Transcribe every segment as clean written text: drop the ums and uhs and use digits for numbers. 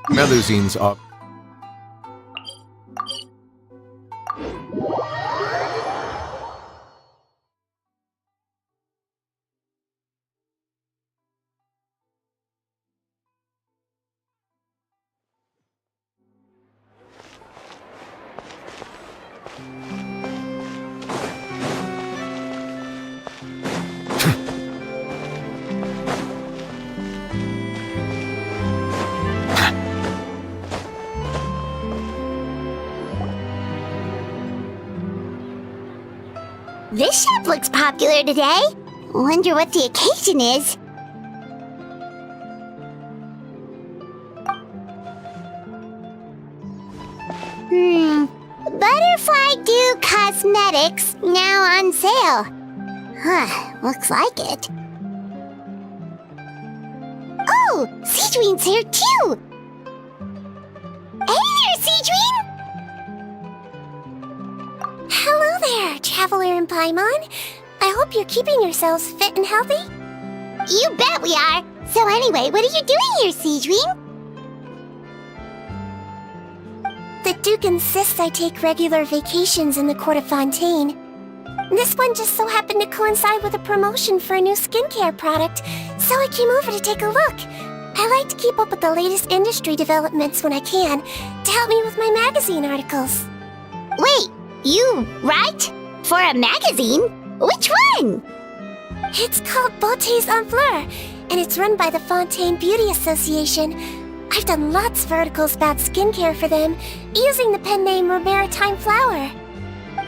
Melusines are... This shop looks popular today. Wonder what the occasion is. Butterfly Dew Cosmetics now on sale. Huh, looks like it. Oh, Sigewine here too! Hey there, Sigewine! Hello there, Traveler and Paimon. I hope you're keeping yourselves fit and healthy. You bet we are! So anyway, what are you doing here, Sigewine? The Duke insists I take regular vacations in the Court of Fontaine. This one just so happened to coincide with a promotion for a new skincare product, so I came over to take a look. I like to keep up with the latest industry developments when I can, to help me with my magazine articles. Wait, you write? For a magazine? Which one? It's called Beautés en Fleur, and it's run by the Fontaine Beauty Association. I've done lots of articles about skincare for them, using the pen name Maritime Flower.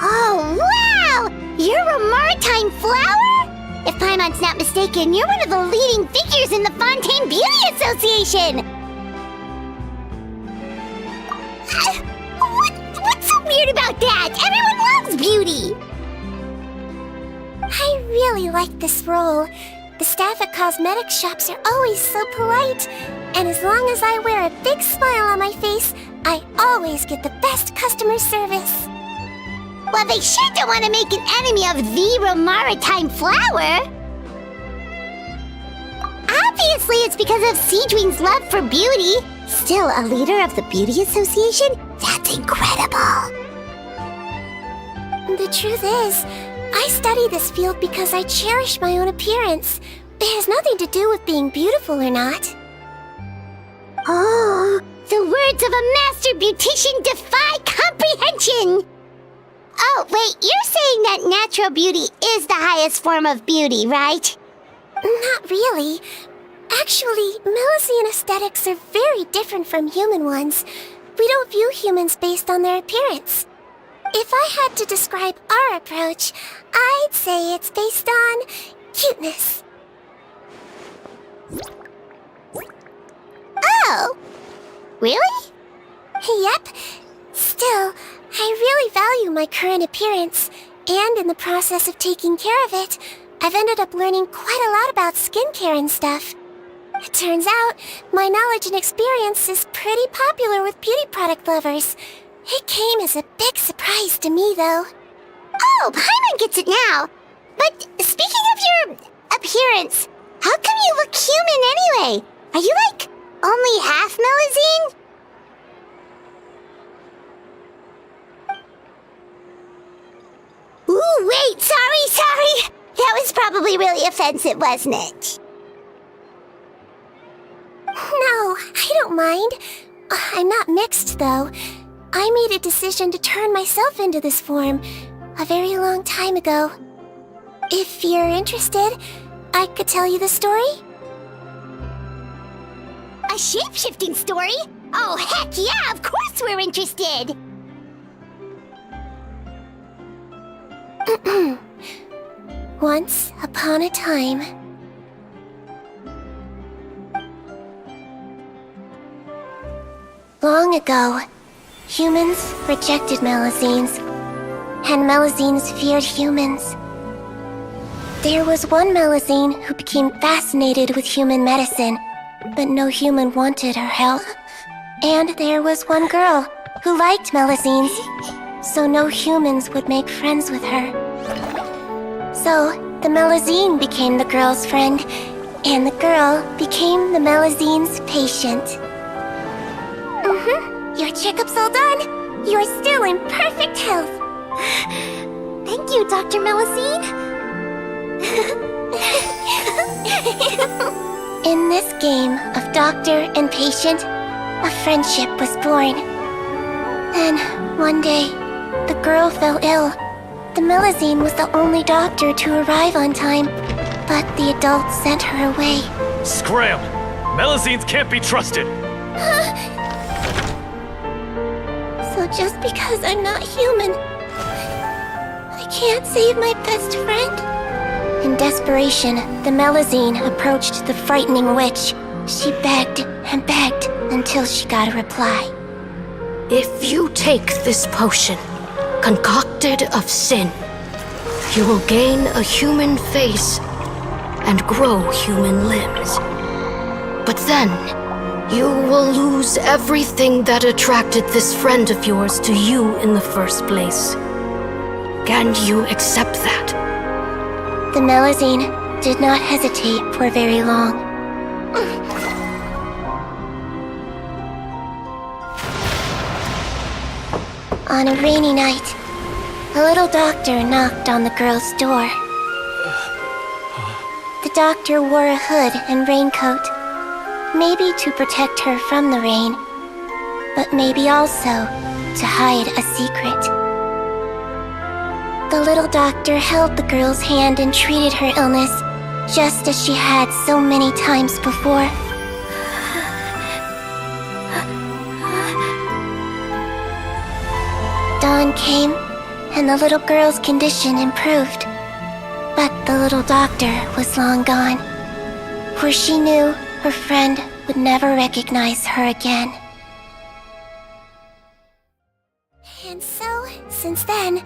Oh, wow! You're a Maritime Flower? If Paimon's not mistaken, you're one of the leading figures in the Fontaine Beauty Association! What's so weird about that? Everyone loves beauty! I really like this role. The staff at cosmetics shops are always so polite. And as long as I wear a big smile on my face, I always get the best customer service. Well, they sure don't want to make an enemy of the Maritime Flower. Obviously, it's because of Sigewine's love for beauty. Still a leader of the Beauty Association? That's incredible. The truth is, I study this field because I cherish my own appearance. It has nothing to do with being beautiful or not. Oh, the words of a master beautician defy comprehension! Oh, wait, you're saying that natural beauty is the highest form of beauty, right? Not really. Actually, Melusine aesthetics are very different from human ones. We don't view humans based on their appearance. If I had to describe our approach, I'd say it's based on cuteness. Oh! Really? Yep. Still, I really value my current appearance, and in the process of taking care of it, I've ended up learning quite a lot about skincare and stuff. It turns out, my knowledge and experience is pretty popular with beauty product lovers. It came as a big surprise to me, though. Oh, Paimon gets it now. But speaking of your appearance, how come you look human anyway? Are you, like, only half Melusine? Ooh, wait, sorry. That was probably really offensive, wasn't it? No, I don't mind. I'm not mixed, though. I made a decision to turn myself into this form a very long time ago. If you're interested, I could tell you the story. A shape-shifting story? Oh, heck yeah, of course we're interested! Once upon a time... Long ago, humans rejected Melusines, and Melusines feared humans. There was one Melusine who became fascinated with human medicine, but no human wanted her help. And there was one girl who liked Melusines, so no humans would make friends with her. So, the Melusine became the girl's friend, and the girl became the Melusine's patient. Your checkup's all done. You're still in perfect health. Thank you, Dr. Melusine. In this game of doctor and patient, a friendship was born. Then, one day, the girl fell ill. The Melusine was the only doctor to arrive on time, but the adults sent her away. Scram! Melusines can't be trusted! So just because I'm not human, I can't save my best friend? In desperation, the Melusine approached the frightening witch. She begged and begged until she got a reply. If you take this potion, concocted of sin, you will gain a human face and grow human limbs. But then, you will lose everything that attracted this friend of yours to you in the first place. Can you accept that? The Melusine did not hesitate for very long. On a rainy night, a little doctor knocked on the girl's door. The doctor wore a hood and raincoat, maybe to protect her from the rain, but maybe also to hide a secret. The little doctor held the girl's hand and treated her illness, just as she had so many times before. Dawn came, and the little girl's condition improved. But the little doctor was long gone, for she knew her friend would never recognize her again. And so, since then,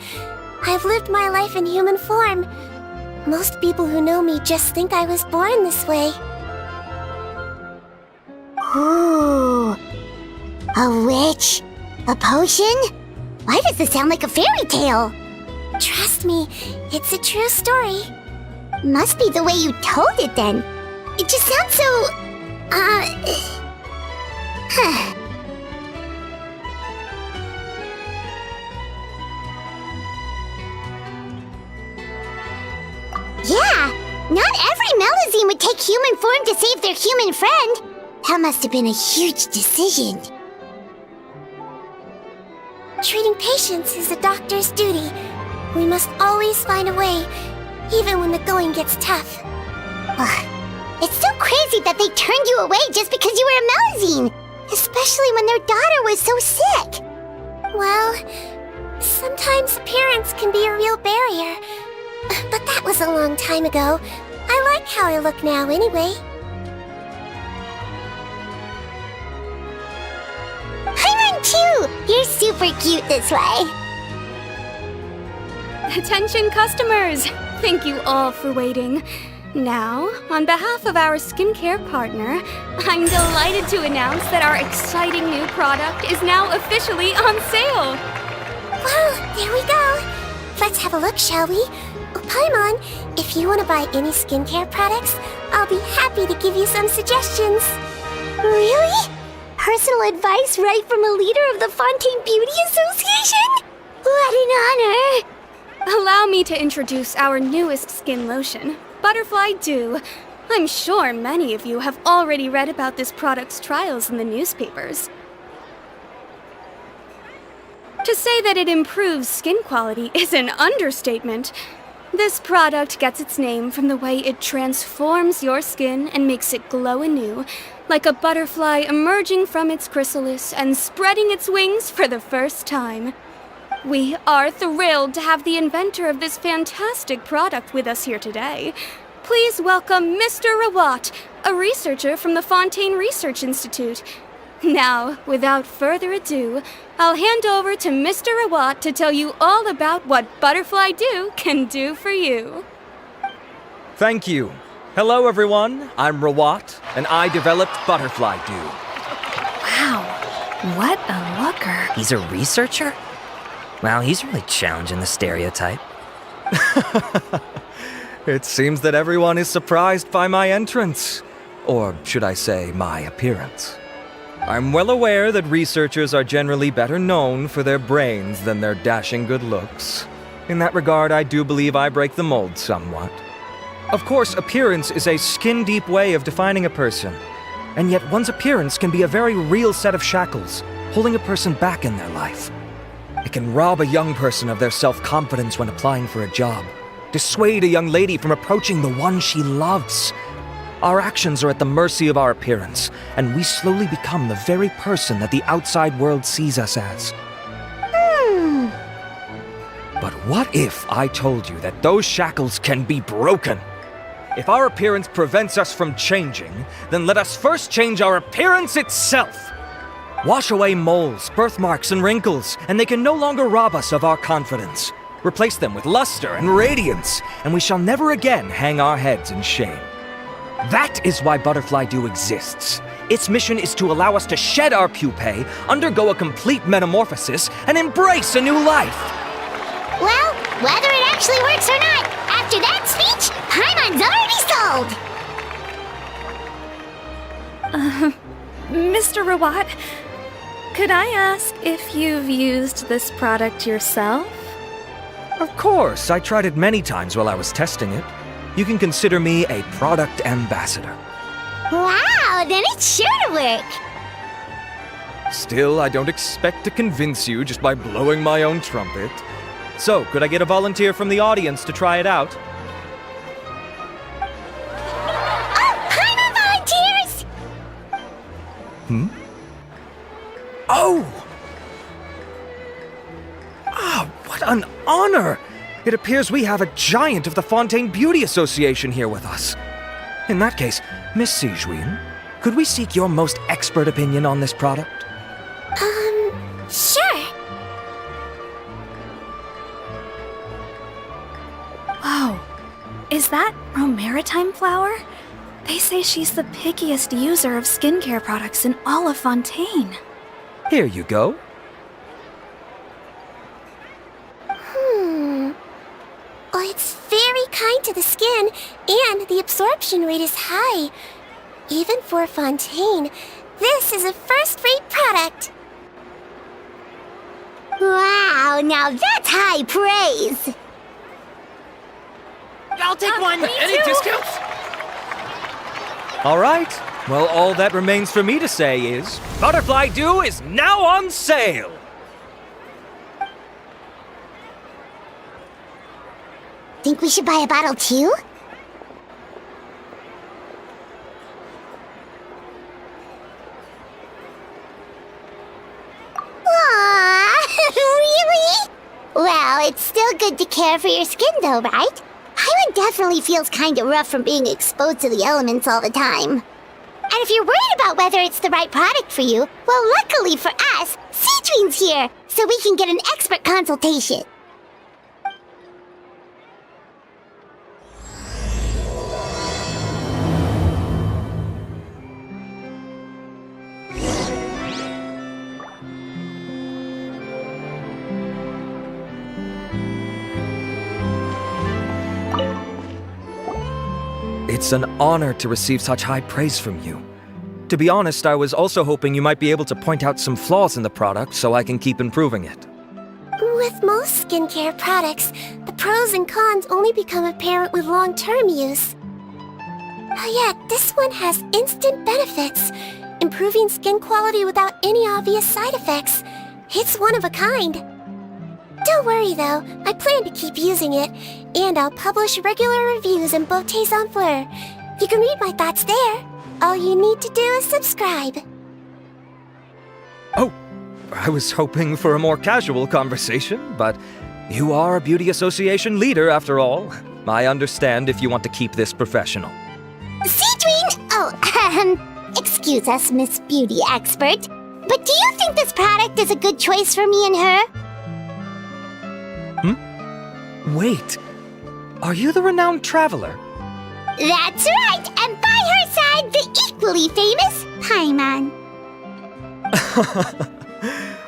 I've lived my life in human form. Most people who know me just think I was born this way. Ooh. A witch? A potion? Why does this sound like a fairy tale? Trust me, it's a true story. Must be the way you told it then. It just sounds so... Yeah, not every Melusine would take human form to save their human friend. That must have been a huge decision. Treating patients is a doctor's duty. We must always find a way, even when the going gets tough. Ugh. It's so crazy that they turned you away just because you were a Melusine, especially when their daughter was so sick. Well, sometimes appearance can be a real barrier. But that was a long time ago. I like how I look now anyway. I run too! You're super cute this way. Attention customers! Thank you all for waiting. Now, on behalf of our skincare partner, I'm delighted to announce that our exciting new product is now officially on sale! Well, there we go. Let's have a look, shall we? Oh, Paimon, if you want to buy any skincare products, I'll be happy to give you some suggestions. Really? Personal advice right from a leader of the Fontaine Beauty Association? What an honor! Allow me to introduce our newest skin lotion, Butterfly Dew. I'm sure many of you have already read about this product's trials in the newspapers. To say that it improves skin quality is an understatement. This product gets its name from the way it transforms your skin and makes it glow anew, like a butterfly emerging from its chrysalis and spreading its wings for the first time. We are thrilled to have the inventor of this fantastic product with us here today. Please welcome Mr. Rawat, a researcher from the Fontaine Research Institute. Now, without further ado, I'll hand over to Mr. Rawat to tell you all about what Butterfly Dew can do for you. Thank you. Hello, everyone. I'm Rawat, and I developed Butterfly Dew. Wow, what a looker. He's a researcher? Wow, he's really challenging the stereotype. It seems that everyone is surprised by my entrance. Or should I say, my appearance. I'm well aware that researchers are generally better known for their brains than their dashing good looks. In that regard, I do believe I break the mold somewhat. Of course, appearance is a skin-deep way of defining a person. And yet one's appearance can be a very real set of shackles, holding a person back in their life. It can rob a young person of their self-confidence when applying for a job, dissuade a young lady from approaching the one she loves. Our actions are at the mercy of our appearance, and we slowly become the very person that the outside world sees us as. But what if I told you that those shackles can be broken? If our appearance prevents us from changing, then let us first change our appearance itself. Wash away moles, birthmarks, and wrinkles, and they can no longer rob us of our confidence. Replace them with luster and radiance, and we shall never again hang our heads in shame. That is why Butterfly Dew exists. Its mission is to allow us to shed our pupae, undergo a complete metamorphosis, and embrace a new life. Well, whether it actually works or not, after that speech, Paimon's already sold! Mr. Rawat, could I ask if you've used this product yourself? Of course, I tried it many times while I was testing it. You can consider me a product ambassador. Wow, then it's sure to work! Still, I don't expect to convince you just by blowing my own trumpet. So, could I get a volunteer from the audience to try it out? Oh, Paimon volunteers! Oh! Ah, what an honor! It appears we have a giant of the Fontaine Beauty Association here with us. In that case, Miss Sigewine, could we seek your most expert opinion on this product? Sure. Whoa, is that Romaritime flower? They say she's the pickiest user of skincare products in all of Fontaine. Here you go. Oh, it's very kind to the skin, and the absorption rate is high. Even for Fontaine, this is a first-rate product. Wow, now that's high praise! I'll take one. Any discounts? All right. Well, all that remains for me to say is, Butterfly Dew is now on sale! Think we should buy a bottle too? Aww, really? Well, it's still good to care for your skin though, right? Paimon definitely feels kinda rough from being exposed to the elements all the time. And if you're worried about whether it's the right product for you, well, luckily for us, Sigewin's here, so we can get an expert consultation. It's an honor to receive such high praise from you. To be honest, I was also hoping you might be able to point out some flaws in the product so I can keep improving it. With most skincare products, the pros and cons only become apparent with long-term use. Yet, this one has instant benefits, improving skin quality without any obvious side effects. It's one of a kind. Don't worry though, I plan to keep using it, and I'll publish regular reviews in Beautés en Fleur. You can read my thoughts there. All you need to do is subscribe. Oh, I was hoping for a more casual conversation, but you are a beauty association leader after all. I understand if you want to keep this professional. Sigewine! Oh, excuse us, Miss Beauty Expert, but do you think this product is a good choice for me and her? Wait, are you the renowned traveler? That's right, and by her side, the equally famous Paimon.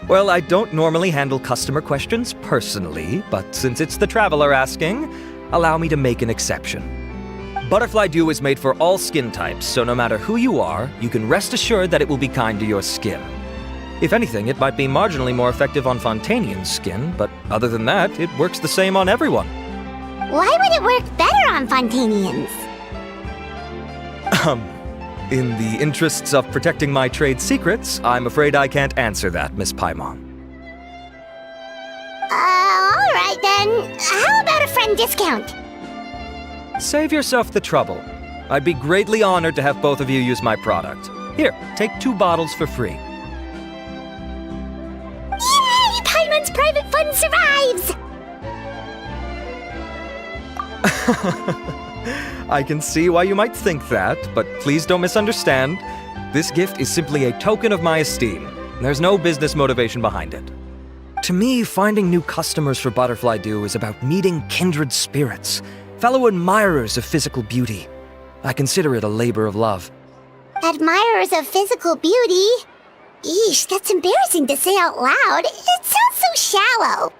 Well, I don't normally handle customer questions personally, but since it's the traveler asking, allow me to make an exception. Butterfly Dew is made for all skin types, so no matter who you are, you can rest assured that it will be kind to your skin. If anything, it might be marginally more effective on Fontainian's skin, but other than that, it works the same on everyone. Why would it work better on Fontainians? In the interests of protecting my trade secrets, I'm afraid I can't answer that, Miss Paimon. Alright then. How about a friend discount? Save yourself the trouble. I'd be greatly honored to have both of you use my product. Here, take 2 bottles for free. Yay! Paimon's private fund survives! I can see why you might think that, but please don't misunderstand. This gift is simply a token of my esteem. There's no business motivation behind it. To me, finding new customers for Butterfly Dew is about meeting kindred spirits, fellow admirers of physical beauty. I consider it a labor of love. Admirers of physical beauty? Eesh, that's embarrassing to say out loud. It sounds so shallow.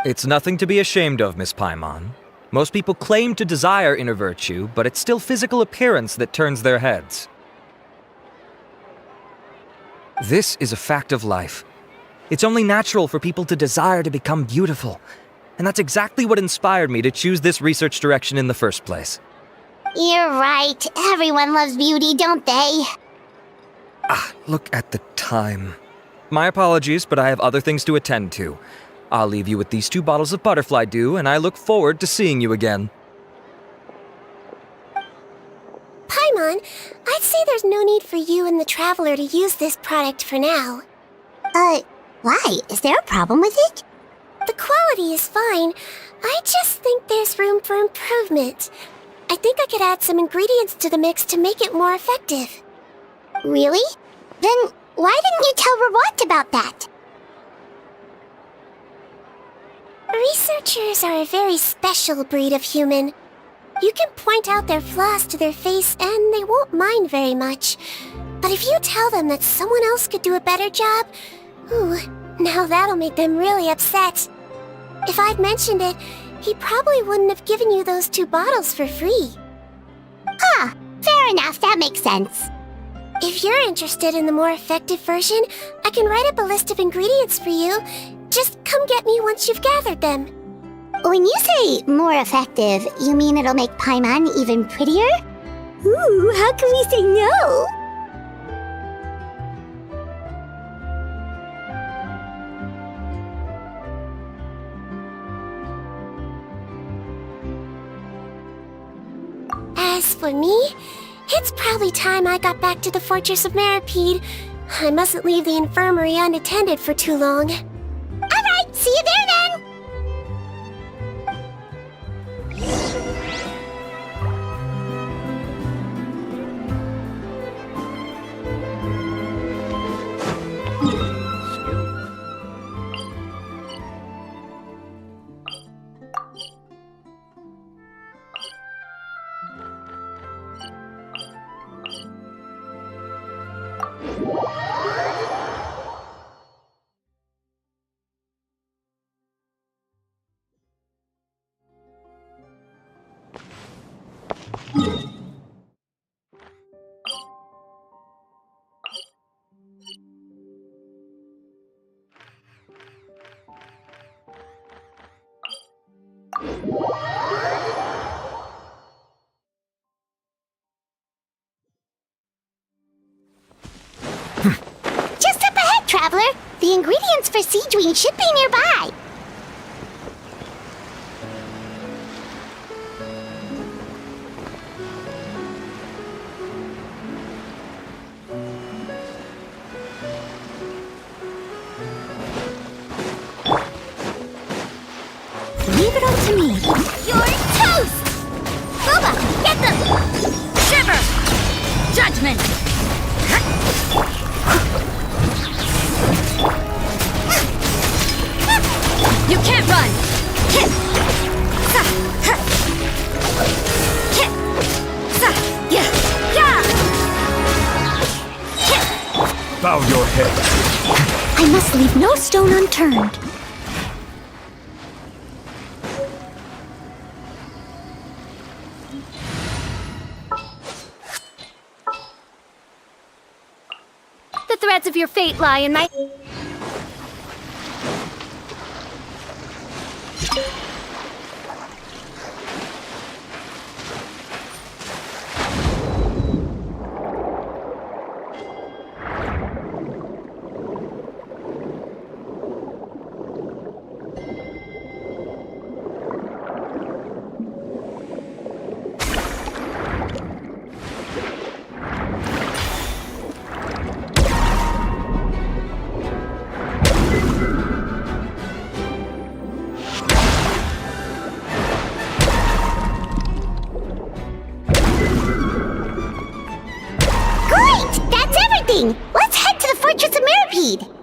It's nothing to be ashamed of, Miss Paimon. Most people claim to desire inner virtue, but it's still physical appearance that turns their heads. This is a fact of life. It's only natural for people to desire to become beautiful. And that's exactly what inspired me to choose this research direction in the first place. You're right. Everyone loves beauty, don't they? Look at the time. My apologies, but I have other things to attend to. I'll leave you with these 2 bottles of Butterfly Dew, and I look forward to seeing you again. Paimon, I'd say there's no need for you and the Traveler to use this product for now. Why? Is there a problem with it? The quality is fine. I just think there's room for improvement. I think I could add some ingredients to the mix to make it more effective. Really? Then why didn't you tell Rawat about that? Researchers are a very special breed of human. You can point out their flaws to their face and they won't mind very much. But if you tell them that someone else could do a better job, now that'll make them really upset. If I'd mentioned it, he probably wouldn't have given you those 2 bottles for free. Fair enough, that makes sense. If you're interested in the more effective version, I can write up a list of ingredients for you. Just come get me once you've gathered them. When you say more effective, you mean it'll make Paimon even prettier? Ooh, how can we say no? As for me, it's probably time I got back to the Fortress of Maripede. I mustn't leave the infirmary unattended for too long. Alright, see you there then! Just up ahead, Traveler. The ingredients for Sigewine should be nearby. Leave it up to me. You're toast! Boba, get them! Shiver! Judgment! You can't run! Hit! Sa! Ha! Hit! Sa! Yeah! Yeah! Hit! Bow your head. I must leave no stone unturned. threads of your fate lie in my... Great! That's everything! Let's head to the Fortress of Mirapede!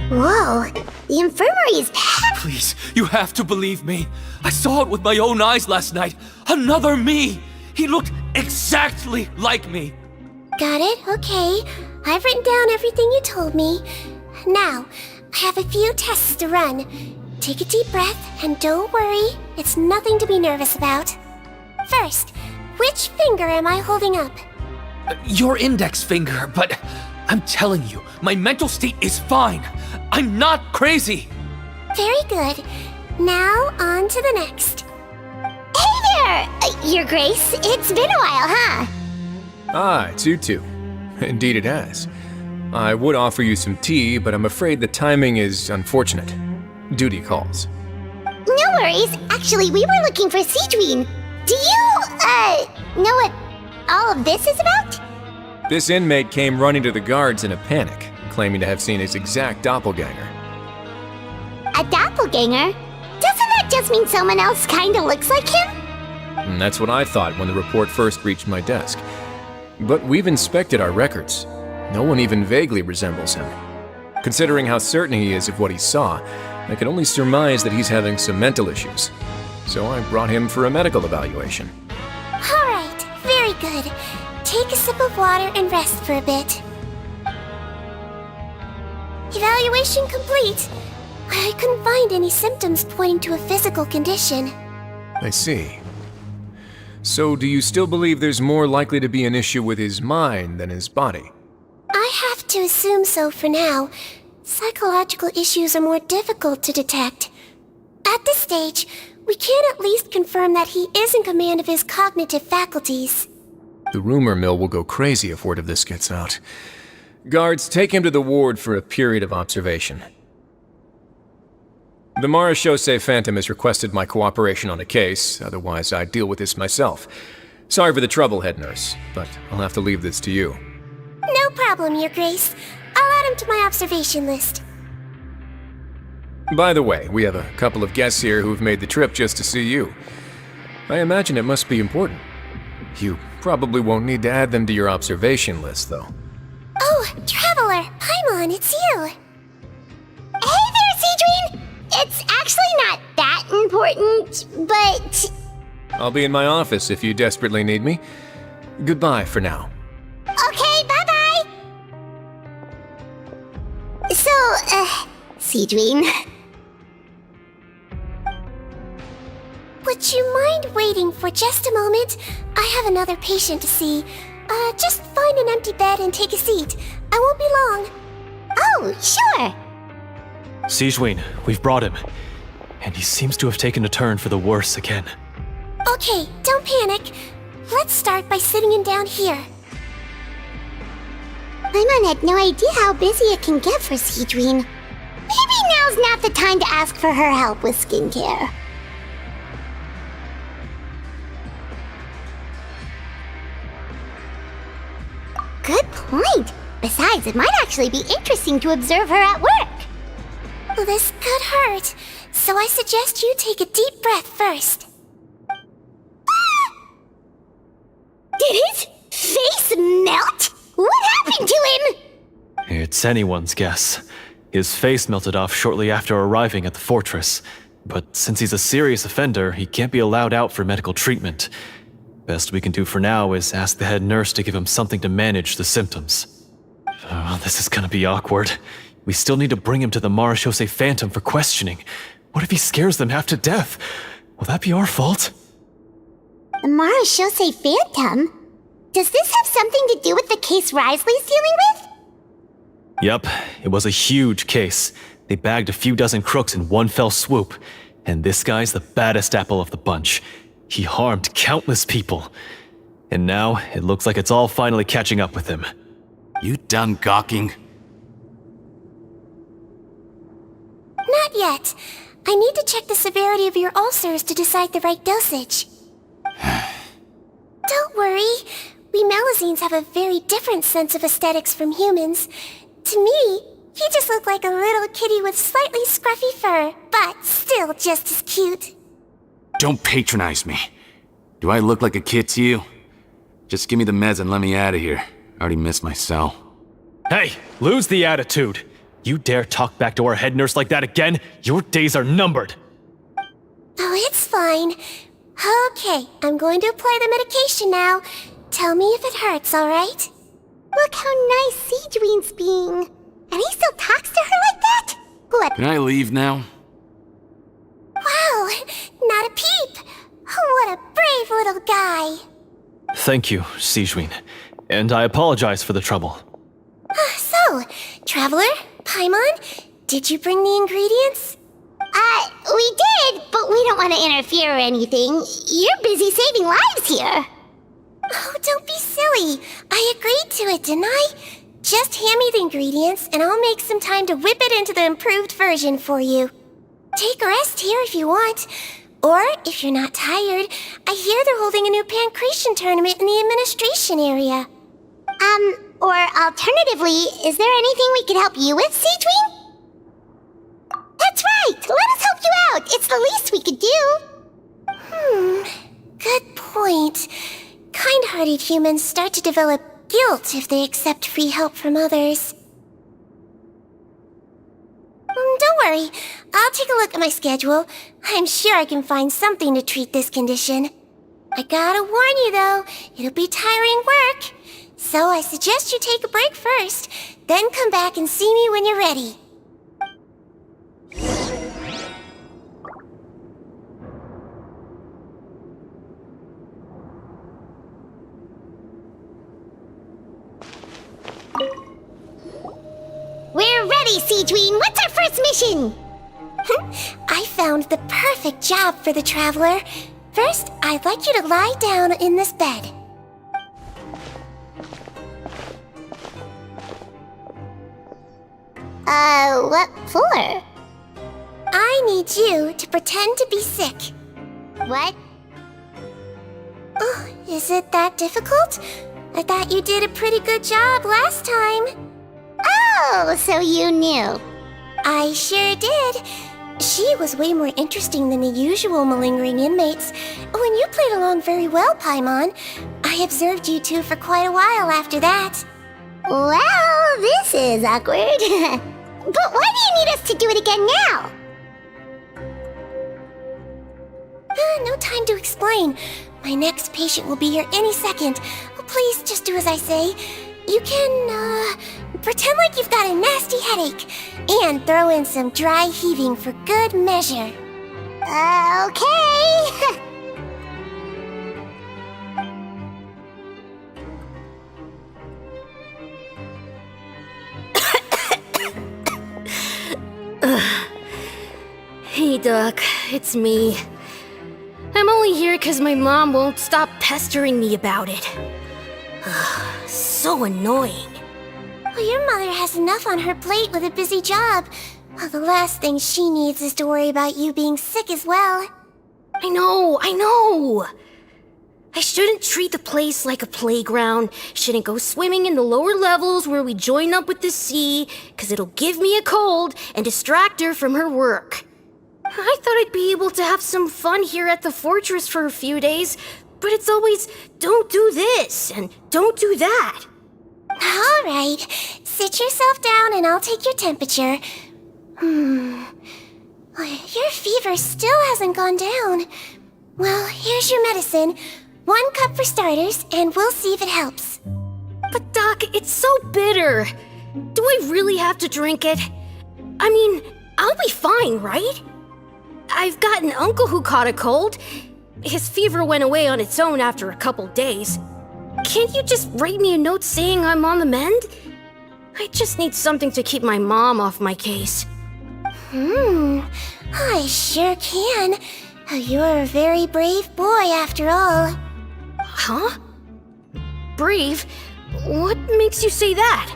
Whoa, the infirmary is packed. Please, you have to believe me. I saw it with my own eyes last night. Another me! He looked exactly like me. Got it? Okay. I've written down everything you told me. Now, I have a few tests to run. Take a deep breath, and don't worry, it's nothing to be nervous about. First, which finger am I holding up? Your index finger, but I'm telling you, my mental state is fine. I'm not crazy. Very good. Now, on to the next. Hey there, Your Grace. It's been a while, huh? Ah, it's you two. Indeed it has. I would offer you some tea, but I'm afraid the timing is unfortunate. Duty calls. No worries. Actually, we were looking for Sigewine. Do you, know what all of this is about? This inmate came running to the guards in a panic, claiming to have seen his exact doppelganger. A doppelganger? Doesn't that just mean someone else kinda looks like him? And that's what I thought when the report first reached my desk. But we've inspected our records. No one even vaguely resembles him. Considering how certain he is of what he saw, I can only surmise that he's having some mental issues. So I brought him for a medical evaluation. Alright, very good. Take a sip of water and rest for a bit. Evaluation complete. I couldn't find any symptoms pointing to a physical condition. I see. So do you still believe there's more likely to be an issue with his mind than his body? I have to assume so for now. Psychological issues are more difficult to detect. At this stage, we can at least confirm that he is in command of his cognitive faculties. The rumor mill will go crazy if word of this gets out. Guards, take him to the ward for a period of observation. The Marechaussee Phantom has requested my cooperation on a case, otherwise I'd deal with this myself. Sorry for the trouble, head nurse, but I'll have to leave this to you. No problem, Your Grace. I'll add him to my observation list. By the way, we have a couple of guests here who've made the trip just to see you. I imagine it must be important. You probably won't need to add them to your observation list, though. Oh, Traveler! Paimon, it's you! Hey there, Sigewine! It's actually not that important, but... I'll be in my office if you desperately need me. Goodbye for now. Okay, bye-bye! So, Sigewine... Would you mind waiting for just a moment? I have another patient to see. just find an empty bed and take a seat. I won't be long. Oh, sure. Sigewine, we've brought him. And he seems to have taken a turn for the worse again. Okay, don't panic. Let's start by sitting him down here. Paimon had no idea how busy it can get for Sigewine. Maybe now's not the time to ask for her help with skincare. Good point. Besides, it might actually be interesting to observe her at work. Well, this could hurt, so I suggest you take a deep breath first. Did his face melt? What happened to him? It's anyone's guess. His face melted off shortly after arriving at the fortress. But since he's a serious offender, he can't be allowed out for medical treatment. Best we can do for now is ask the head nurse to give him something to manage the symptoms. Oh, this is gonna be awkward. We still need to bring him to the Marechaussee Phantom for questioning. What if he scares them half to death? Will that be our fault? The Marechaussee Phantom? Does this have something to do with the case Risley's dealing with? Yep, it was a huge case. They bagged a few dozen crooks in one fell swoop. And this guy's the baddest apple of the bunch. He harmed countless people. And now, it looks like it's all finally catching up with him. You done gawking? Not yet. I need to check the severity of your ulcers to decide the right dosage. Don't worry. We Melusines have a very different sense of aesthetics from humans. To me, he just looked like a little kitty with slightly scruffy fur, but still just as cute. Don't patronize me. Do I look like a kid to you? Just give me the meds and let me out of here. I already missed my cell. Hey, lose the attitude. You dare talk back to our head nurse like that again, your days are numbered. Oh, it's fine. Okay, I'm going to apply the medication now. Tell me if it hurts, alright? Look how nice Sigewine's being. And he still talks to her like that? What? Can I leave now? Wow, not a peep. What a brave little guy. Thank you, Sigewine. And I apologize for the trouble. So, Traveler, Paimon, did you bring the ingredients? We did, but we don't want to interfere or anything. You're busy saving lives here. Oh, don't be silly. I agreed to it, didn't I? Just hand me the ingredients, and I'll make some time to whip it into the improved version for you. Take a rest here if you want. Or, if you're not tired, I hear they're holding a new pancreation tournament in the administration area. Or alternatively, is there anything we could help you with, Sigewine? That's right! Let us help you out! It's the least we could do! Good point. Kind-hearted humans start to develop guilt if they accept free help from others. Don't worry. I'll take a look at my schedule. I'm sure I can find something to treat this condition. I gotta warn you, though, it'll be tiring work. So I suggest you take a break first, then come back and see me when you're ready. We're ready, Sigewine! What's our first mission? I found the perfect job for the Traveler. First, I'd like you to lie down in this bed. What for? I need you to pretend to be sick. What? Oh, is it that difficult? I thought you did a pretty good job last time. Oh, so you knew. I sure did. She was way more interesting than the usual malingering inmates. When you played along very well, Paimon, I observed you two for quite a while after that. Well, this is awkward. But why do you need us to do it again now? No time to explain. My next patient will be here any second. Please just do as I say. You can, pretend like you've got a nasty headache. And throw in some dry heaving for good measure. Okay. Hey, Duck. It's me. I'm only here because my mom won't stop pestering me about it. So annoying. Well, your mother has enough on her plate with a busy job. Well, the last thing she needs is to worry about you being sick as well. I know. I shouldn't treat the place like a playground. Shouldn't go swimming in the lower levels where we join up with the sea, because it'll give me a cold and distract her from her work. I thought I'd be able to have some fun here at the fortress for a few days, but it's always, don't do this and don't do that. All right, sit yourself down and I'll take your temperature. Your fever still hasn't gone down. Well, here's your medicine. 1 cup for starters, and we'll see if it helps. But Doc, it's so bitter. Do I really have to drink it? I mean, I'll be fine, right? I've got an uncle who caught a cold. His fever went away on its own after a couple days. Can't you just write me a note saying I'm on the mend? I just need something to keep my mom off my case. I sure can. You're a very brave boy after all. Huh? Brave? What makes you say that?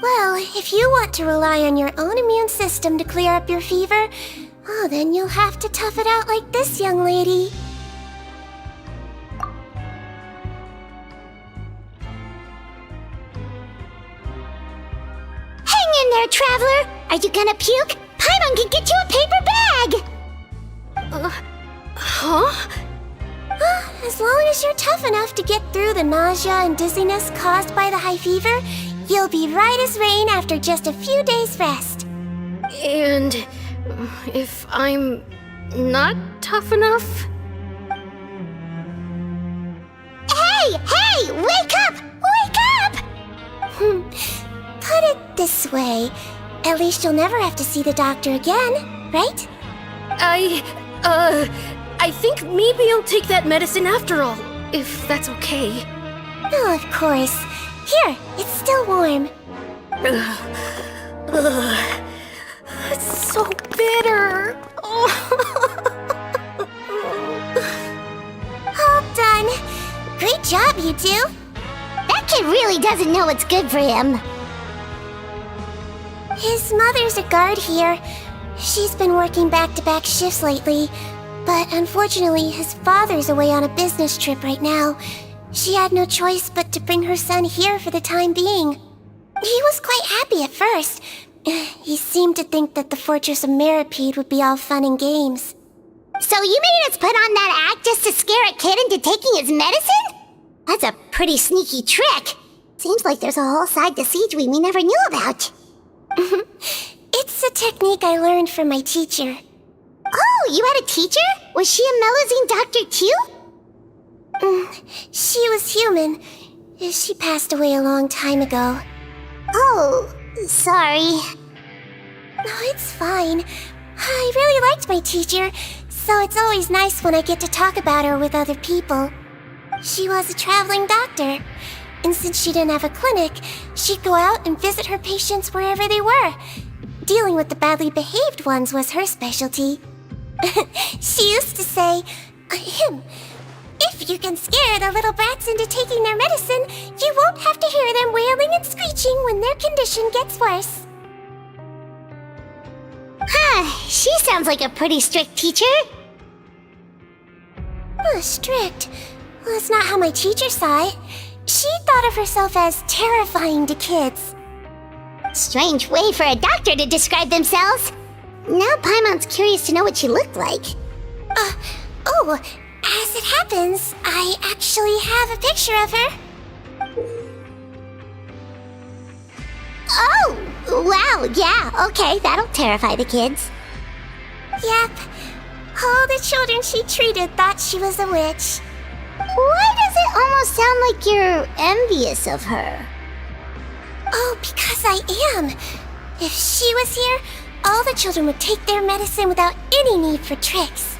Well, if you want to rely on your own immune system to clear up your fever, then you'll have to tough it out like this young lady. Hang in there, traveler! Are you gonna puke? Paimon can get you a paper bag! Huh? As long as you're tough enough to get through the nausea and dizziness caused by the high fever, you'll be right as rain after just a few days' rest. And if I'm not tough enough? Hey! Wake up! Wake up! Put it this way. At least you'll never have to see the doctor again, right? I think maybe I'll take that medicine after all, if that's okay. Oh, of course. Here, it's still warm. It's so bitter. All done. Great job, you two. That kid really doesn't know what's good for him. His mother's a guard here. She's been working back-to-back shifts lately, but unfortunately his father's away on a business trip right now. She had no choice but to bring her son here for the time being. He was quite happy at first. He seemed to think that the Fortress of Meripede would be all fun and games. So you made us put on that act just to scare a kid into taking his medicine? That's a pretty sneaky trick. Seems like there's a whole side to Sigewine we never knew about. It's a technique I learned from my teacher. Oh, you had a teacher? Was she a Mellowzine doctor too? She was human. She passed away a long time ago. Oh, sorry. No, it's fine. I really liked my teacher, so it's always nice when I get to talk about her with other people. She was a traveling doctor, and since she didn't have a clinic, she'd go out and visit her patients wherever they were. Dealing with the badly behaved ones was her specialty. She used to say, if you can scare the little brats into taking their medicine, you won't have to hear them wailing and screeching when their condition gets worse. She sounds like a pretty strict teacher. Strict? Well, that's not how my teacher saw it. She thought of herself as terrifying to kids. Strange way for a doctor to describe themselves. Now Paimon's curious to know what she looked like. As it happens, I actually have a picture of her. Oh, wow, yeah, okay, that'll terrify the kids. Yep. All the children she treated thought she was a witch. Why does it almost sound like you're envious of her? Oh, because I am. If she was here, all the children would take their medicine without any need for tricks.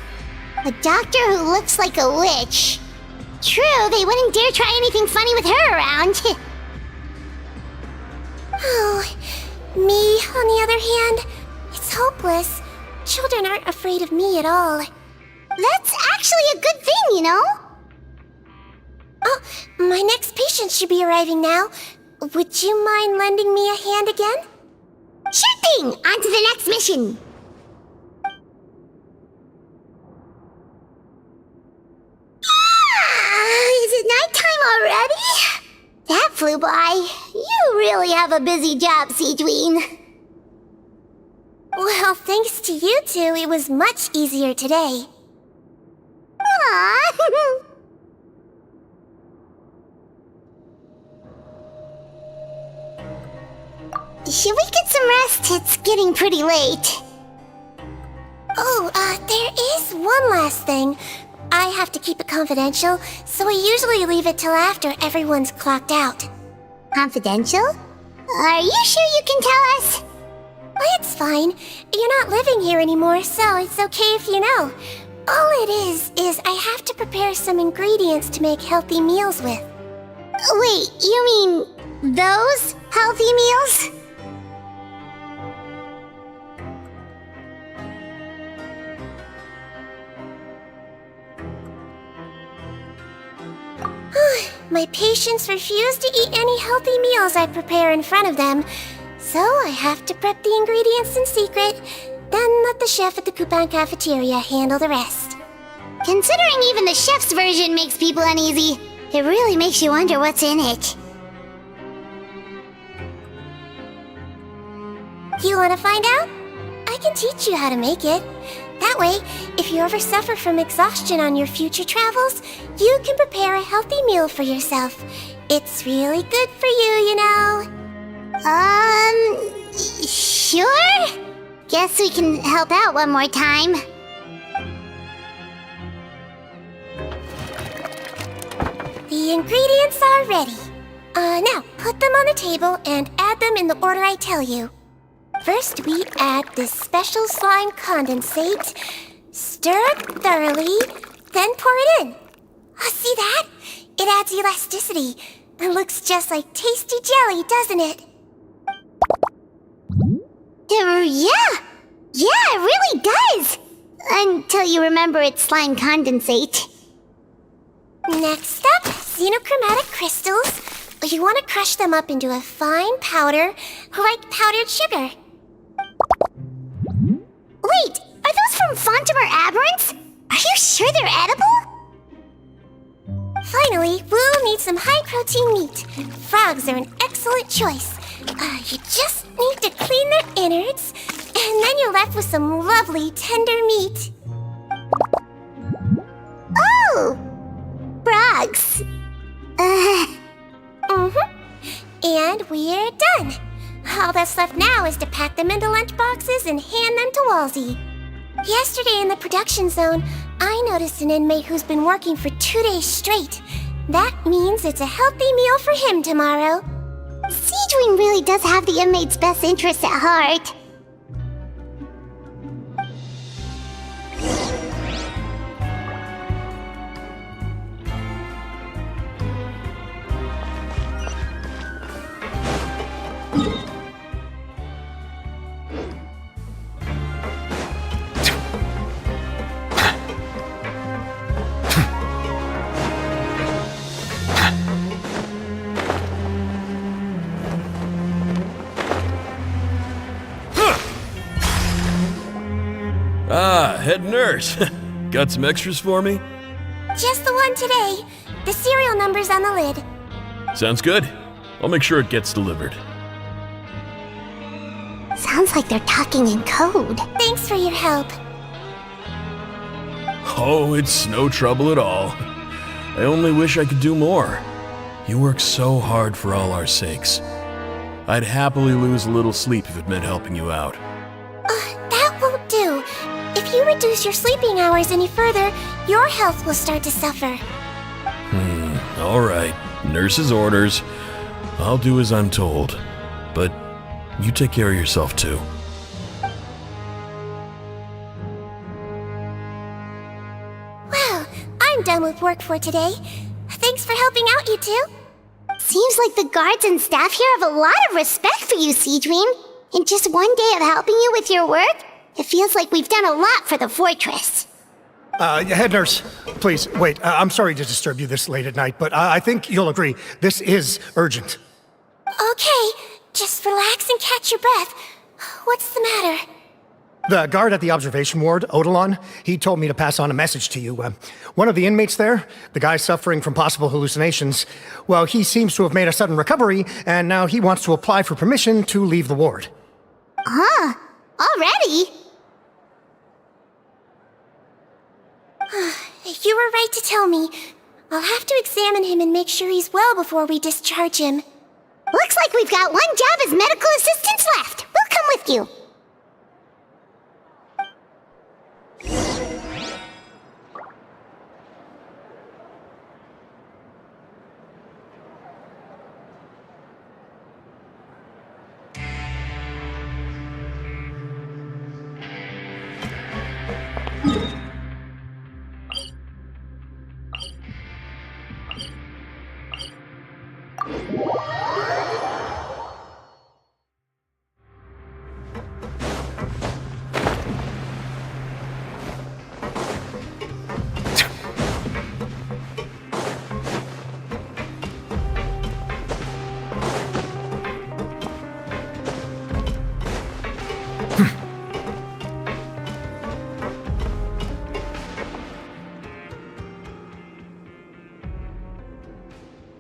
A doctor who looks like a witch. True, they wouldn't dare try anything funny with her around. Oh, me, on the other hand, it's hopeless. children aren't afraid of me at all. That's actually a good thing, you know? Oh, my next patient should be arriving now. Would you mind lending me a hand again? Sure thing! On to the next mission! Is it nighttime already? That flew by. You really have a busy job, Sigewine. Well, thanks to you two, it was much easier today. Aww. Should we get some rest? It's getting pretty late. Oh, there is one last thing. I have to keep it confidential, so I usually leave it till after everyone's clocked out. Confidential? Are you sure you can tell us? Oh, it's fine. You're not living here anymore, so it's okay if you know. All it is I have to prepare some ingredients to make healthy meals with. Wait, you mean those healthy meals? My patients refuse to eat any healthy meals I prepare in front of them, so I have to prep the ingredients in secret, then let the chef at the Coupon cafeteria handle the rest. Considering even the chef's version makes people uneasy, it really makes you wonder what's in it. You want to find out? I can teach you how to make it. That way, if you ever suffer from exhaustion on your future travels, you can prepare a healthy meal for yourself. It's really good for you, you know. Sure? Guess we can help out one more time. The ingredients are ready. Now, put them on the table and add them in the order I tell you. First, we add this special slime condensate, stir it thoroughly, then pour it in. See that? It adds elasticity. It looks just like tasty jelly, doesn't it? Yeah, it really does. Until you remember it's slime condensate. Next up, xenochromatic crystals. You want to crush them up into a fine powder, like powdered sugar. Wait, are those from Fontimer Aberrants? Are you sure they're edible? Finally, we'll need some high-protein meat. Frogs are an excellent choice. You just need to clean their innards, and then you're left with some lovely, tender meat. Oh! Frogs. And we're done. All that's left now is to pack them into lunch boxes and hand them to Walsey. Yesterday in the production zone, I noticed an inmate who's been working for 2 days straight. That means it's a healthy meal for him tomorrow. Sigewine really does have the inmate's best interests at heart. Head nurse. Got some extras for me? Just the one today. The serial number's on the lid. Sounds good. I'll make sure it gets delivered. Sounds like they're talking in code. Thanks for your help. Oh, it's no trouble at all. I only wish I could do more. You work so hard for all our sakes. I'd happily lose a little sleep if it meant helping you out. That won't do. If you reduce your sleeping hours any further, your health will start to suffer. All right. Nurse's orders. I'll do as I'm told. But you take care of yourself too. Well, I'm done with work for today. Thanks for helping out, you two. Seems like the guards and staff here have a lot of respect for you, Sigewine. In just one day of helping you with your work, It feels like we've done a lot for the fortress. Head nurse, please, wait. I'm sorry to disturb you this late at night, but I think you'll agree, this is urgent. Okay, just relax and catch your breath. What's the matter? The guard at the observation ward, Odilon, he told me to pass on a message to you. One of the inmates there, the guy suffering from possible hallucinations, well, he seems to have made a sudden recovery, and now he wants to apply for permission to leave the ward. Huh? Already? You were right to tell me. I'll have to examine him and make sure he's well before we discharge him. Looks like we've got one job as medical assistants left. We'll come with you.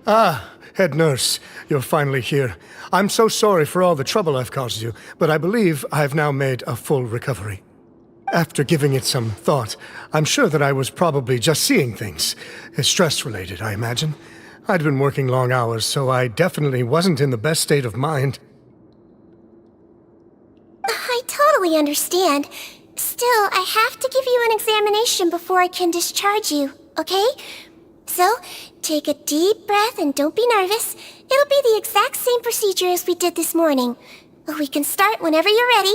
Ah, head nurse, you're finally here. I'm so sorry for all the trouble I've caused you, but I believe I've now made a full recovery. After giving it some thought, I'm sure that I was probably just seeing things. Stress-related, I imagine. I'd been working long hours, so I definitely wasn't in the best state of mind. I totally understand. Still, I have to give you an examination before I can discharge you, okay? So, take a deep breath and don't be nervous. It'll be the exact same procedure as we did this morning. We can start whenever you're ready.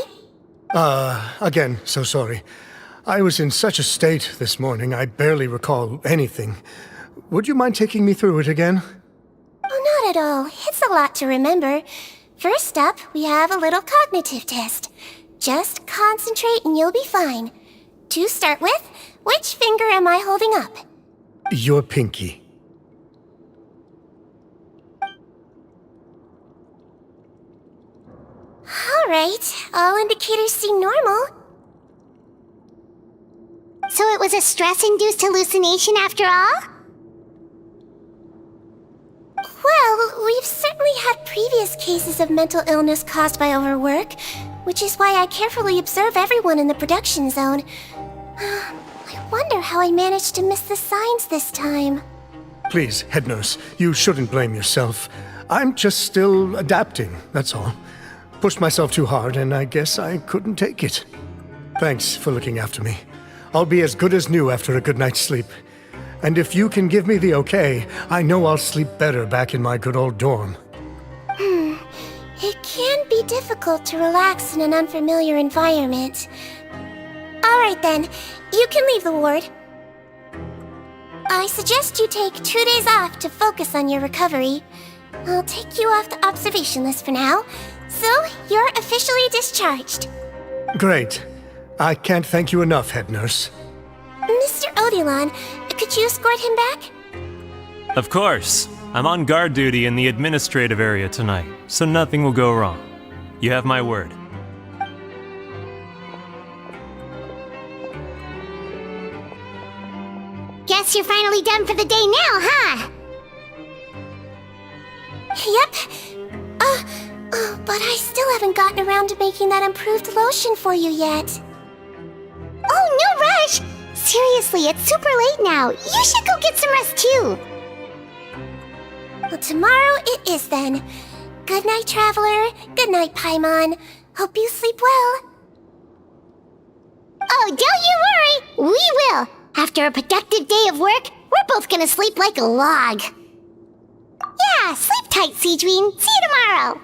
Again, so sorry. I was in such a state this morning, I barely recall anything. Would you mind taking me through it again? Oh, not at all. It's a lot to remember. First up, we have a little cognitive test. Just concentrate and you'll be fine. To start with, which finger am I holding up? Your pinky. Alright, all indicators seem normal. So it was a stress-induced hallucination after all? Well, we've certainly had previous cases of mental illness caused by overwork, which is why I carefully observe everyone in the production zone. I wonder how I managed to miss the signs this time. Please, head nurse, you shouldn't blame yourself. I'm just still adapting, that's all. Pushed myself too hard, and I guess I couldn't take it. Thanks for looking after me. I'll be as good as new after a good night's sleep. And if you can give me the okay, I know I'll sleep better back in my good old dorm. It can be difficult to relax in an unfamiliar environment. Alright then, you can leave the ward. I suggest you take 2 days off to focus on your recovery. I'll take you off the observation list for now, so you're officially discharged. Great. I can't thank you enough, head nurse. Mr. Odilon, could you escort him back? Of course. I'm on guard duty in the administrative area tonight, so nothing will go wrong. You have my word. Guess you're finally done for the day now, huh? Yep. But I still haven't gotten around to making that improved lotion for you yet. Oh, no rush! Seriously, it's super late now. You should go get some rest too. Well, tomorrow it is then. Good night, Traveler. Good night, Paimon. Hope you sleep well. Oh, don't you worry! We will! After a productive day of work, we're both gonna sleep like a log. Yeah, sleep tight, Sigewine. See you tomorrow!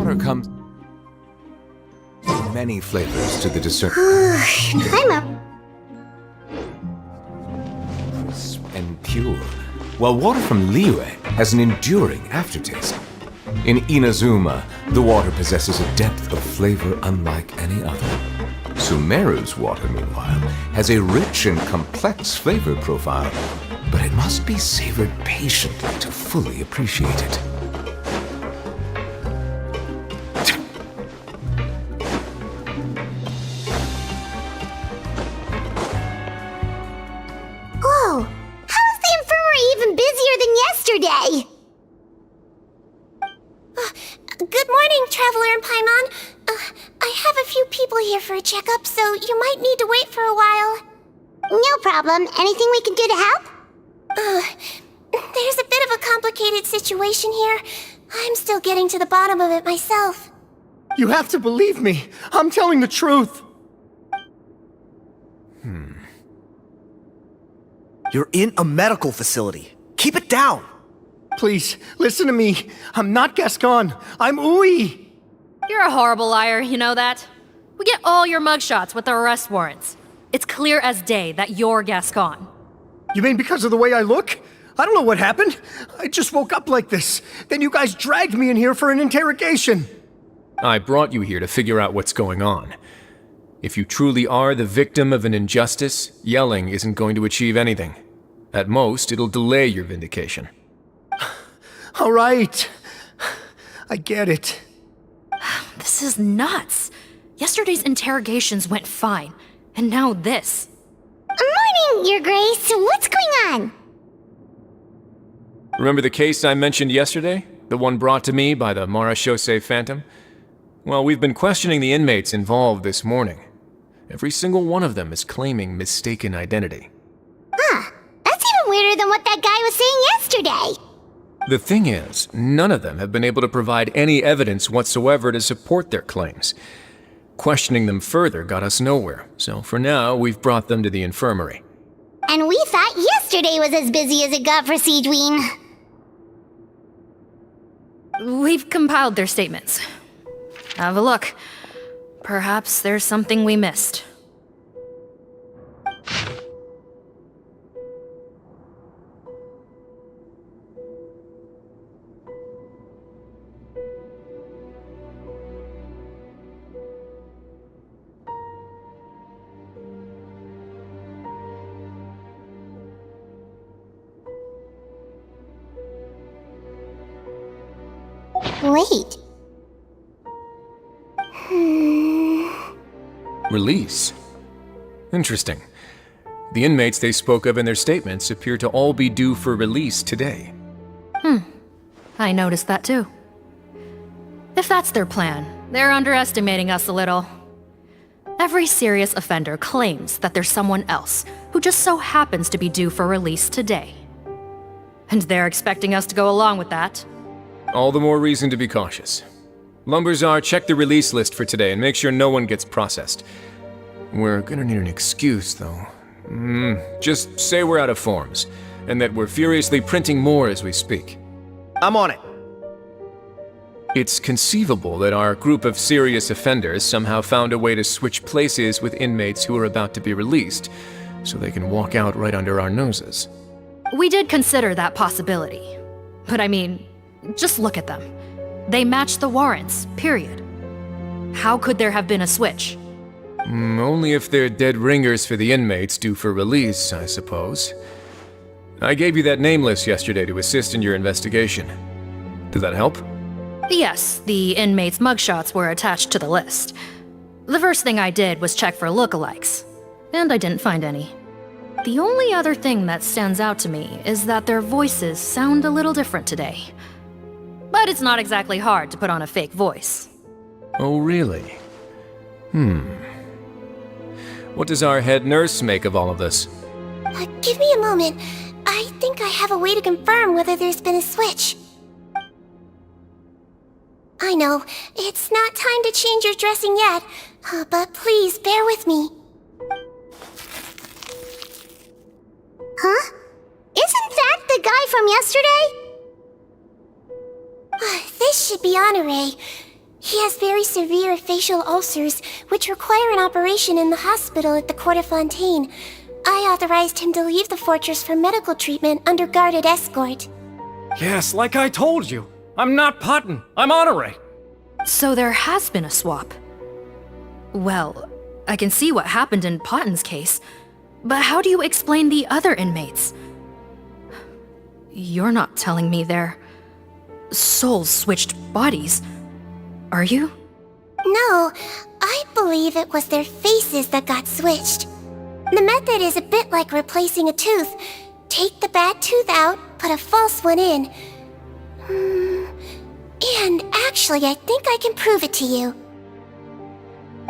water comes in many flavors to the discern. I'm a... Crisp and pure, while water from Liyue has an enduring aftertaste. In Inazuma, the water possesses a depth of flavor unlike any other. Sumeru's water, meanwhile, has a rich and complex flavor profile, but it must be savored patiently to fully appreciate it. Whoa! How is the infirmary even busier than yesterday? Good morning, Traveler and Paimon. I have a few people here for a checkup, so you might need to wait for a while. No problem. Anything we can do to help? There's a bit of a complicated situation here. I'm still getting to the bottom of it myself. You have to believe me. I'm telling the truth. You're in a medical facility. Keep it down. Please, listen to me. I'm not Gascon. I'm Uwe. You're a horrible liar, you know that? We get all your mugshots with the arrest warrants. It's clear as day that you're Gascon. You mean because of the way I look? I don't know what happened. I just woke up like this. Then you guys dragged me in here for an interrogation. I brought you here to figure out what's going on. If you truly are the victim of an injustice, yelling isn't going to achieve anything. At most, it'll delay your vindication. All right. I get it. This is nuts. Yesterday's interrogations went fine, and now this. Morning, Your Grace. What's going on? Remember the case I mentioned yesterday? The one brought to me by the Marashose Phantom? Well, we've been questioning the inmates involved this morning. Every single one of them is claiming mistaken identity. Huh. That's even weirder than what that guy was saying yesterday. The thing is, none of them have been able to provide any evidence whatsoever to support their claims. Questioning them further got us nowhere, so for now, we've brought them to the infirmary. And we thought yesterday was as busy as it got for Sigewine. We've compiled their statements. Have a look. Perhaps there's something we missed. Wait. Release? Interesting. The inmates they spoke of in their statements appear to all be due for release today. I noticed that too. If that's their plan, they're underestimating us a little. Every serious offender claims that there's someone else who just so happens to be due for release today. And they're expecting us to go along with that. All the more reason to be cautious. Lumberzar, check the release list for today and make sure no one gets processed. We're gonna need an excuse, though. Just say we're out of forms, and that we're furiously printing more as we speak. I'm on it. It's conceivable that our group of serious offenders somehow found a way to switch places with inmates who are about to be released, so they can walk out right under our noses. We did consider that possibility. But I mean, just look at them. They match the warrants, period. How could there have been a switch? Only if they're dead ringers for the inmates due for release, I suppose. I gave you that name list yesterday to assist in your investigation. Did that help? Yes, the inmates' mugshots were attached to the list. The first thing I did was check for lookalikes, and I didn't find any. The only other thing that stands out to me is that their voices sound a little different today. But it's not exactly hard to put on a fake voice. Oh, really? What does our head nurse make of all of this? Give me a moment. I think I have a way to confirm whether there's been a switch. I know, it's not time to change your dressing yet, but please bear with me. Huh? Isn't that the guy from yesterday? This should be Honore. He has very severe facial ulcers, which require an operation in the hospital at the Court of Fontaine. I authorized him to leave the fortress for medical treatment under guarded escort. Yes, like I told you. I'm not Putton. I'm Honore. So there has been a swap. Well, I can see what happened in Potton's case, but how do you explain the other inmates? You're not telling me their souls switched bodies, are you? No, I believe it was their faces that got switched. The method is a bit like replacing a tooth. Take the bad tooth out, put a false one in. And actually, I think I can prove it to you.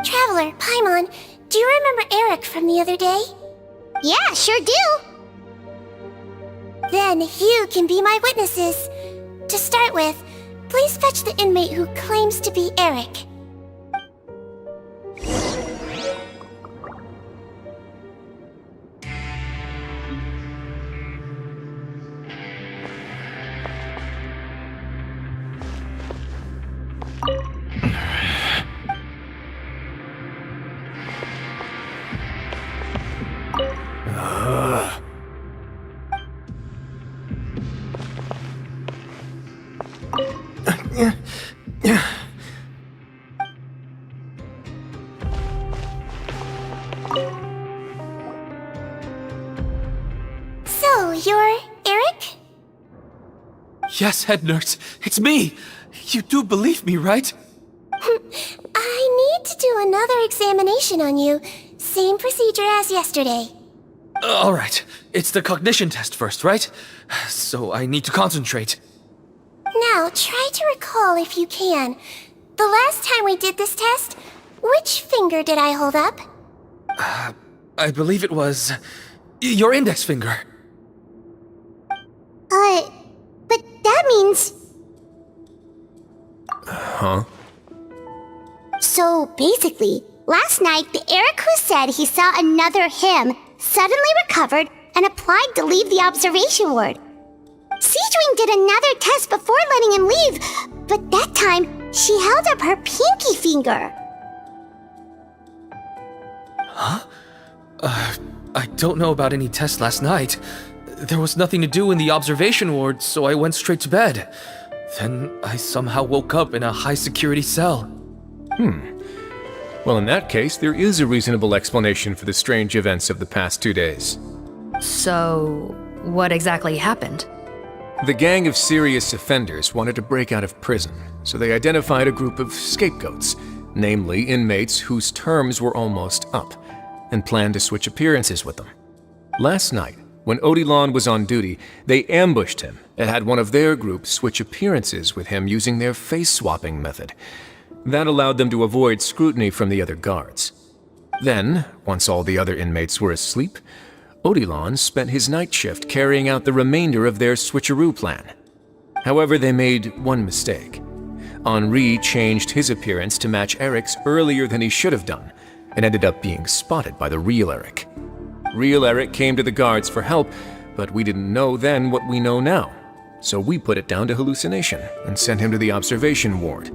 Traveler, Paimon, do you remember Eric from the other day? Yeah, sure do. Then you can be my witnesses. To start with, please fetch the inmate who claims to be Eric. So, you're Eric? Yes, head nurse. It's me. You do believe me, right? I need to do another examination on you. Same procedure as yesterday. All right. It's the cognition test first, right? So I need to concentrate. Now, try to recall if you can. The last time we did this test, which finger did I hold up? I believe it was your index finger. But that means... Huh? So basically, last night the Eric who said he saw another him suddenly recovered and applied to leave the observation ward. Sigewine did another test before letting him leave, but that time she held up her pinky finger. Huh? I don't know about any tests last night. There was nothing to do in the observation ward, so I went straight to bed. Then I somehow woke up in a high-security cell. Well, in that case, there is a reasonable explanation for the strange events of the past 2 days. So, what exactly happened? The gang of serious offenders wanted to break out of prison, so they identified a group of scapegoats, namely inmates whose terms were almost up, and planned to switch appearances with them. Last night, when Odilon was on duty, they ambushed him and had one of their group switch appearances with him using their face-swapping method. That allowed them to avoid scrutiny from the other guards. Then, once all the other inmates were asleep, Odilon spent his night shift carrying out the remainder of their switcheroo plan. However, they made one mistake. Henri changed his appearance to match Eric's earlier than he should have done, and ended up being spotted by the real Eric. Real Eric came to the guards for help, but we didn't know then what we know now, so we put it down to hallucination and sent him to the observation ward.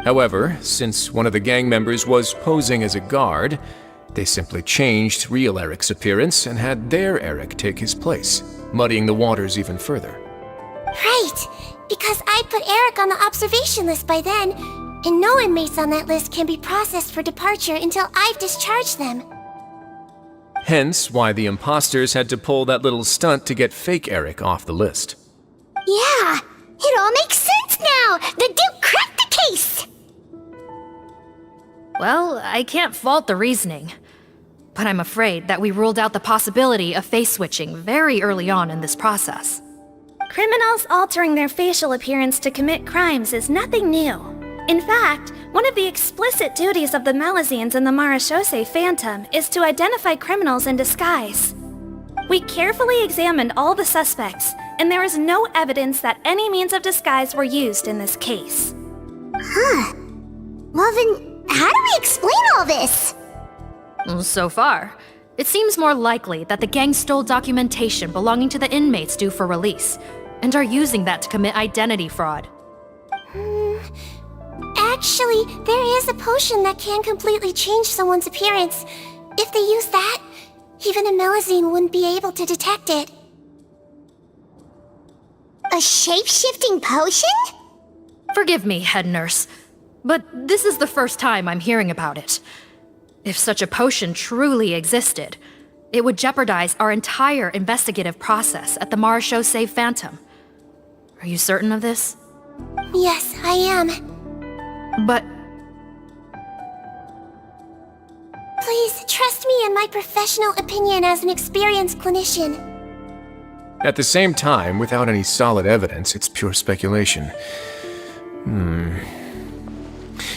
However, since one of the gang members was posing as a guard, they simply changed real Eric's appearance and had their Eric take his place, muddying the waters even further. Right, because I put Eric on the observation list by then, and no inmates on that list can be processed for departure until I've discharged them. Hence why the imposters had to pull that little stunt to get fake Eric off the list. Yeah, it all makes sense now! The Duke cracked the case! Well, I can't fault the reasoning. But I'm afraid that we ruled out the possibility of face switching very early on in this process. Criminals altering their facial appearance to commit crimes is nothing new. In fact, one of the explicit duties of the Malazines in the Marechaussee Phantom is to identify criminals in disguise. We carefully examined all the suspects, and there is no evidence that any means of disguise were used in this case. Huh. Well then, how do we explain all this? So far, it seems more likely that the gang stole documentation belonging to the inmates due for release, and are using that to commit identity fraud. Actually, there is a potion that can completely change someone's appearance. If they use that, even a Melazine wouldn't be able to detect it. A shape-shifting potion? Forgive me, head nurse, but this is the first time I'm hearing about it. If such a potion truly existed, it would jeopardize our entire investigative process at the Marasho Save Phantom. Are you certain of this? Yes, I am. But... Please, trust me in my professional opinion as an experienced clinician. At the same time, without any solid evidence, it's pure speculation.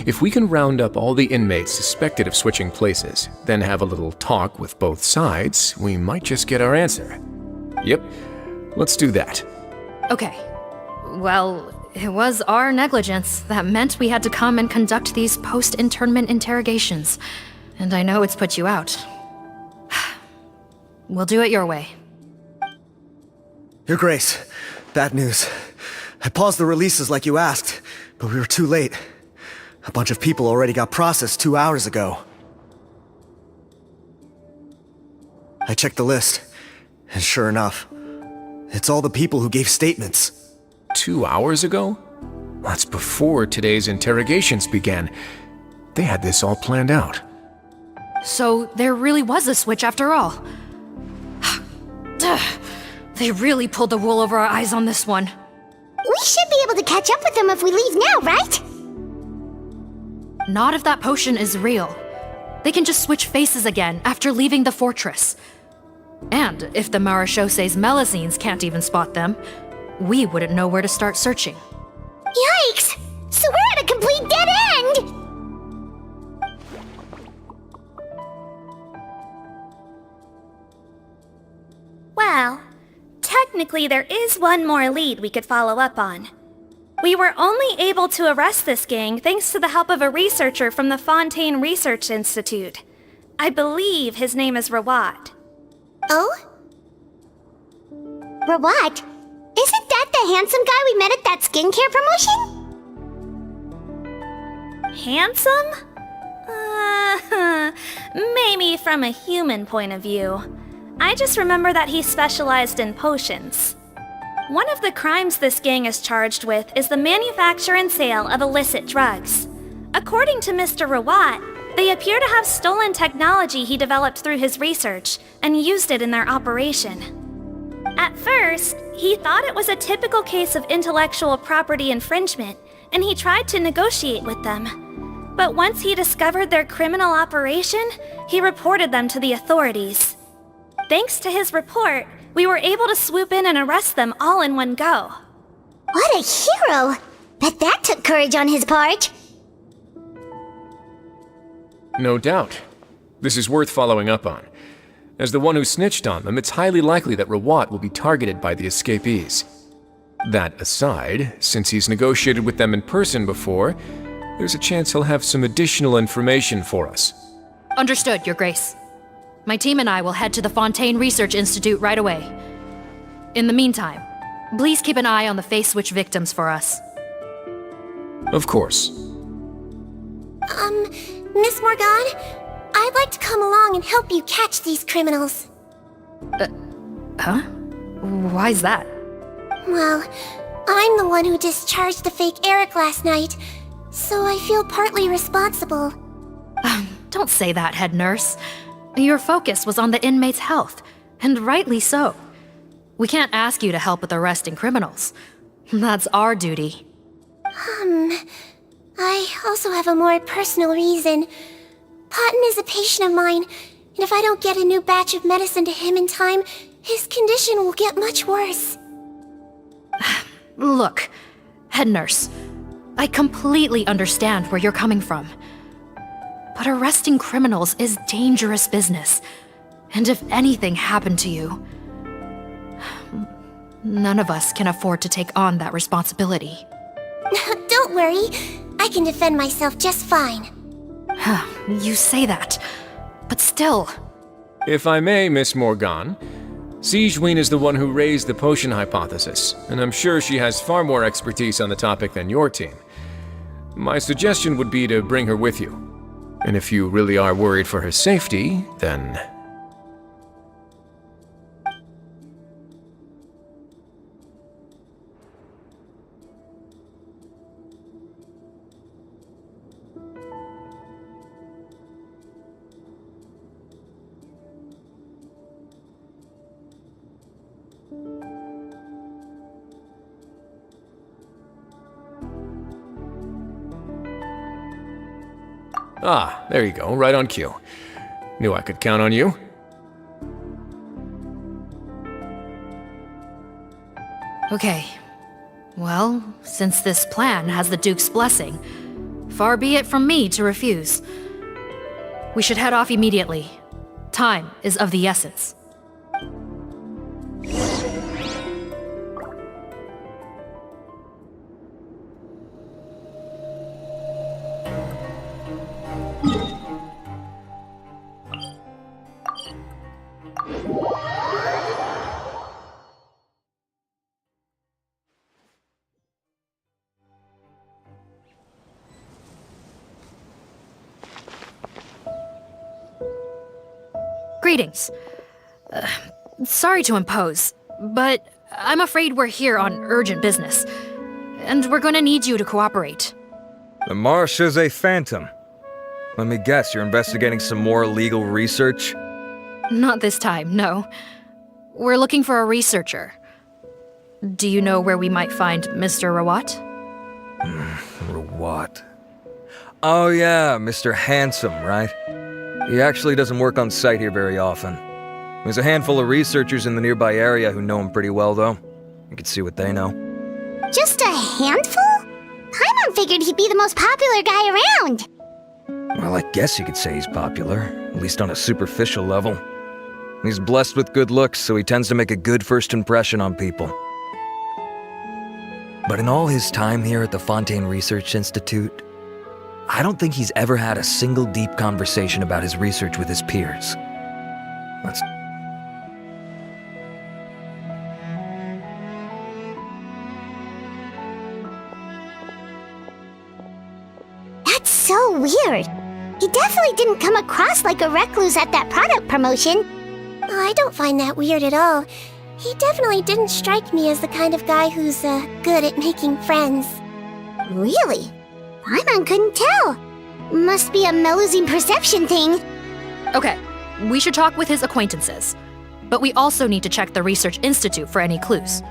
If we can round up all the inmates suspected of switching places, then have a little talk with both sides, we might just get our answer. Yep, let's do that. Okay. Well, it was our negligence that meant we had to come and conduct these post-internment interrogations. And I know it's put you out. We'll do it your way. Your Grace, bad news. I paused the releases like you asked, but we were too late. A bunch of people already got processed 2 hours ago. I checked the list, and sure enough, it's all the people who gave statements. 2 hours ago? That's before today's interrogations began. They had this all planned out. So there really was a switch after all. They really pulled the wool over our eyes on this one. We should be able to catch up with them if we leave now, right? Not if that potion is real. They can just switch faces again after leaving the fortress. And if the Marashose's Melazines can't even spot them, we wouldn't know where to start searching. Yikes! So we're at a complete dead end! Well, technically there is one more lead we could follow up on. We were only able to arrest this gang thanks to the help of a researcher from the Fontaine Research Institute. I believe his name is Rawat. Oh? Rawat? Isn't that the handsome guy we met at that skincare promotion? Handsome? Maybe from a human point of view. I just remember that he specialized in potions. One of the crimes this gang is charged with is the manufacture and sale of illicit drugs. According to Mr. Rawat, they appear to have stolen technology he developed through his research and used it in their operation. At first, he thought it was a typical case of intellectual property infringement, and he tried to negotiate with them. But once he discovered their criminal operation, he reported them to the authorities. Thanks to his report, we were able to swoop in and arrest them all in one go. What a hero! Bet that took courage on his part. No doubt. This is worth following up on. As the one who snitched on them, it's highly likely that Rawat will be targeted by the escapees. That aside, since he's negotiated with them in person before, there's a chance he'll have some additional information for us. Understood, Your Grace. My team and I will head to the Fontaine Research Institute right away. In the meantime, please keep an eye on the face switch victims for us. Of course. Miss Morgan, I'd like to come along and help you catch these criminals. Huh? Why's that? Well, I'm the one who discharged the fake Eric last night, so I feel partly responsible. Don't say that, head nurse. Your focus was on the inmate's health, and rightly so. We can't ask you to help with arresting criminals. That's our duty. I also have a more personal reason. Cotton is a patient of mine, and if I don't get a new batch of medicine to him in time, his condition will get much worse. Look, head nurse, I completely understand where you're coming from. But arresting criminals is dangerous business. And if anything happened to you, none of us can afford to take on that responsibility. Don't worry, I can defend myself just fine. You say that, but still. If I may, Miss Morgan, Sigewine is the one who raised the potion hypothesis, and I'm sure she has far more expertise on the topic than your team. My suggestion would be to bring her with you. And if you really are worried for her safety, then... Ah, there you go, right on cue. Knew I could count on you. Okay. Well, since this plan has the Duke's blessing, far be it from me to refuse. We should head off immediately. Time is of the essence. Greetings. Sorry to impose, but I'm afraid we're here on urgent business, and we're gonna need you to cooperate. The Marsh is a phantom. Let me guess, you're investigating some more illegal research? Not this time, no. We're looking for a researcher. Do you know where we might find Mr. Rawat? Rawat. Oh yeah, Mr. Handsome, right? He actually doesn't work on site here very often. There's a handful of researchers in the nearby area who know him pretty well, though. You can see what they know. Just a handful? Paimon figured he'd be the most popular guy around. Well, I guess you could say he's popular, at least on a superficial level. He's blessed with good looks, so he tends to make a good first impression on people. But in all his time here at the Fontaine Research Institute, I don't think he's ever had a single deep conversation about his research with his peers. That's so weird. He definitely didn't come across like a recluse at that product promotion. I don't find that weird at all. He definitely didn't strike me as the kind of guy who's good at making friends. Really? Paimon couldn't tell. Must be a Melusine perception thing. Okay, we should talk with his acquaintances. But we also need to check the Research Institute for any clues.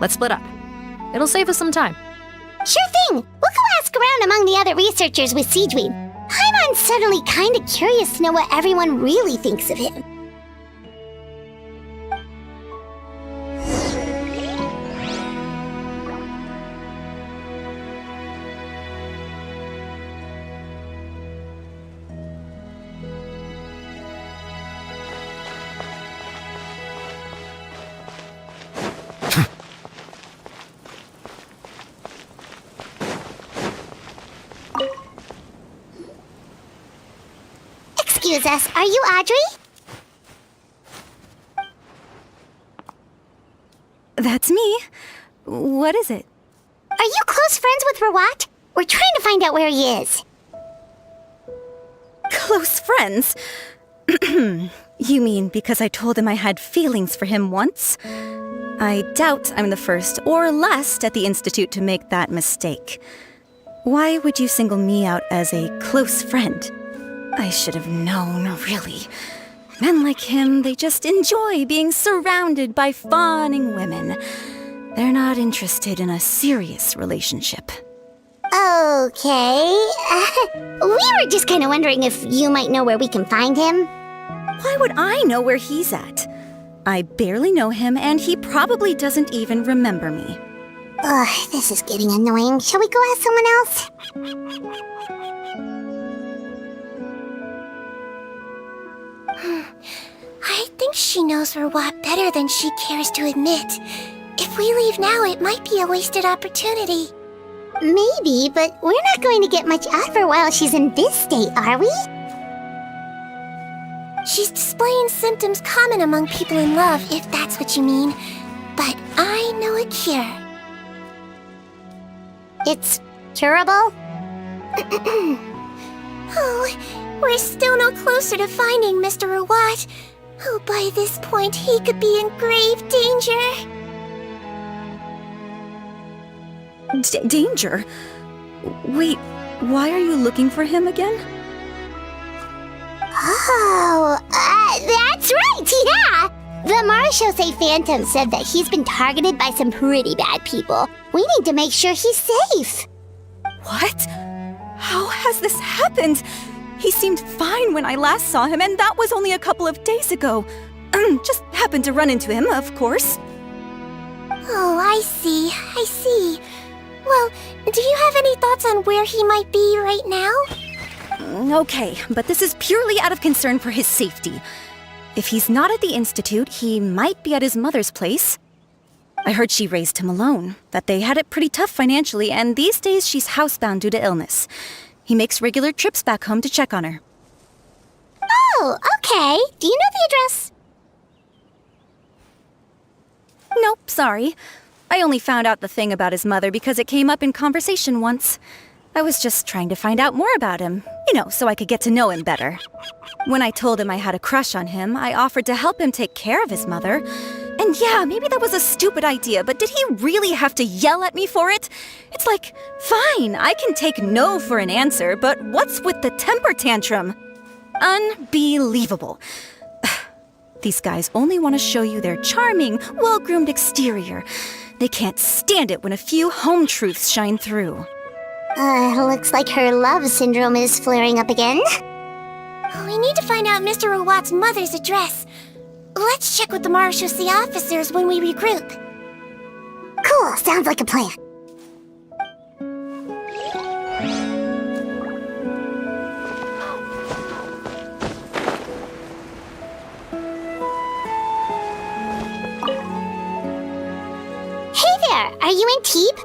Let's split up. It'll save us some time. Sure thing. We'll go ask around among the other researchers with Sigewine. Paimon's suddenly kinda curious to know what everyone really thinks of him. Excuse us, are you Audrey? That's me. What is it? Are you close friends with Rawat? We're trying to find out where he is. Close friends? You mean because I told him I had feelings for him once? I doubt I'm the first or last at the Institute to make that mistake. Why would you single me out as a close friend? I should have known, really. Men like him, they just enjoy being surrounded by fawning women. They're not interested in a serious relationship. Okay. We were just kind of wondering if you might know where we can find him. Why would I know where he's at? I barely know him, and he probably doesn't even remember me. Ugh, this is getting annoying. Shall we go ask someone else? I think she knows Rawat better than she cares to admit. If we leave now, it might be a wasted opportunity. Maybe, but we're not going to get much out of her while she's in this state, are we? She's displaying symptoms common among people in love, if that's what you mean. But I know a cure. It's Curable? Oh, we're still no closer to finding Mr. Rawat. Oh, by this point, he could be in grave danger. Danger? Wait, why are you looking for him again? Oh, that's right, yeah! The Marechaussee Phantom said that he's been targeted by some pretty bad people. We need to make sure he's safe. What? How has this happened? He seemed fine when I last saw him, and that was only a couple of days ago. Just happened to run into him, of course. Oh, I see. Well, do you have any thoughts on where he might be right now? Okay, but this is purely out of concern for his safety. If he's not at the Institute, he might be at his mother's place. I heard she raised him alone, that they had it pretty tough financially, and these days she's housebound due to illness. He makes regular trips back home to check on her. Oh, okay. Do you know the address? Nope, sorry. I only found out the thing about his mother because it came up in conversation once. I was just trying to find out more about him, so I could get to know him better. When I told him I had a crush on him, I offered to help him take care of his mother. And yeah, maybe that was a stupid idea, but did he really have to yell at me for it? It's like, fine, I can take no for an answer, but what's with the temper tantrum? Unbelievable. These guys only want to show you their charming, well-groomed exterior. They can't stand it when a few home truths shine through. Looks like her love syndrome is flaring up again. We need to find out Mr. Rawat's mother's address. Let's check with the Marechaussee officers when we regroup. Cool, sounds like a plan. Hey there, are you in Teep?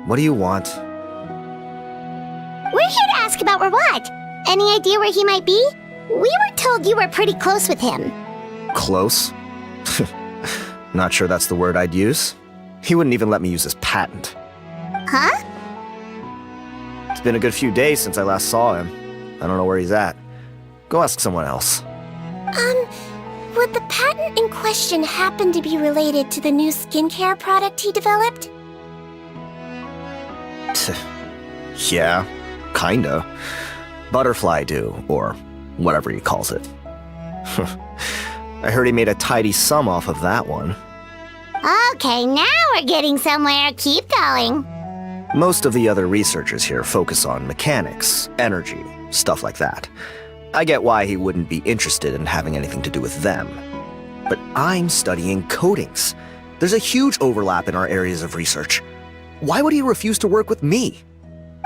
What do you want? We're here to ask about Rawat. Any idea where he might be? We were told you were pretty close with him. Close? Not sure that's the word I'd use. He wouldn't even let me use his patent. Huh? It's been a good few days since I last saw him. I don't know where he's at. Go ask someone else. Would the patent in question happen to be related to the new skincare product he developed? Yeah, kinda. Butterfly dew, or whatever he calls it. I heard he made a tidy sum off of that one. Okay, now we're getting somewhere. Keep going. Most of the other researchers here focus on mechanics, energy, stuff like that. I get why he wouldn't be interested in having anything to do with them. But I'm studying coatings. There's a huge overlap in our areas of research. Why would he refuse to work with me?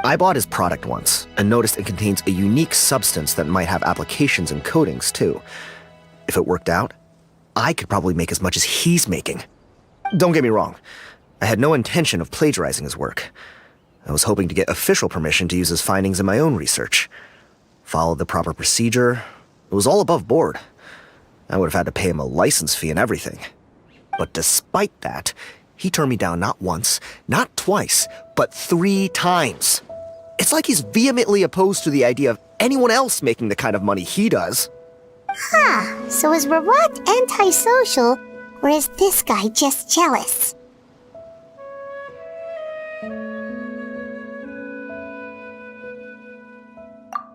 I bought his product once and noticed it contains a unique substance that might have applications in coatings too. If it worked out, I could probably make as much as he's making. Don't get me wrong, I had no intention of plagiarizing his work. I was hoping to get official permission to use his findings in my own research. Followed the proper procedure. It was all above board. I would have had to pay him a license fee and everything. But despite that, he turned me down not once, not twice, but 3 times. It's like he's vehemently opposed to the idea of anyone else making the kind of money he does. Huh, so is Rawat antisocial, or is this guy just jealous?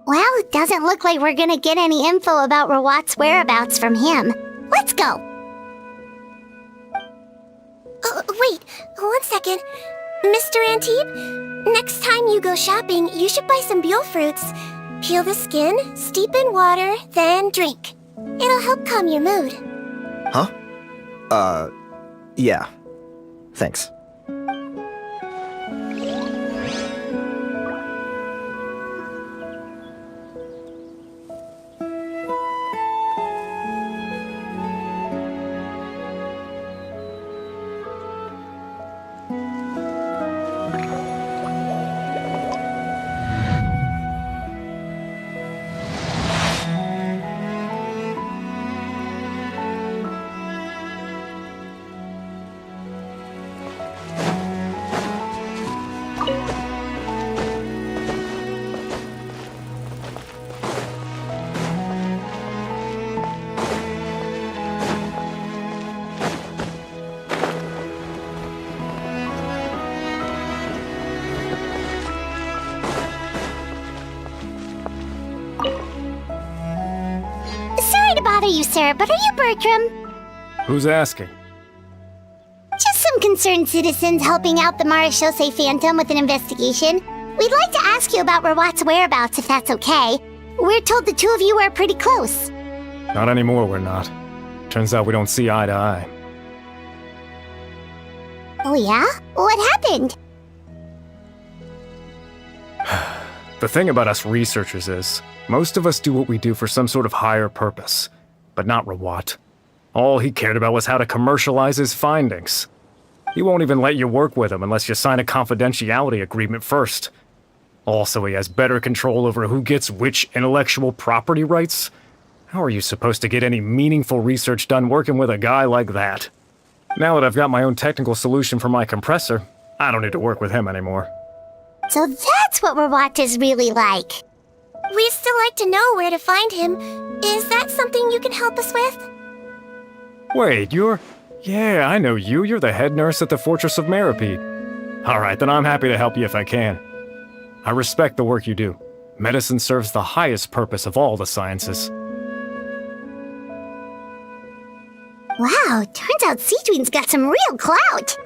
Well, it doesn't look like we're gonna get any info about Rawat's whereabouts from him. Let's go! Wait, 1 second. Mr. Antibes, next time you go shopping, you should buy some Buell fruits. Peel the skin, steep in water, then drink. It'll help calm your mood. Huh? Yeah. Thanks. bother you, sir, but are you Bertram? Who's asking? Just some concerned citizens helping out the Marechaussee Phantom with an investigation. We'd like to ask you about Rawat's whereabouts, if that's okay. We're told the two of you are pretty close. Not anymore, we're not. Turns out we don't see eye to eye. Oh yeah? What happened? The thing about us researchers is, most of us do what we do for some sort of higher purpose. But not Rawat. All he cared about was how to commercialize his findings. He won't even let you work with him unless you sign a confidentiality agreement first. Also, he has better control over who gets which intellectual property rights. How are you supposed to get any meaningful research done working with a guy like that? Now that I've got my own technical solution for my compressor, I don't need to work with him anymore. So that's what Rawat is really like. We'd still like to know where to find him. Is that something you can help us with? Wait, you're... Yeah, I know you. You're the head nurse at the Fortress of Meripede. Alright, then I'm happy to help you if I can. I respect the work you do. Medicine serves the highest purpose of all the sciences. Wow, turns out Sigewine's got some real clout.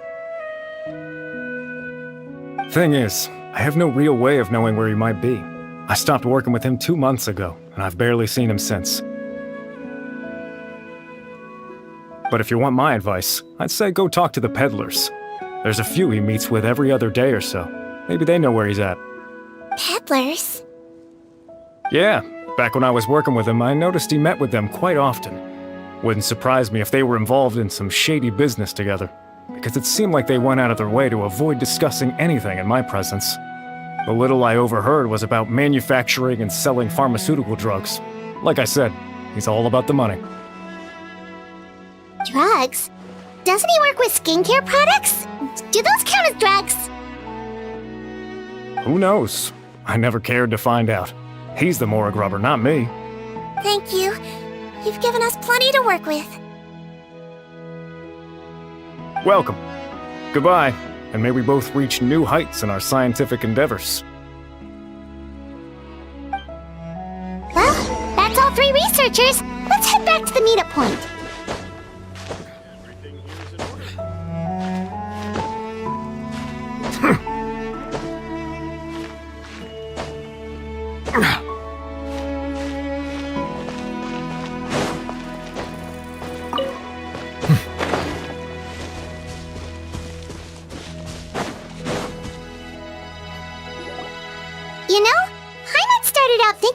Thing is, I have no real way of knowing where he might be. I stopped working with him 2 months ago, and I've barely seen him since. But if you want my advice, I'd say go talk to the peddlers. There's a few he meets with every other day or so. Maybe they know where he's at. Peddlers? Yeah, back when I was working with him, I noticed he met with them quite often. Wouldn't surprise me if they were involved in some shady business together, because it seemed like they went out of their way to avoid discussing anything in my presence. The little I overheard was about manufacturing and selling pharmaceutical drugs. Like I said, he's all about the money. Drugs? Doesn't he work with skincare products? Do those count as drugs? Who knows? I never cared to find out. He's the Morag rubber, not me. Thank you. You've given us plenty to work with. Welcome. Goodbye, and may we both reach new heights in our scientific endeavors. Well, that's all 3 researchers. Let's head back to the meetup point.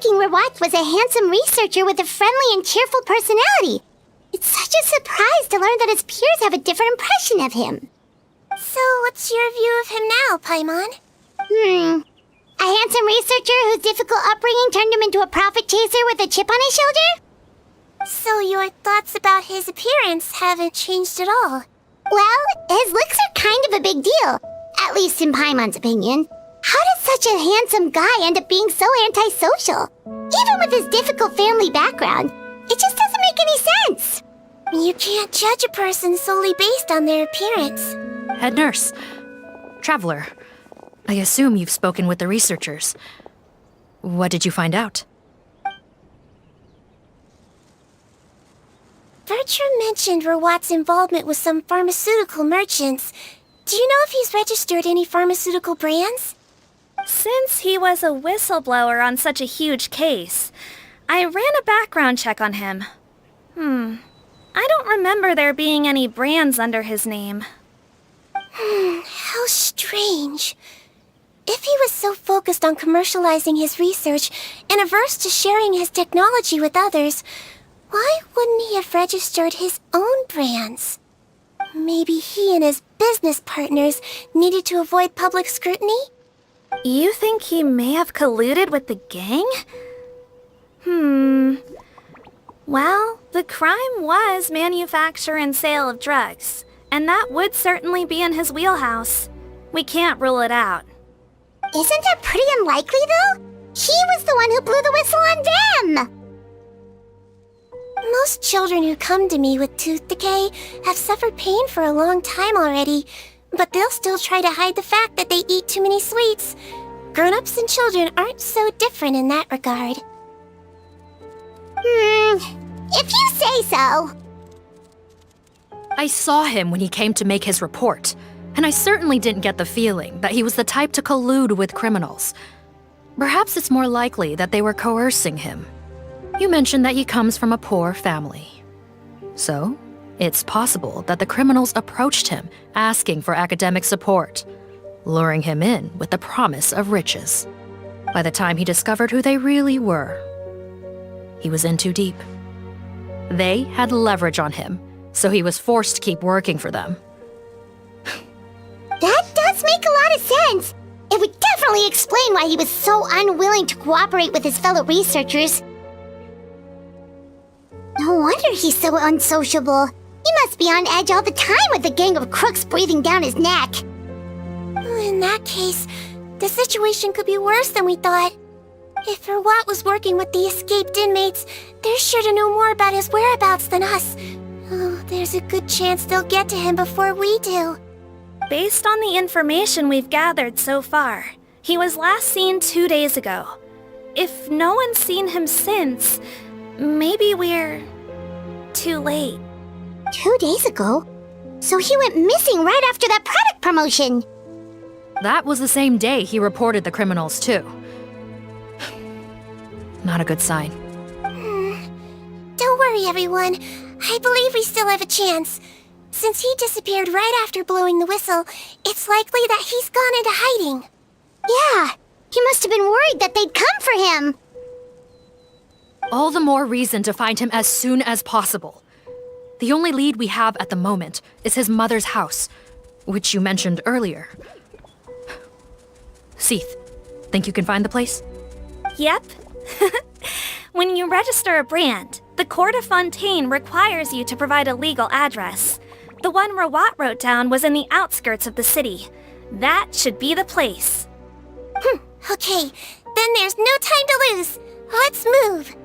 Rawat was a handsome researcher with a friendly and cheerful personality. It's such a surprise to learn that his peers have a different impression of him. So, what's your view of him now, Paimon? A handsome researcher whose difficult upbringing turned him into a profit chaser with a chip on his shoulder? So your thoughts about his appearance haven't changed at all? Well, his looks are kind of a big deal. At least in Paimon's opinion. How does such a handsome guy end up being so antisocial? Even with his difficult family background, it just doesn't make any sense. You can't judge a person solely based on their appearance. Head nurse. Traveler. I assume you've spoken with the researchers. What did you find out? Bertram mentioned Rawat's involvement with some pharmaceutical merchants. Do you know if he's registered any pharmaceutical brands? Since he was a whistleblower on such a huge case, I ran a background check on him. I don't remember there being any brands under his name. How strange. If he was so focused on commercializing his research and averse to sharing his technology with others, why wouldn't he have registered his own brands? Maybe he and his business partners needed to avoid public scrutiny? You think he may have colluded with the gang? Well, the crime was manufacture and sale of drugs, and that would certainly be in his wheelhouse. We can't rule it out. Isn't that pretty unlikely, though? He was the one who blew the whistle on them! Most children who come to me with tooth decay have suffered pain for a long time already, but they'll still try to hide the fact that they eat too many sweets. Grown-ups and children aren't so different in that regard. If you say so. I saw him when he came to make his report, and I certainly didn't get the feeling that he was the type to collude with criminals. Perhaps it's more likely that they were coercing him. You mentioned that he comes from a poor family. So, it's possible that the criminals approached him asking for academic support, luring him in with the promise of riches. By the time he discovered who they really were, he was in too deep. They had leverage on him, so he was forced to keep working for them. That does make a lot of sense. It would definitely explain why he was so unwilling to cooperate with his fellow researchers. No wonder he's so unsociable. He must be on edge all the time with a gang of crooks breathing down his neck. In that case, the situation could be worse than we thought. If Rawat was working with the escaped inmates, they're sure to know more about his whereabouts than us. Oh, there's a good chance they'll get to him before we do. Based on the information we've gathered so far, he was last seen 2 days ago. If no one's seen him since, maybe we're too late. 2 days ago? So he went missing right after that product promotion. That was the same day he reported the criminals, too. Not a good sign. Don't worry, everyone. I believe we still have a chance. Since he disappeared right after blowing the whistle, it's likely that he's gone into hiding. Yeah, he must have been worried that they'd come for him. All the more reason to find him as soon as possible. The only lead we have at the moment is his mother's house, which you mentioned earlier. Seath, think you can find the place? Yep. When you register a brand, the Court of Fontaine requires you to provide a legal address. The one Rawat wrote down was in the outskirts of the city. That should be the place. Okay, then there's no time to lose. Let's move.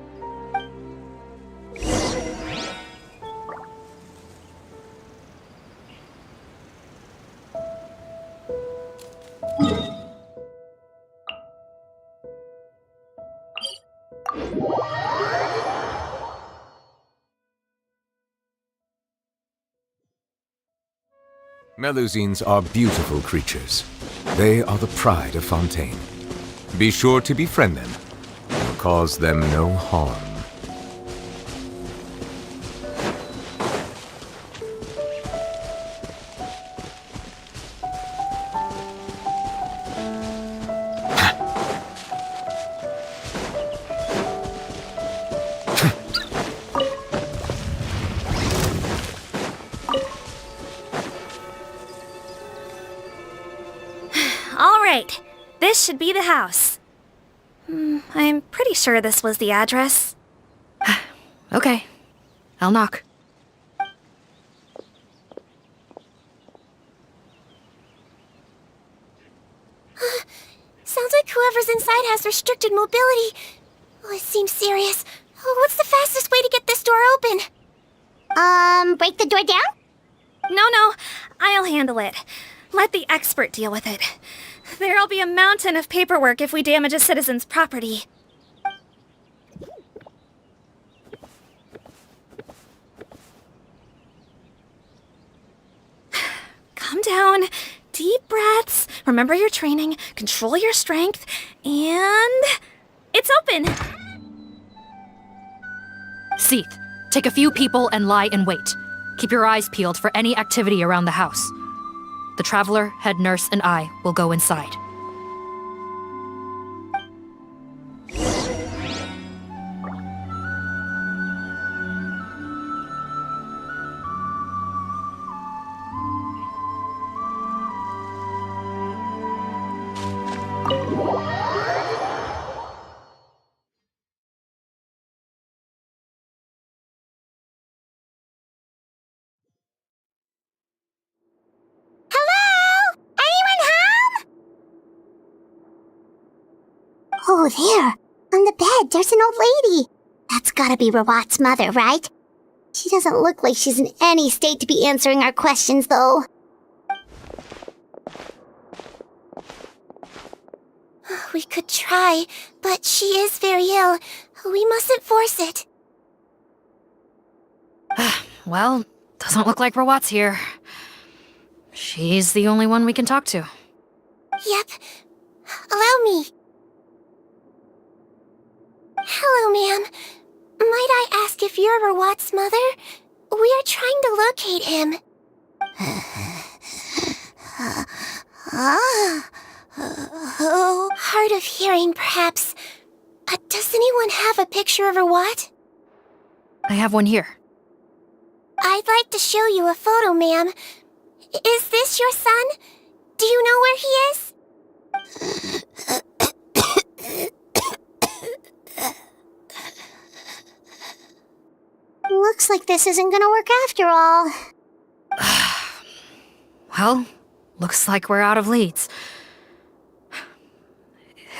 Melusines are beautiful creatures. They are the pride of Fontaine. Be sure to befriend them, and cause them no harm. This should be the house. I'm pretty sure this was the address. Okay, I'll knock. Sounds like whoever's inside has restricted mobility. Oh, it seems serious. Oh, what's the fastest way to get this door open? Break the door down? No, I'll handle it. Let the expert deal with it. There'll be a mountain of paperwork if we damage a citizen's property. Calm down. Deep breaths. Remember your training. Control your strength. And... it's open! Seath, take a few people and lie in wait. Keep your eyes peeled for any activity around the house. The Traveler, head nurse, and I will go inside. Oh, there. On the bed, there's an old lady. That's gotta be Rawat's mother, right? She doesn't look like she's in any state to be answering our questions, though. We could try, but she is very ill. We mustn't force it. Well, doesn't look like Rawat's here. She's the only one we can talk to. Yep. Allow me. Hello, ma'am. Might I ask if you're Rawat's mother? We are trying to locate him. Oh, hard of hearing, perhaps. Does anyone have a picture of Rawat? I have one here. I'd like to show you a photo, ma'am. Is this your son? Do you know where he is? Looks like this isn't gonna work after all. Well, looks like we're out of leads.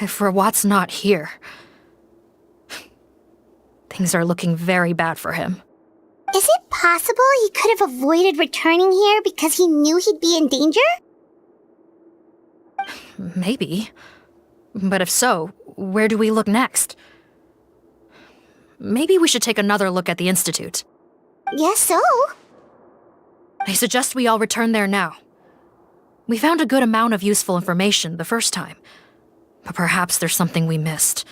If Rawat's not here, things are looking very bad for him. Is it possible he could have avoided returning here because he knew he'd be in danger? Maybe. But if so, where do we look next? Maybe we should take another look at the Institute. Yes, so. I suggest we all return there now. We found a good amount of useful information the first time, but perhaps there's something we missed.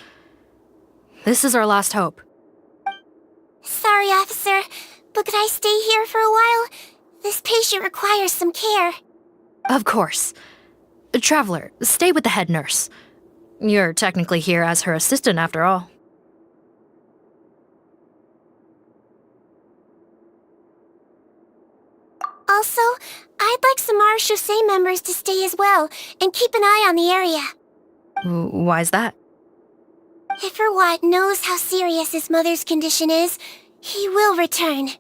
This is our last hope. Sorry, officer, but could I stay here for a while? This patient requires some care. Of course. Traveler, stay with the head nurse. You're technically here as her assistant after all. Also, I'd like some Marechaussee members to stay as well, and keep an eye on the area. Why's that? If Rawat knows how serious his mother's condition is, he will return.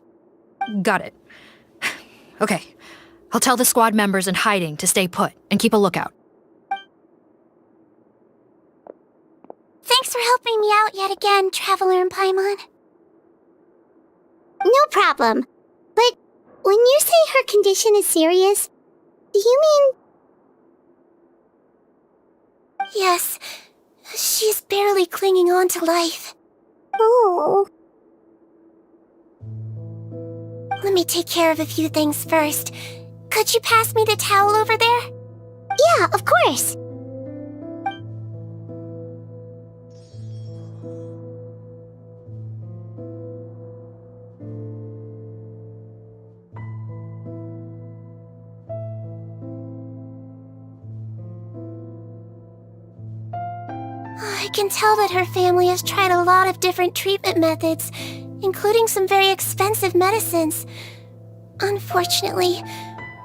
Got it. Okay, I'll tell the squad members in hiding to stay put and keep a lookout. Thanks for helping me out yet again, Traveler and Paimon. No problem. But when you say her condition is serious, do you mean... Yes, she's barely clinging on to life. Oh. Let me take care of a few things first. Could you pass me the towel over there? Yeah, of course. I can tell that her family has tried a lot of different treatment methods, including some very expensive medicines. Unfortunately,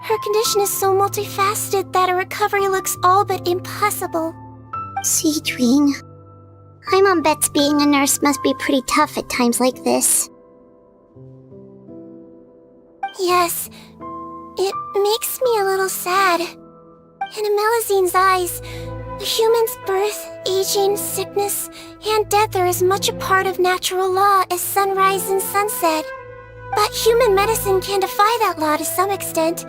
her condition is so multifaceted that a recovery looks all but impossible. Sigewine. Paimon bets being a nurse must be pretty tough at times like this. Yes, it makes me a little sad. In Amelizine's eyes, a human's birth, aging, sickness, and death are as much a part of natural law as sunrise and sunset. But human medicine can defy that law to some extent.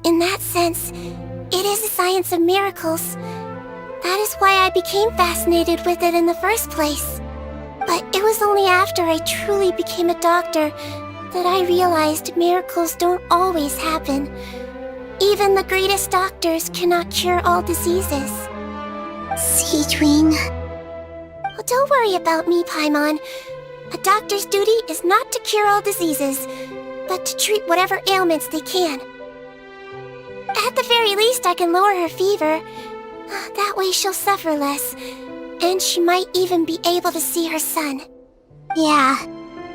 In that sense, it is a science of miracles. That is why I became fascinated with it in the first place. But it was only after I truly became a doctor that I realized miracles don't always happen. Even the greatest doctors cannot cure all diseases. Sigewine. Well, don't worry about me, Paimon. A doctor's duty is not to cure all diseases, but to treat whatever ailments they can. At the very least, I can lower her fever. That way she'll suffer less, and she might even be able to see her son. Yeah,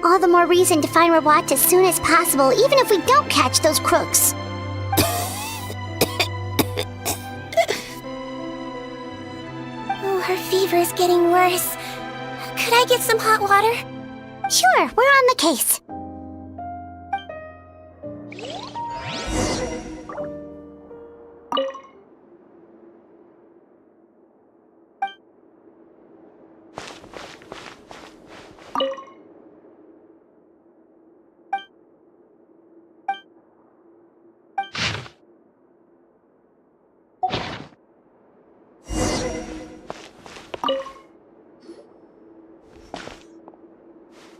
all the more reason to find Rawat as soon as possible, even if we don't catch those crooks. Oh, her fever is getting worse. Could I get some hot water? Sure, we're on the case.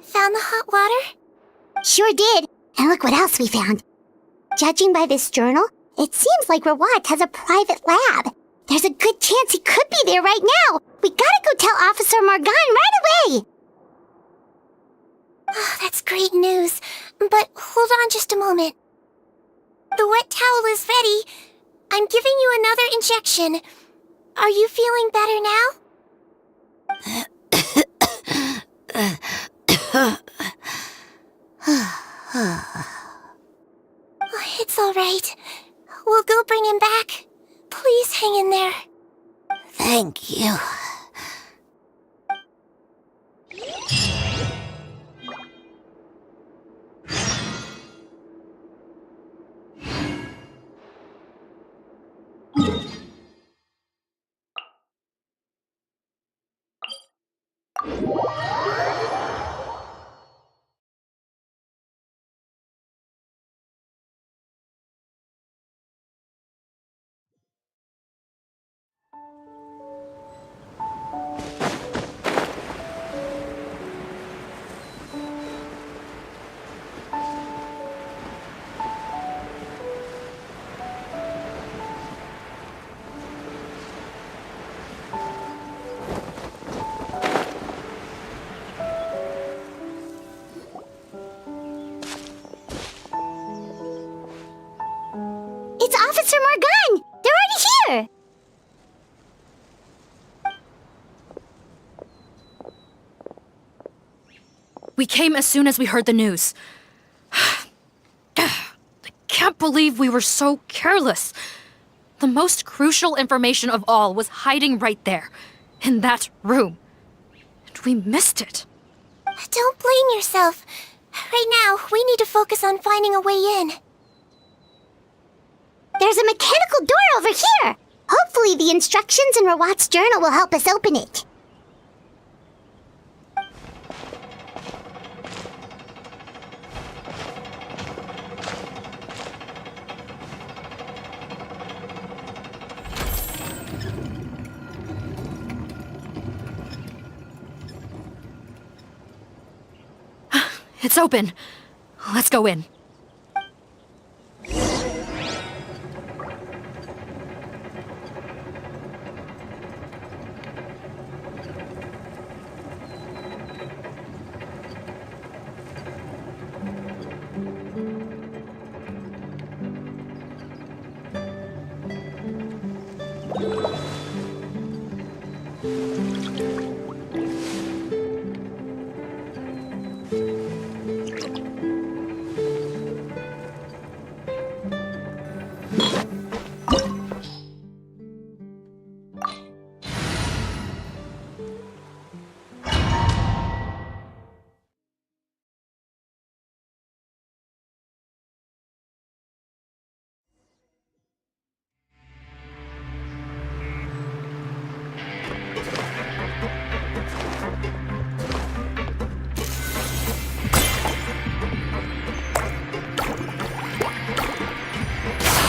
Found the hot water? Sure did. And look what else we found. Judging by this journal, it seems like Rawat has a private lab. There's a good chance he could be there right now. We gotta go tell Officer Morgan right away. Oh, that's great news. But hold on just a moment. The wet towel is ready. I'm giving you another injection. Are you feeling better now? It's all right. We'll go bring him back. Please hang in there. Thank you. It's Officer Morgan! They're already here! We came as soon as we heard the news. I can't believe we were so careless. The most crucial information of all was hiding right there, in that room. And we missed it. Don't blame yourself. Right now, we need to focus on finding a way in. There's a mechanical door over here! Hopefully the instructions in Rawat's journal will help us open it. It's open. Let's go in.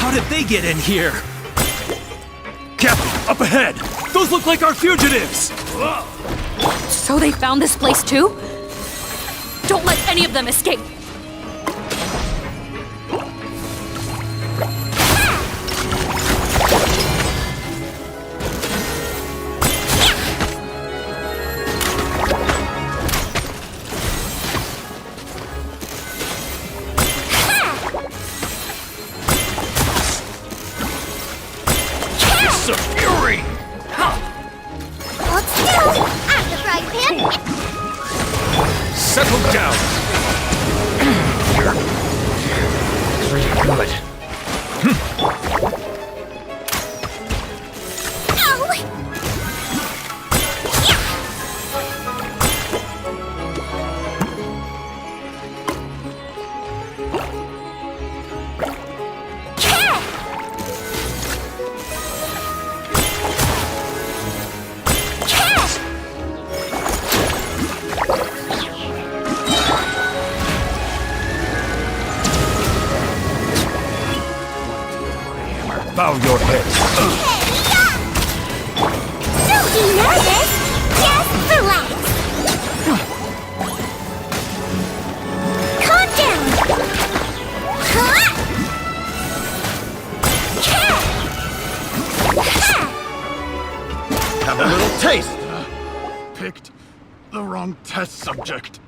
How did they get in here? Captain, up ahead! Those look like our fugitives! So they found this place too? Don't let any of them escape! Settle down! Pretty good. picked the wrong test subject.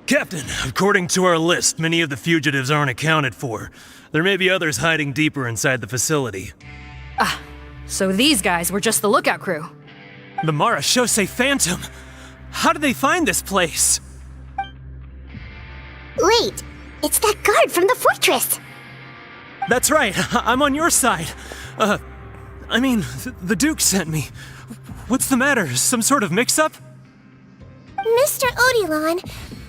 Captain, according to our list, many of the fugitives aren't accounted for. There may be others hiding deeper inside the facility. Ah, so these guys were just the lookout crew. The Marashose Phantom! How did they find this place? Wait, it's that guard from the fortress! That's right, I'm on your side. The Duke sent me. What's the matter? Some sort of mix-up? Mr. Odilon,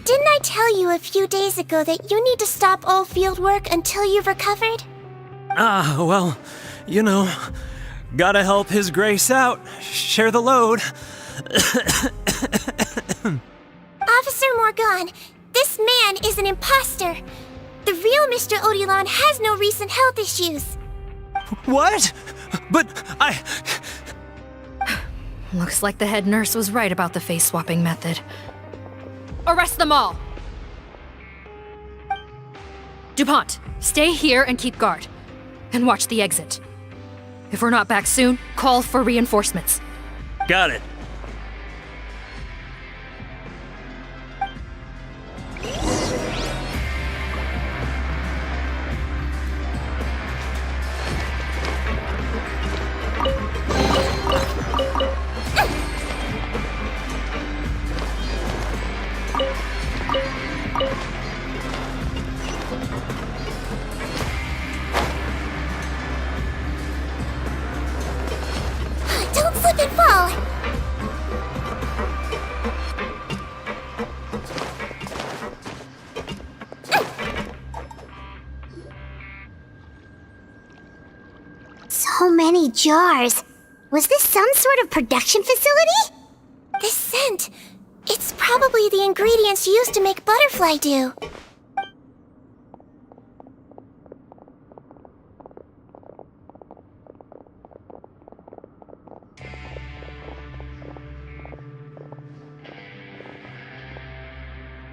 didn't I tell you a few days ago that you need to stop all field work until you've recovered? Well, you know, gotta help His Grace out. Share the load. Officer Morgan, this man is an imposter. The real Mr. Odilon has no recent health issues. What? But Looks like the head nurse was right about the face-swapping method. Arrest them all! DuPont, stay here and keep guard. And watch the exit. If we're not back soon, call for reinforcements. Got it. Don't slip and fall! So many jars. Was this some sort of production facility? This scent, it's probably the ingredients used to make butterfly dew.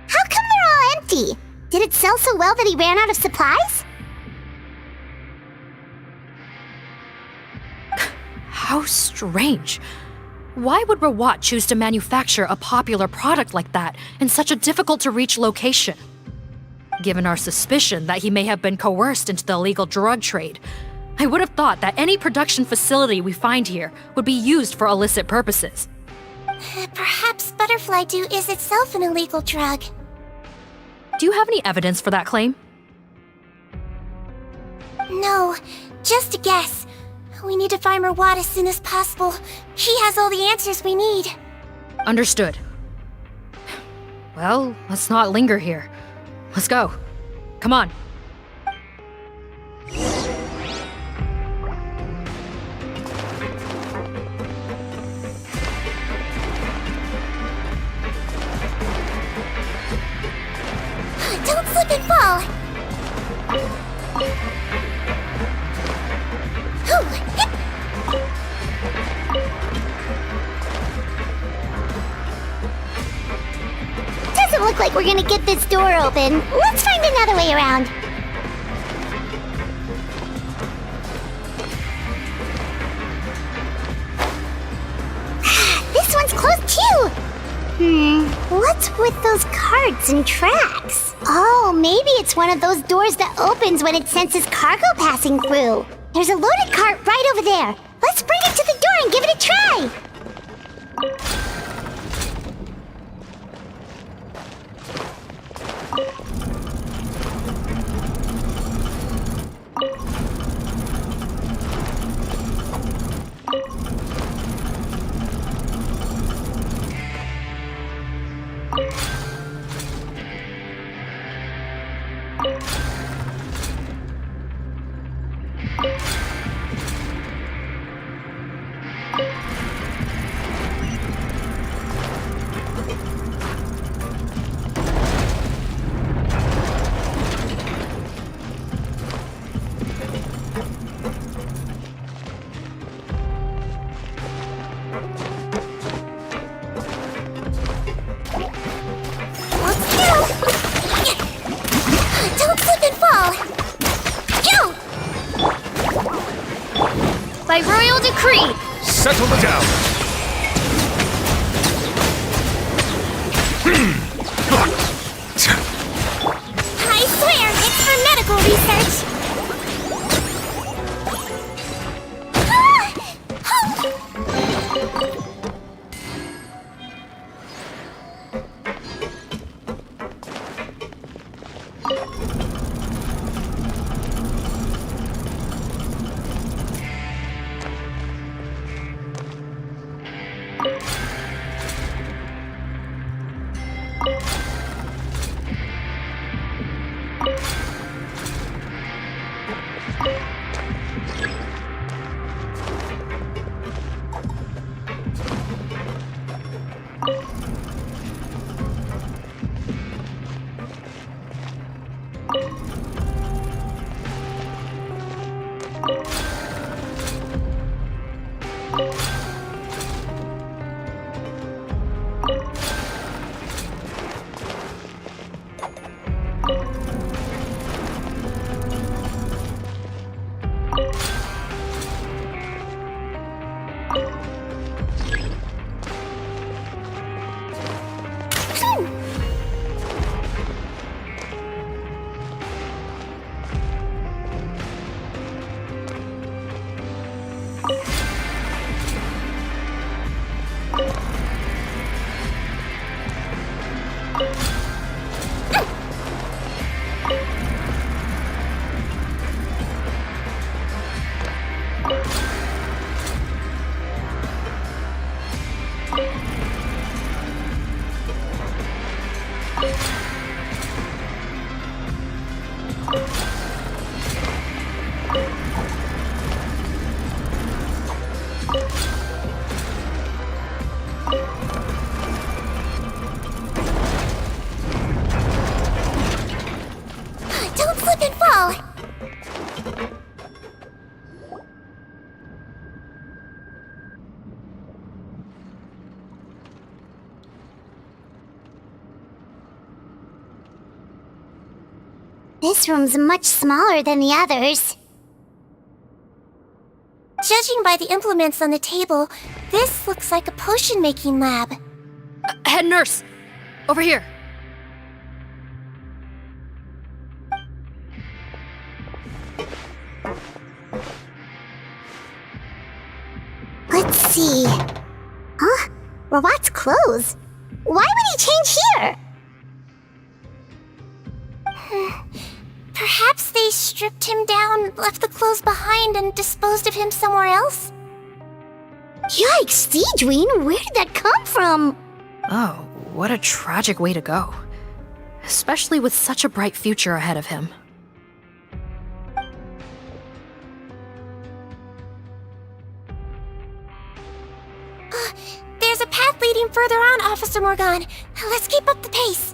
How come they're all empty? Did it sell so well that he ran out of supplies? How strange. Why would Rawat choose to manufacture a popular product like that in such a difficult-to-reach location? Given our suspicion that he may have been coerced into the illegal drug trade, I would have thought that any production facility we find here would be used for illicit purposes. Perhaps butterfly dew is itself an illegal drug. Do you have any evidence for that claim? No, just a guess. We need to find Rawat as soon as possible. He has all the answers we need. Understood. Well, let's not linger here. Let's go. Come on. Don't slip and fall! Doesn't look like we're gonna get this door open. Let's find another way around. This one's closed too! What's with those carts and tracks? Oh, maybe it's one of those doors that opens when it senses cargo passing through. There's a loaded cart right over there. Let's bring it to the door and give it a try! Don't slip and fall! Go! By ruining royal decree! Settle down! I swear, it's for medical research! Don't slip and fall! This room's much smaller than the others. Judging by the implements on the table, this looks like a potion-making lab. Head nurse! Over here! Let's see. Huh? Robot's clothes? Why would he change here? Perhaps they stripped him down, left the clothes behind, and disposed of him somewhere else? Yikes, Sigewine, where did that come from? Oh, what a tragic way to go. Especially with such a bright future ahead of him. There's a path leading further on, Officer Morgan. Let's keep up the pace.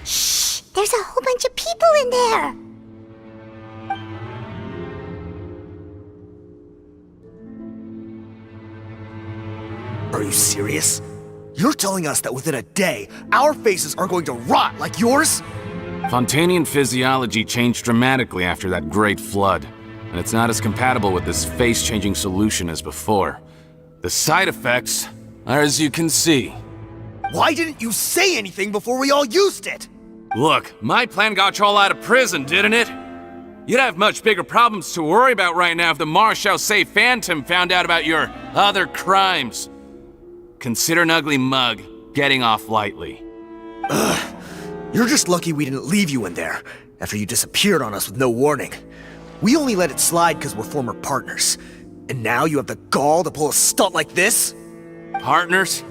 Shh! There's a whole bunch of people in there! Are you serious? You're telling us that within a day, our faces are going to rot like yours? Fontanian physiology changed dramatically after that great flood, and it's not as compatible with this face-changing solution as before. The side effects are as you can see. Why didn't you say anything before we all used it? Look, my plan got you all out of prison, didn't it? You'd have much bigger problems to worry about right now if the Marshal Say Phantom found out about your other crimes. Consider an ugly mug getting off lightly. Ugh. You're just lucky we didn't leave you in there after you disappeared on us with no warning. We only let it slide because we're former partners. And now you have the gall to pull a stunt like this? Partners?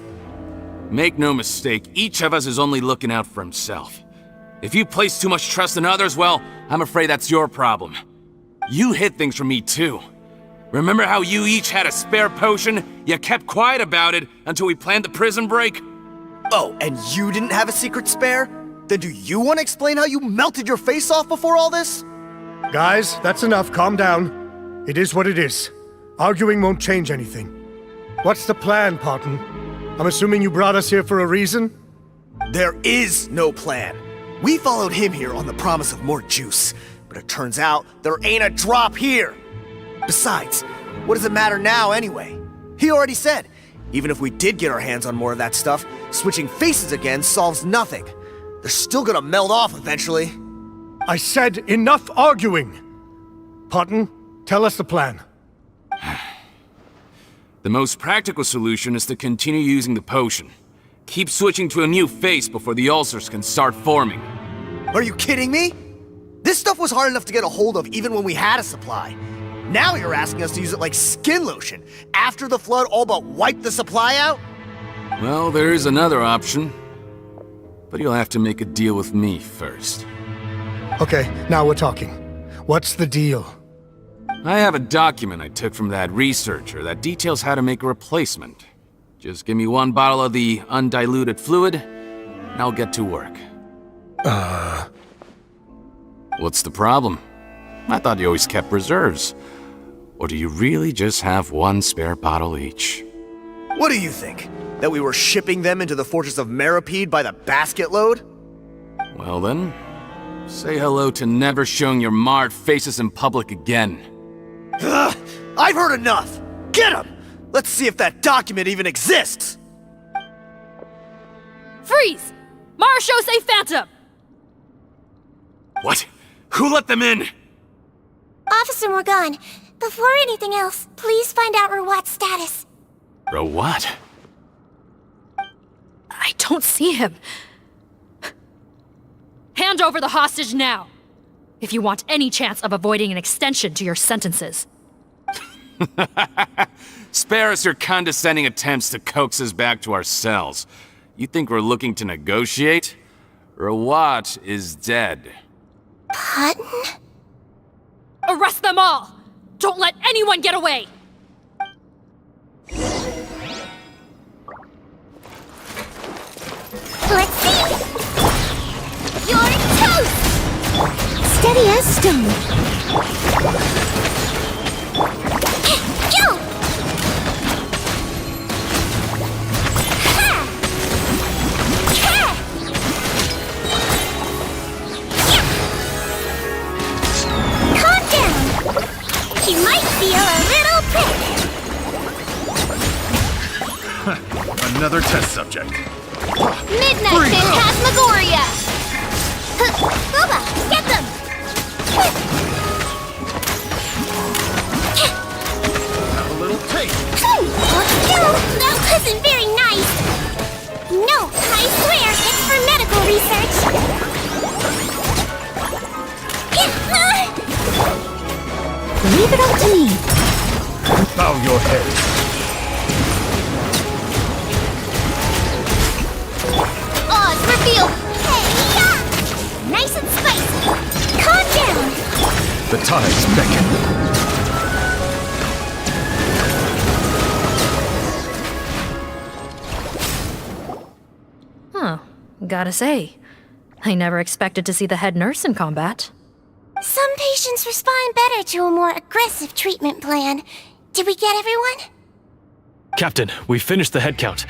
Make no mistake, each of us is only looking out for himself. If you place too much trust in others, well, I'm afraid that's your problem. You hid things from me too. Remember how you each had a spare potion? You kept quiet about it until we planned the prison break? Oh, and you didn't have a secret spare? Then do you want to explain how you melted your face off before all this? Guys, that's enough. Calm down. It is what it is. Arguing won't change anything. What's the plan, Parton? I'm assuming you brought us here for a reason? There is no plan. We followed him here on the promise of more juice, but it turns out there ain't a drop here. Besides, what does it matter now anyway? He already said, even if we did get our hands on more of that stuff, switching faces again solves nothing. They're still gonna melt off eventually. I said enough arguing! Parton, tell us the plan. The most practical solution is to continue using the potion. Keep switching to a new face before the ulcers can start forming. Are you kidding me? This stuff was hard enough to get a hold of even when we had a supply. Now you're asking us to use it like skin lotion, after the flood all but wiped the supply out? Well, there is another option. But you'll have to make a deal with me first. Okay, now we're talking. What's the deal? I have a document I took from that researcher that details how to make a replacement. Just give me one bottle of the undiluted fluid, and I'll get to work. What's the problem? I thought you always kept reserves. Or do you really just have one spare bottle each? What do you think? That we were shipping them into the fortress of Meripede by the basket load? Well then, say hello to never showing your marred faces in public again. Ugh, I've heard enough! Get him! Let's see if that document even exists! Freeze! Marshal say Phantom! What? Who let them in? Officer Morgan, before anything else, please find out Rawat's status. Rawat? I don't see him. Hand over the hostage now, if you want any chance of avoiding an extension to your sentences. Spare us your condescending attempts to coax us back to our cells. You think we're looking to negotiate? Rawat is dead. Parton? Arrest them all! Don't let anyone get away! Let's see! You're toast! Steady as stone. Go! Ha! Ha! Calm down! You might feel a little prick. Another test subject. Midnight Phantasmagoria! Boba, get them! Have a little taste. No, that wasn't very nice. No, I swear, it's for medical research. Leave it up to me. Bow your head. Oz reveal! Hey-ya! Nice and spicy! Calm down! The tides beckon. Huh. Gotta say, I never expected to see the head nurse in combat. Some patients respond better to a more aggressive treatment plan. Did we get everyone? Captain, we finished the head count.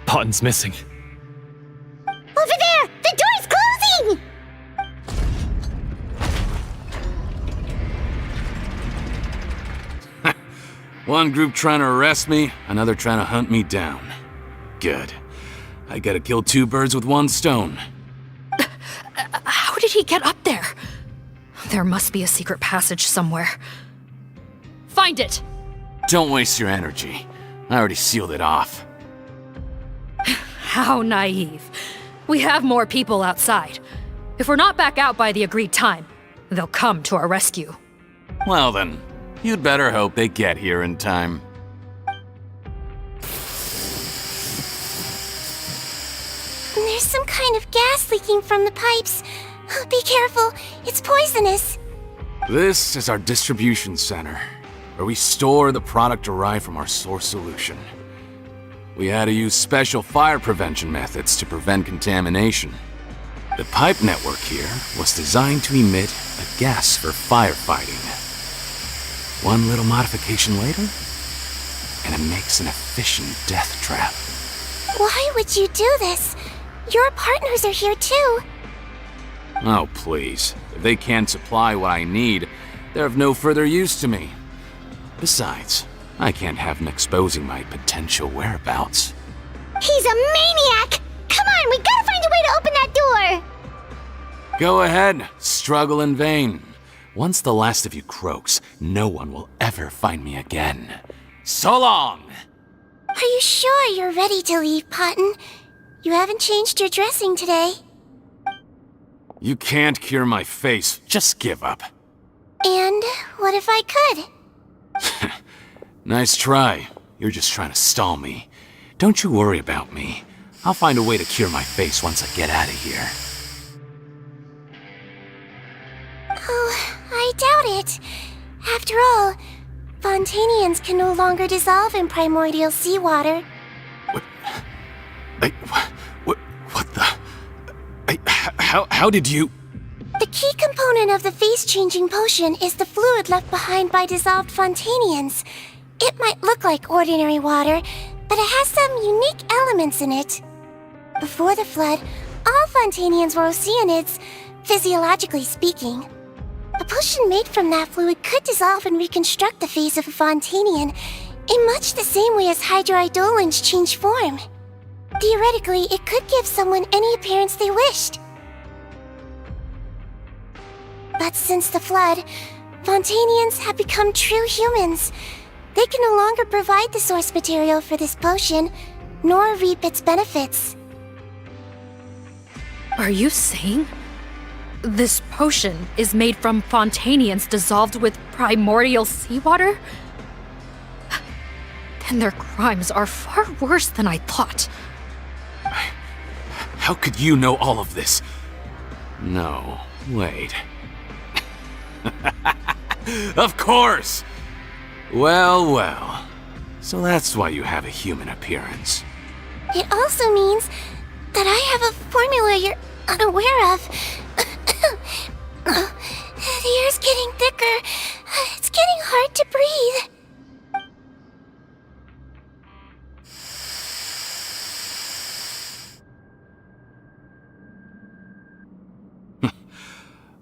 Parton's missing. Over there! The door's closing! One group trying to arrest me, another trying to hunt me down. Good. I gotta kill two birds with one stone. How did he get up there? There must be a secret passage somewhere. Find it! Don't waste your energy. I already sealed it off. How naive. We have more people outside. If we're not back out by the agreed time, they'll come to our rescue. Well then, you'd better hope they get here in time. There's some kind of gas leaking from the pipes. Oh, be careful, it's poisonous. This is our distribution center, where we store the product derived from our source solution. We had to use special fire prevention methods to prevent contamination. The pipe network here was designed to emit a gas for firefighting. One little modification later, and it makes an efficient death trap. Why would you do this? Your partners are here too. Oh, please. If they can't supply what I need, they're of no further use to me. Besides, I can't have him exposing my potential whereabouts. He's a maniac! Come on, we gotta find a way to open that door! Go ahead, struggle in vain. Once the last of you croaks, no one will ever find me again. So long! Are you sure you're ready to leave, Potton? You haven't changed your dressing today. You can't cure my face, just give up. And what if I could? Nice try. You're just trying to stall me. Don't you worry about me. I'll find a way to cure my face once I get out of here. Oh, I doubt it. After all, Fontanians can no longer dissolve in primordial seawater. What the... How did you... The key component of the face-changing potion is the fluid left behind by dissolved Fontanians. It might look like ordinary water, but it has some unique elements in it. Before the flood, all Fontanians were oceanids, physiologically speaking. A potion made from that fluid could dissolve and reconstruct the face of a Fontanian in much the same way as hydroidolins change form. Theoretically, it could give someone any appearance they wished. But since the flood, Fontanians have become true humans. They can no longer provide the source material for this potion, nor reap its benefits. Are you saying this potion is made from Fontanians dissolved with primordial seawater? Then their crimes are far worse than I thought. How could you know all of this? No, wait. Of course! Well, well. So that's why you have a human appearance. It also means that I have a formula you're unaware of. The air's getting thicker. It's getting hard to breathe.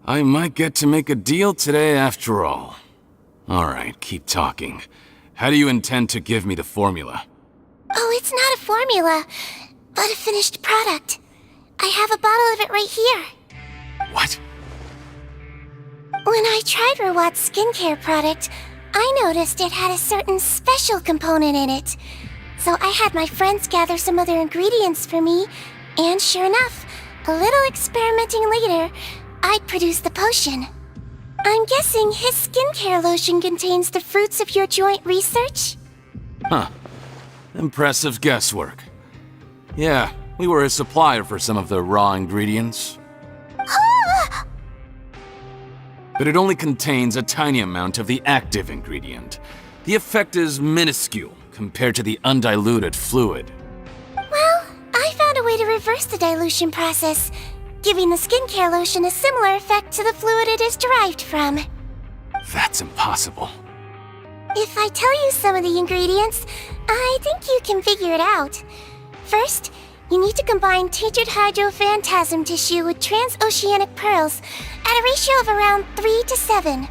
I might get to make a deal today after all. Alright, keep talking. How do you intend to give me the formula? Oh, it's not a formula, but a finished product. I have a bottle of it right here. What? When I tried Rawat's skincare product, I noticed it had a certain special component in it. So I had my friends gather some other ingredients for me, and sure enough, a little experimenting later, I'd produced the potion. I'm guessing his skincare lotion contains the fruits of your joint research? Huh. Impressive guesswork. Yeah, we were a supplier for some of the raw ingredients. But it only contains a tiny amount of the active ingredient. The effect is minuscule compared to the undiluted fluid. Well, I found a way to reverse the dilution process, giving the skincare lotion a similar effect to the fluid it is derived from. That's impossible. If I tell you some of the ingredients, I think you can figure it out. First, you need to combine tainted hydrophantasm tissue with transoceanic pearls at a ratio of around 3 to 7.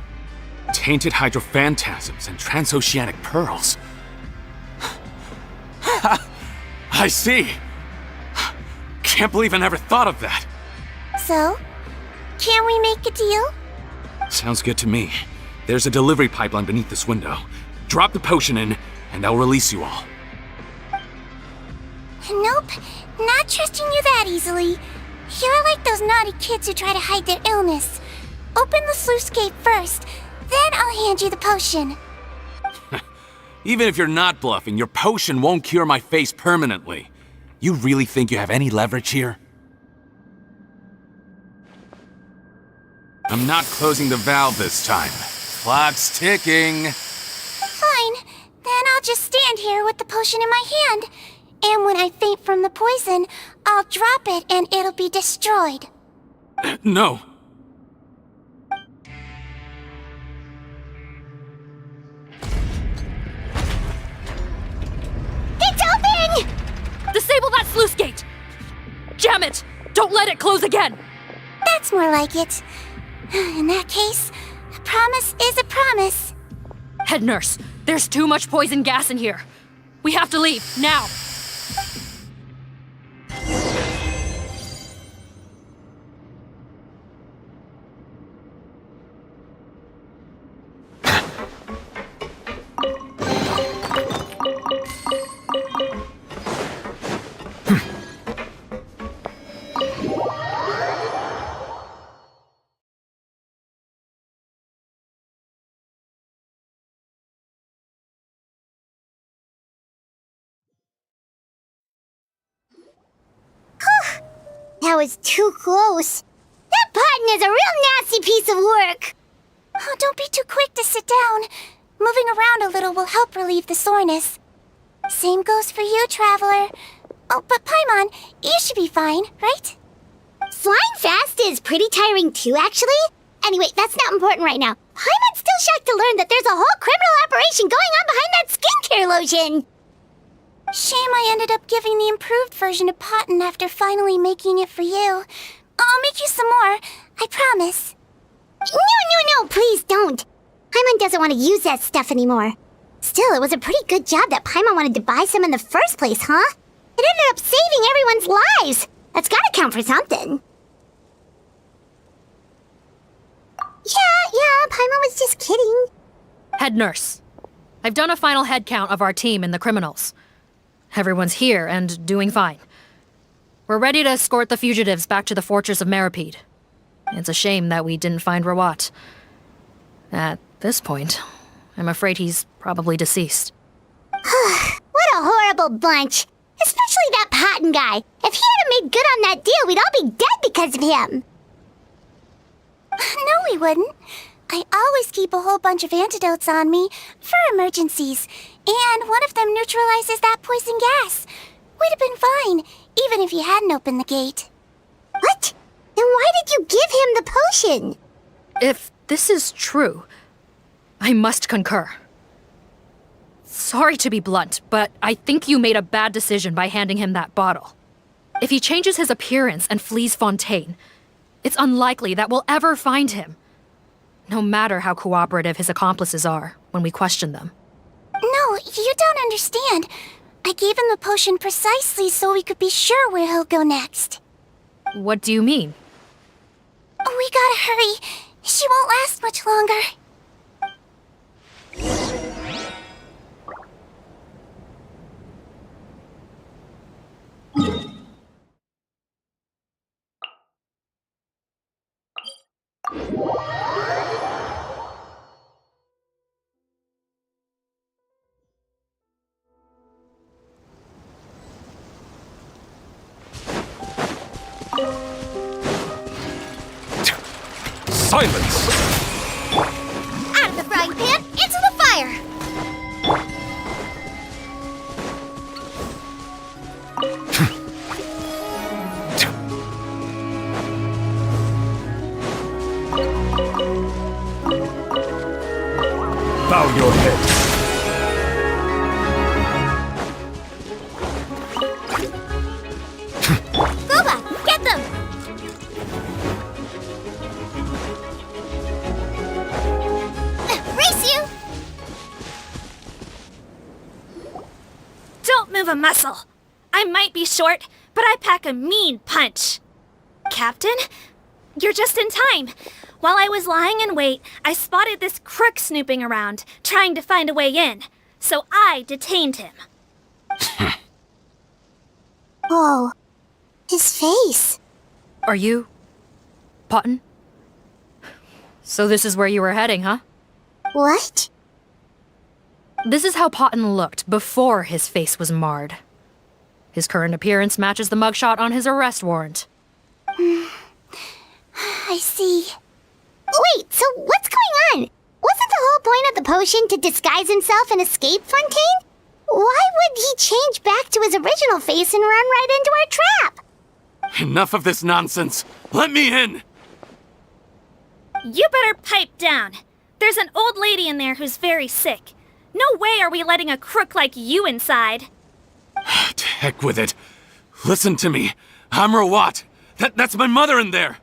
Tainted hydrophantasms and transoceanic pearls. I see. Can't believe I never thought of that. So, can we make a deal? Sounds good to me. There's a delivery pipeline beneath this window. Drop the potion in, and I'll release you all. Nope, not trusting you that easily. You're like those naughty kids who try to hide their illness. Open the sluice gate first, then I'll hand you the potion. Even if you're not bluffing, your potion won't cure my face permanently. You really think you have any leverage here? I'm not closing the valve this time. Clock's ticking. Fine. Then I'll just stand here with the potion in my hand. And when I faint from the poison, I'll drop it and it'll be destroyed. No. It's open! Disable that sluice gate! Jam it! Don't let it close again! That's more like it. In that case, a promise is a promise. Head nurse, there's too much poison gas in here. We have to leave, now! That was too close. That button is a real nasty piece of work. Oh, don't be too quick to sit down. Moving around a little will help relieve the soreness. Same goes for you, Traveler. Oh, but Paimon, you should be fine, right? Flying fast is pretty tiring too, actually. Anyway, that's not important right now. Paimon's still shocked to learn that there's a whole criminal operation going on behind that skincare lotion. Shame I ended up giving the improved version to Potten after finally making it for you. I'll make you some more, I promise. No, please don't. Paimon doesn't want to use that stuff anymore. Still, it was a pretty good job that Paimon wanted to buy some in the first place, huh? It ended up saving everyone's lives. That's gotta count for something. Yeah, Paimon was just kidding. Head nurse, I've done a final head count of our team and the criminals. Everyone's here and doing fine. We're ready to escort the fugitives back to the fortress of Meripede. It's a shame that we didn't find Rawat. At this point, I'm afraid he's probably deceased. What a horrible bunch. Especially that Potten guy. If he hadn't made good on that deal, we'd all be dead because of him. No, we wouldn't. I always keep a whole bunch of antidotes on me for emergencies, and one of them neutralizes that poison gas. We'd have been fine, even if you hadn't opened the gate. What? Then why did you give him the potion? If this is true, I must concur. Sorry to be blunt, but I think you made a bad decision by handing him that bottle. If he changes his appearance and flees Fontaine, it's unlikely that we'll ever find him. No matter how cooperative his accomplices are when we question them. No, you don't understand. I gave him the potion precisely so we could be sure where he'll go next. What do you mean? We gotta hurry. She won't last much longer. Silence! Out of the frying pan, into the fire! Bow your head. Boba, get them! Race you! Don't move a muscle. I might be short, but I pack a mean punch. Captain, you're just in time. While I was lying in wait, I spotted this crook snooping around, trying to find a way in. So I detained him. Oh, his face. Are you... Potten? So this is where you were heading, huh? What? This is how Potten looked before his face was marred. His current appearance matches the mugshot on his arrest warrant. I see. Wait, so what's going on? Wasn't the whole point of the potion to disguise himself and escape Fontaine? Why would he change back to his original face and run right into our trap? Enough of this nonsense. Let me in! You better pipe down. There's an old lady in there who's very sick. No way are we letting a crook like you inside. To heck with it. Listen to me. I'm Rawat. That's my mother in there.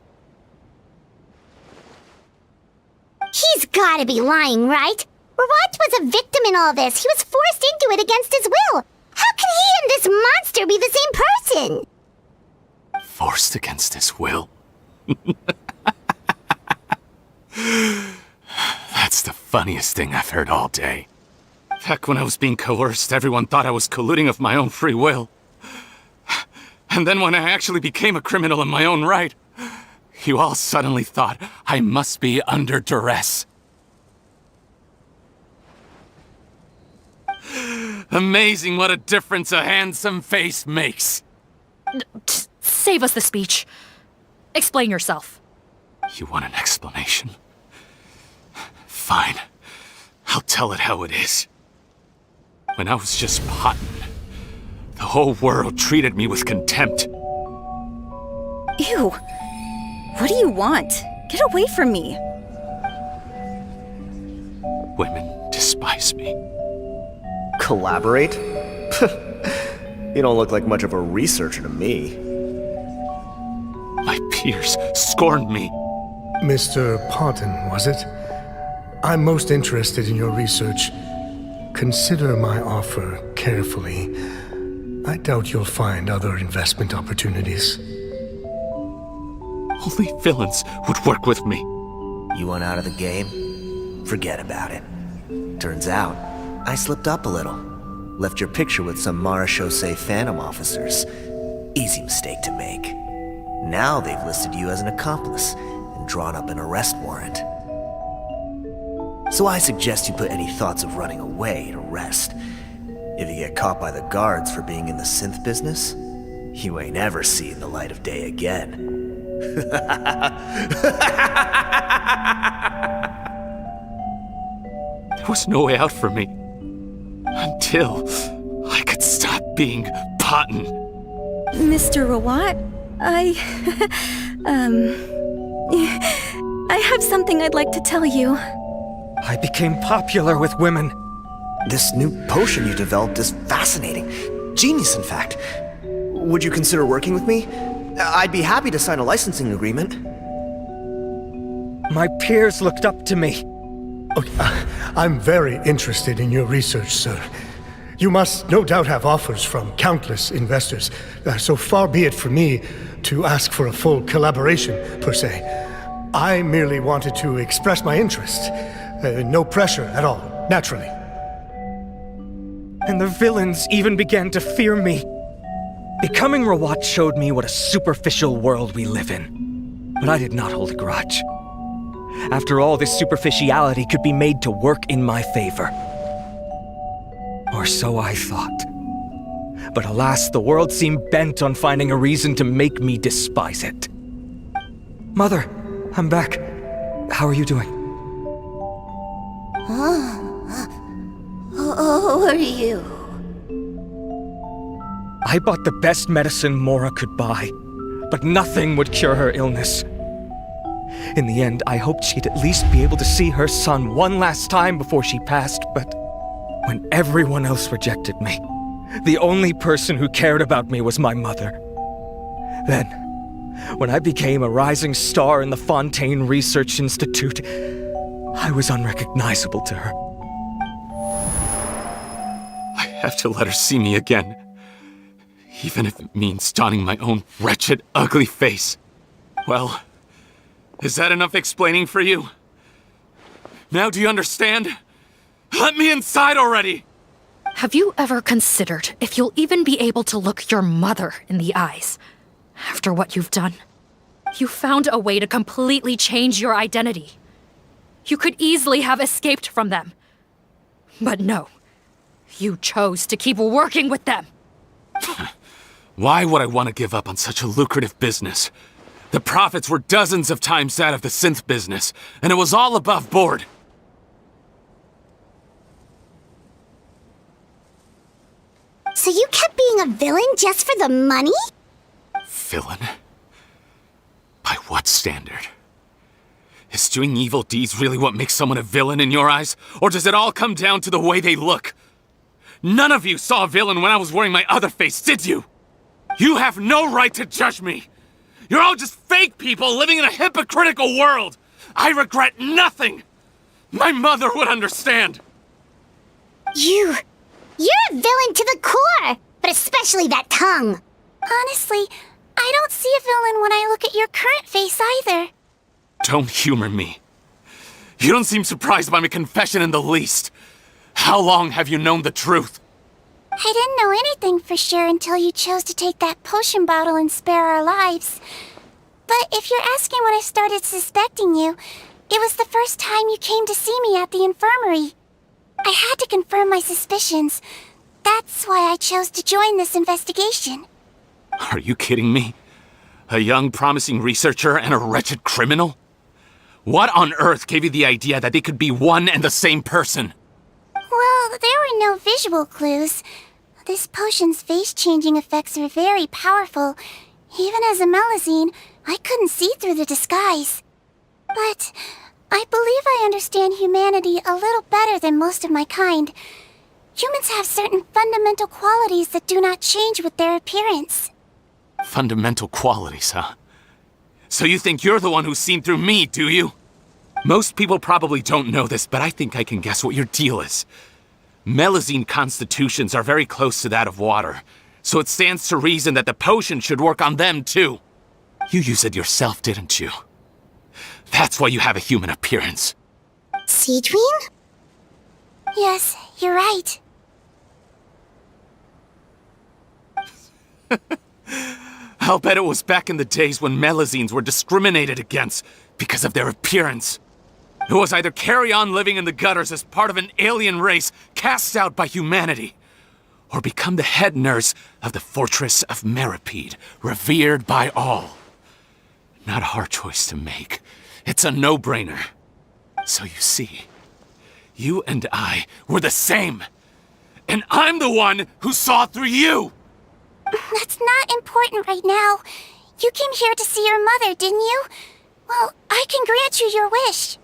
He's gotta be lying, right? Rawat was a victim in all this. He was forced into it against his will. How can he and this monster be the same person? Forced against his will? That's the funniest thing I've heard all day. Back when I was being coerced, everyone thought I was colluding of my own free will. And then when I actually became a criminal in my own right, you all suddenly thought I must be under duress. Amazing what a difference a handsome face makes. Save us the speech. Explain yourself. You want an explanation? Fine. I'll tell it how it is. When I was just pottin', the whole world treated me with contempt. Ew. What do you want? Get away from me. Women despise me. Collaborate? You don't look like much of a researcher to me. My peers scorned me. Mr. Parton, was it? I'm most interested in your research. Consider my offer carefully. I doubt you'll find other investment opportunities. Only villains would work with me. You want out of the game? Forget about it. Turns out, I slipped up a little. Left your picture with some Marechaussee Phantom officers. Easy mistake to make. Now they've listed you as an accomplice and drawn up an arrest warrant. So I suggest you put any thoughts of running away to rest. If you get caught by the guards for being in the synth business, you ain't ever seen the light of day again. There was no way out for me. Until I could stop being pottin'. Mr. Rawat, I have something I'd like to tell you. I became popular with women. This new potion you developed is fascinating. Genius, in fact. Would you consider working with me? I'd be happy to sign a licensing agreement. My peers looked up to me. Okay, I'm very interested in your research, sir. You must no doubt have offers from countless investors, so far be it from me to ask for a full collaboration, per se. I merely wanted to express my interest. No pressure at all, naturally. And the villains even began to fear me. Becoming Rawat showed me what a superficial world we live in. But I did not hold a grudge. After all, this superficiality could be made to work in my favor. Or so I thought. But alas, the world seemed bent on finding a reason to make me despise it. Mother, I'm back. How are you doing? Who are you? I bought the best medicine Mora could buy, but nothing would cure her illness. In the end, I hoped she'd at least be able to see her son one last time before she passed, but when everyone else rejected me, the only person who cared about me was my mother. Then, when I became a rising star in the Fontaine Research Institute, I was unrecognizable to her. I have to let her see me again. Even if it means donning my own wretched, ugly face. Well, is that enough explaining for you? Now do you understand? Let me inside already! Have you ever considered if you'll even be able to look your mother in the eyes after what you've done? You found a way to completely change your identity. You could easily have escaped from them. But no, you chose to keep working with them. Why would I want to give up on such a lucrative business? The profits were dozens of times that of the synth business, and it was all above board. So you kept being a villain just for the money? Villain? By what standard? Is doing evil deeds really what makes someone a villain in your eyes? Or does it all come down to the way they look? None of you saw a villain when I was wearing my other face, did you? You have no right to judge me! You're all just fake people living in a hypocritical world! I regret nothing! My mother would understand! You're a villain to the core! But especially that tongue! Honestly, I don't see a villain when I look at your current face either. Don't humor me. You don't seem surprised by my confession in the least. How long have you known the truth? I didn't know anything for sure until you chose to take that potion bottle and spare our lives. But if you're asking when I started suspecting you, it was the first time you came to see me at the infirmary. I had to confirm my suspicions. That's why I chose to join this investigation. Are you kidding me? A young, promising researcher and a wretched criminal? What on earth gave you the idea that they could be one and the same person? Well, there were no visual clues. This potion's face-changing effects are very powerful. Even as a Melazine, I couldn't see through the disguise. But I believe I understand humanity a little better than most of my kind. Humans have certain fundamental qualities that do not change with their appearance. Fundamental qualities, huh? So you think you're the one who's seen through me, do you? Most people probably don't know this, but I think I can guess what your deal is. Melazine constitutions are very close to that of water, so it stands to reason that the potion should work on them too. You use it yourself, didn't you? That's why you have a human appearance. Sigewine? Yes, you're right. I'll bet it was back in the days when Melazines were discriminated against because of their appearance. It was either carry on living in the gutters as part of an alien race cast out by humanity, or become the head nurse of the fortress of Meripede, revered by all. Not a hard choice to make. It's a no-brainer. So you see, you and I were the same. And I'm the one who saw through you! That's not important right now. You came here to see your mother, didn't you? Well, I can grant you your wish.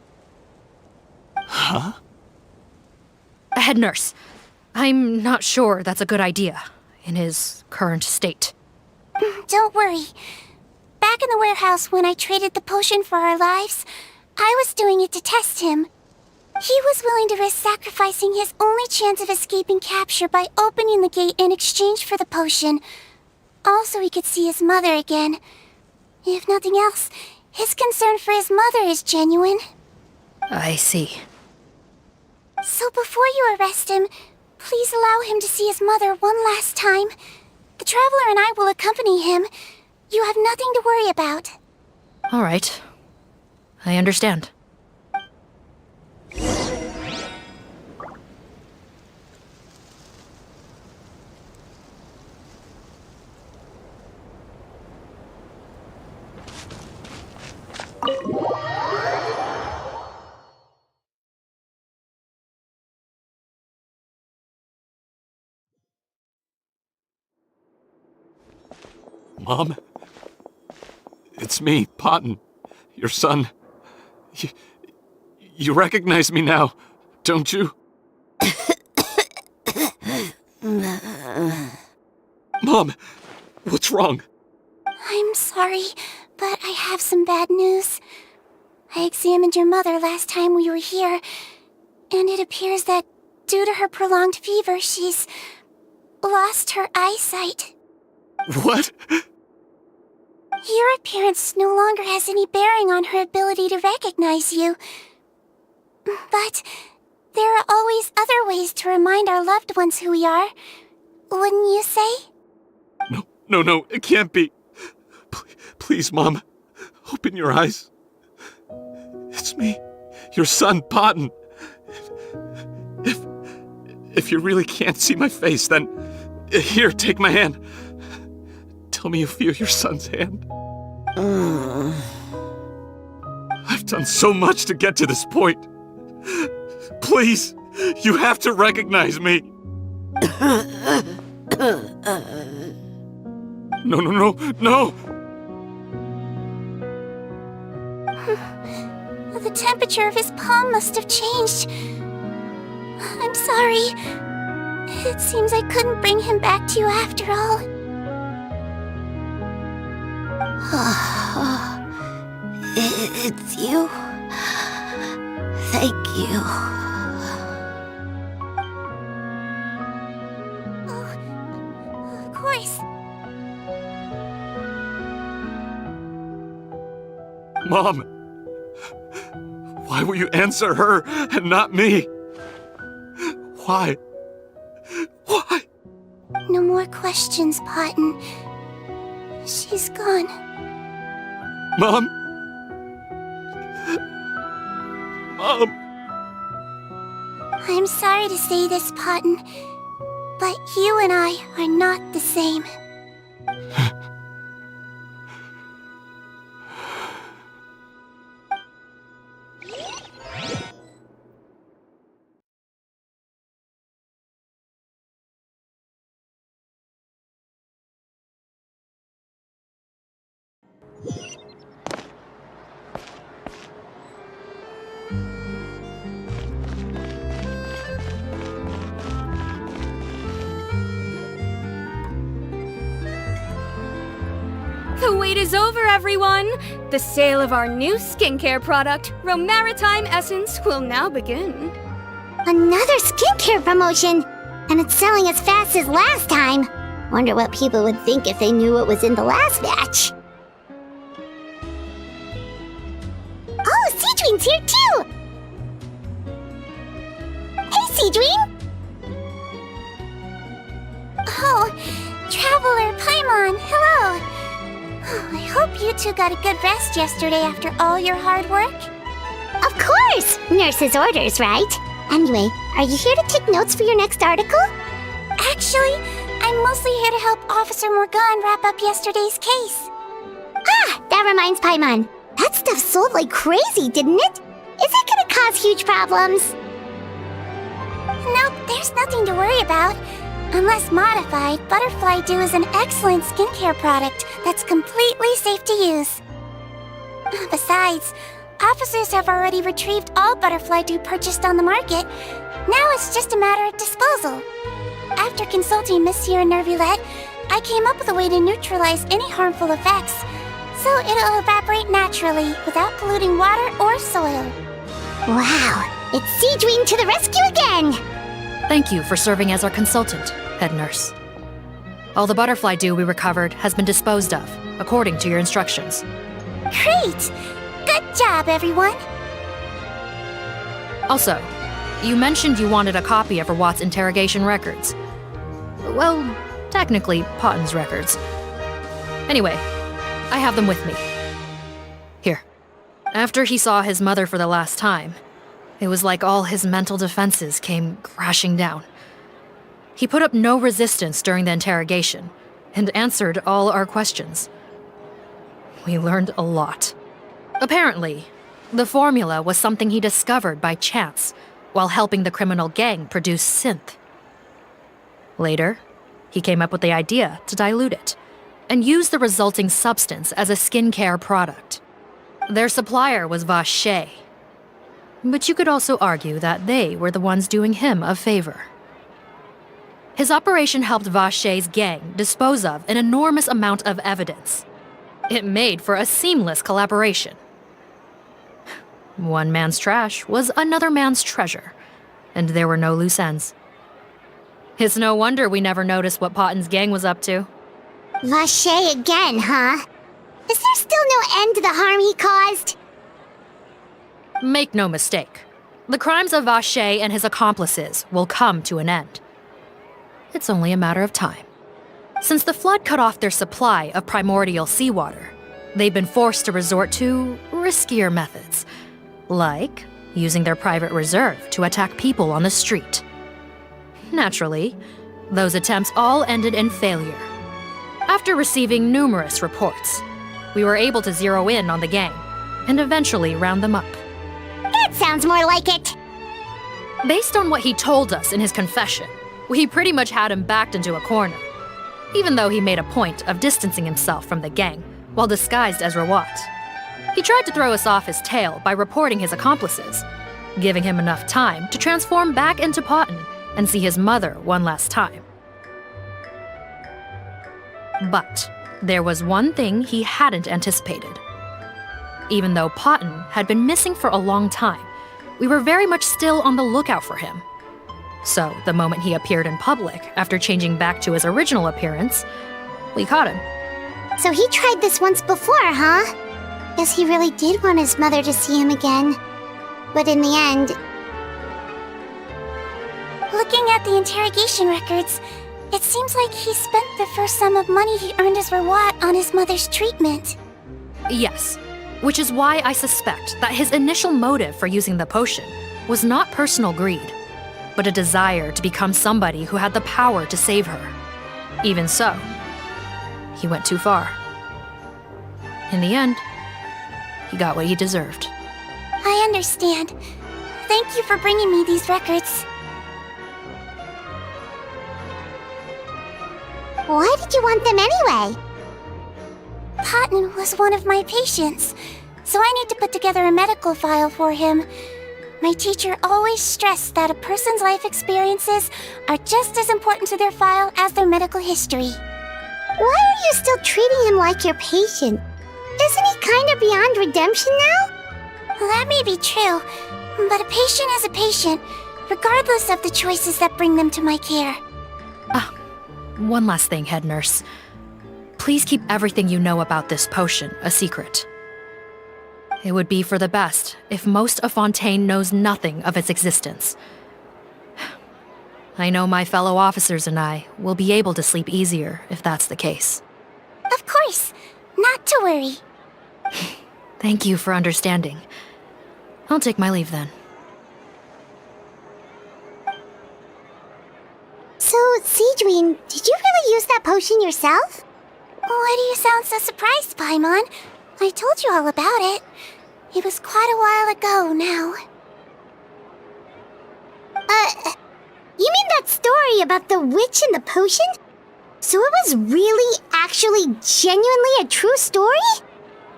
Huh? Head nurse, I'm not sure that's a good idea in his current state. Don't worry. Back in the warehouse when I traded the potion for our lives, I was doing it to test him. He was willing to risk sacrificing his only chance of escaping capture by opening the gate in exchange for the potion. Also, he could see his mother again. If nothing else, his concern for his mother is genuine. I see. So before you arrest him, please allow him to see his mother one last time. The Traveler and I will accompany him. You have nothing to worry about. All right. I understand. Mom? It's me, Potton, your son. You recognize me now, don't you? Mom, what's wrong? I'm sorry, but I have some bad news. I examined your mother last time we were here, and it appears that due to her prolonged fever, she's lost her eyesight. What? Your appearance no longer has any bearing on her ability to recognize you. But there are always other ways to remind our loved ones who we are. Wouldn't you say? No, it can't be. Please, Mom, open your eyes. It's me, your son, Potton. If you really can't see my face, then here, take my hand. Tell me you feel your son's hand. done so much to get to this point. Please, you have to recognize me. No. The temperature of his palm must have changed. I'm sorry. It seems I couldn't bring him back to you after all. It's you. Thank you. Oh, of course. Mom, why will you answer her and not me? Why? Why? No more questions, Potton. She's gone. Mom? Mom? I'm sorry to say this, Potton, but you and I are not the same. The wait is over, everyone! The sale of our new skincare product, Romaritime Essence, will now begin. Another skincare promotion! And it's selling as fast as last time. Wonder what people would think if they knew what was in the last batch. Oh, Sigewin's here too! Hey, Sigewine! Oh, Traveler Paimon, hello! I hope you two got a good rest yesterday after all your hard work. Of course! Nurse's orders, right? Anyway, are you here to take notes for your next article? Actually, I'm mostly here to help Officer Morgan wrap up yesterday's case. Ah, that reminds Paimon. That stuff sold like crazy, didn't it? Is it gonna cause huge problems? Nope, there's nothing to worry about. Unless modified, Butterfly Dew is an excellent skincare product that's completely safe to use. Besides, officers have already retrieved all Butterfly Dew purchased on the market. Now it's just a matter of disposal. After consulting Monsieur Nervulette, I came up with a way to neutralize any harmful effects, so it'll evaporate naturally without polluting water or soil. Wow, it's Sigewine to the rescue again! Thank you for serving as our consultant, head nurse. All the butterfly dew we recovered has been disposed of, according to your instructions. Great! Good job, everyone! Also, you mentioned you wanted a copy of Rawat's interrogation records. Well, technically, Potton's records. Anyway, I have them with me. Here. After he saw his mother for the last time, it was like all his mental defenses came crashing down. He put up no resistance during the interrogation and answered all our questions. We learned a lot. Apparently, the formula was something he discovered by chance while helping the criminal gang produce synth. Later, he came up with the idea to dilute it and use the resulting substance as a skincare product. Their supplier was Vache. But you could also argue that they were the ones doing him a favor. His operation helped Vache's gang dispose of an enormous amount of evidence. It made for a seamless collaboration. One man's trash was another man's treasure, and there were no loose ends. It's no wonder we never noticed what Potton's gang was up to. Vache again, huh? Is there still no end to the harm he caused? Make no mistake, the crimes of Vache and his accomplices will come to an end. It's only a matter of time. Since the flood cut off their supply of primordial seawater, they've been forced to resort to riskier methods, like using their private reserve to attack people on the street. Naturally, those attempts all ended in failure. After receiving numerous reports, we were able to zero in on the gang and eventually round them up. That sounds more like it. Based on what he told us in his confession, we pretty much had him backed into a corner, even though he made a point of distancing himself from the gang while disguised as Rawat. He tried to throw us off his tail by reporting his accomplices, giving him enough time to transform back into Potton and see his mother one last time. But there was one thing he hadn't anticipated. Even though Potton had been missing for a long time, we were very much still on the lookout for him. So the moment he appeared in public after changing back to his original appearance, we caught him. So he tried this once before, huh? Guess he really did want his mother to see him again. But in the end... Looking at the interrogation records, it seems like he spent the first sum of money he earned as reward on his mother's treatment. Yes, which is why I suspect that his initial motive for using the potion was not personal greed, but a desire to become somebody who had the power to save her. Even so, he went too far. In the end, he got what he deserved. I understand. Thank you for bringing me these records. Why did you want them anyway? Potton was one of my patients, so I need to put together a medical file for him. My teacher always stressed that a person's life experiences are just as important to their file as their medical history. Why are you still treating him like your patient? Isn't he kind of beyond redemption now? That may be true, but a patient is a patient, regardless of the choices that bring them to my care. One last thing, head nurse. Please keep everything you know about this potion a secret. It would be for the best if most of Fontaine knows nothing of its existence. I know my fellow officers and I will be able to sleep easier if that's the case. Of course, not to worry. Thank you for understanding. I'll take my leave then. So, Sigewine, did you really use that potion yourself? Why do you sound so surprised, Paimon? I told you all about it. It was quite a while ago now. You mean that story about the witch and the potion? So it was really, actually, genuinely a true story?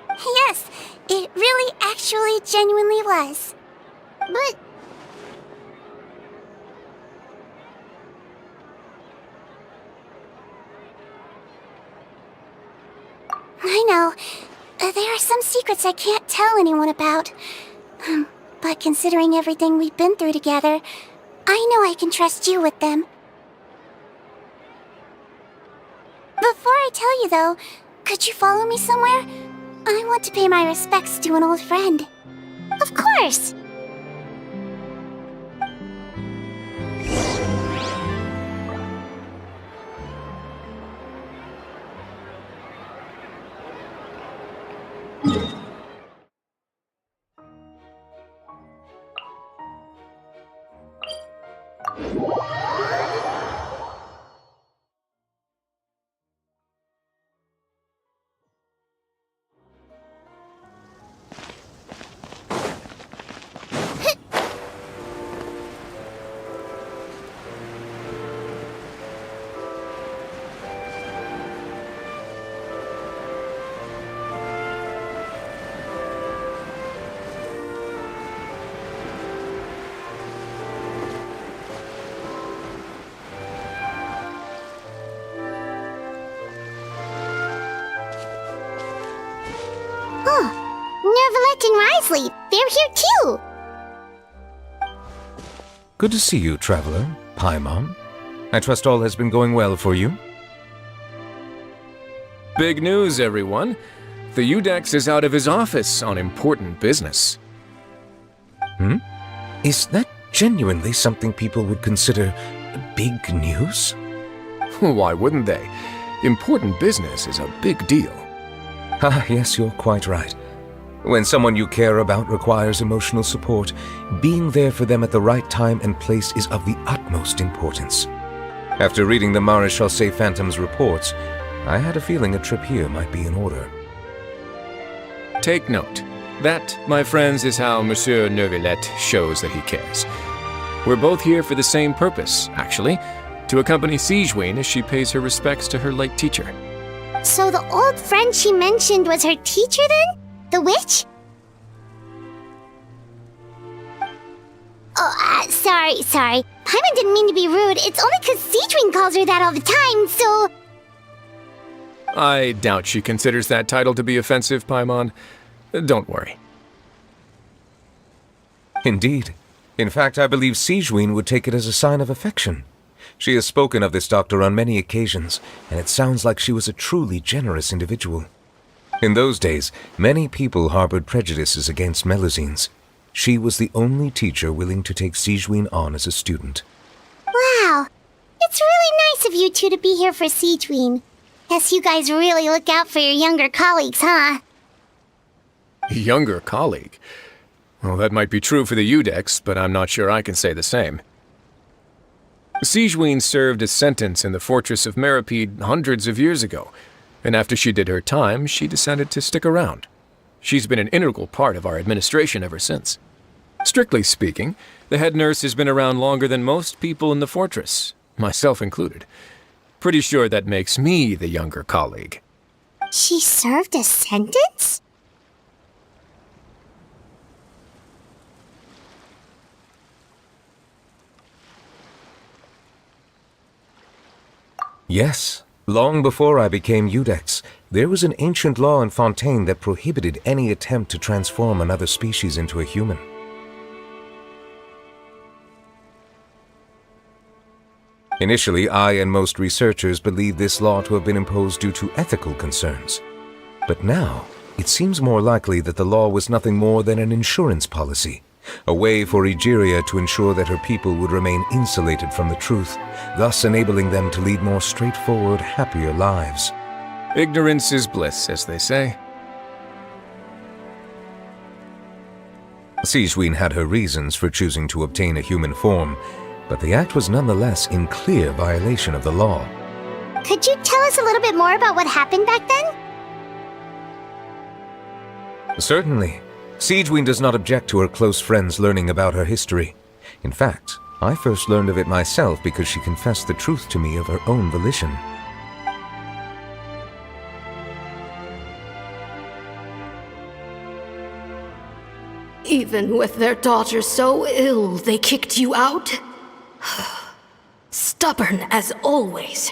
Yes, it really actually genuinely was. But... I know. There are some secrets I can't tell anyone about. But considering everything we've been through together, I know I can trust you with them. Before I tell you, though, could you follow me somewhere? I want to pay my respects to an old friend. Of course! Nervalette and Risley, they're here too! Good to see you, traveler. Paimon. I trust all has been going well for you? Big news, everyone. The Udex is out of his office on important business. Is that genuinely something people would consider big news? Why wouldn't they? Important business is a big deal. Ah, yes, you're quite right. When someone you care about requires emotional support, being there for them at the right time and place is of the utmost importance. After reading the Maréchal Phantom's reports, I had a feeling a trip here might be in order. Take note. That, my friends, is how Monsieur Neuvillette shows that he cares. We're both here for the same purpose, actually, to accompany Sigewine as she pays her respects to her late teacher. So the old friend she mentioned was her teacher then? The witch? Oh, sorry. Paimon didn't mean to be rude. It's only because Sigewine calls her that all the time, so... I doubt she considers that title to be offensive, Paimon. Don't worry. Indeed. In fact, I believe Sigewine would take it as a sign of affection. She has spoken of this doctor on many occasions, and it sounds like she was a truly generous individual. In those days, many people harbored prejudices against Melusines. She was the only teacher willing to take Sigewine on as a student. Wow. It's really nice of you two to be here for Sigewine. Guess you guys really look out for your younger colleagues, huh? Younger colleague? Well, that might be true for the Udex, but I'm not sure I can say the same. Sigewine served a sentence in the fortress of Meripede hundreds of years ago, and after she did her time, she decided to stick around. She's been an integral part of our administration ever since. Strictly speaking, the head nurse has been around longer than most people in the fortress, myself included. Pretty sure that makes me the younger colleague. She served a sentence? Yes. Long before I became Udex, there was an ancient law in Fontaine that prohibited any attempt to transform another species into a human. Initially, I and most researchers believed this law to have been imposed due to ethical concerns. But now, it seems more likely that the law was nothing more than an insurance policy, a way for Egeria to ensure that her people would remain insulated from the truth, thus enabling them to lead more straightforward, happier lives. Ignorance is bliss, as they say. Sigewine had her reasons for choosing to obtain a human form, but the act was nonetheless in clear violation of the law. Could you tell us a little bit more about what happened back then? Certainly. Sigewine does not object to her close friends learning about her history. In fact, I first learned of it myself because she confessed the truth to me of her own volition. Even with their daughter so ill, they kicked you out? Stubborn as always.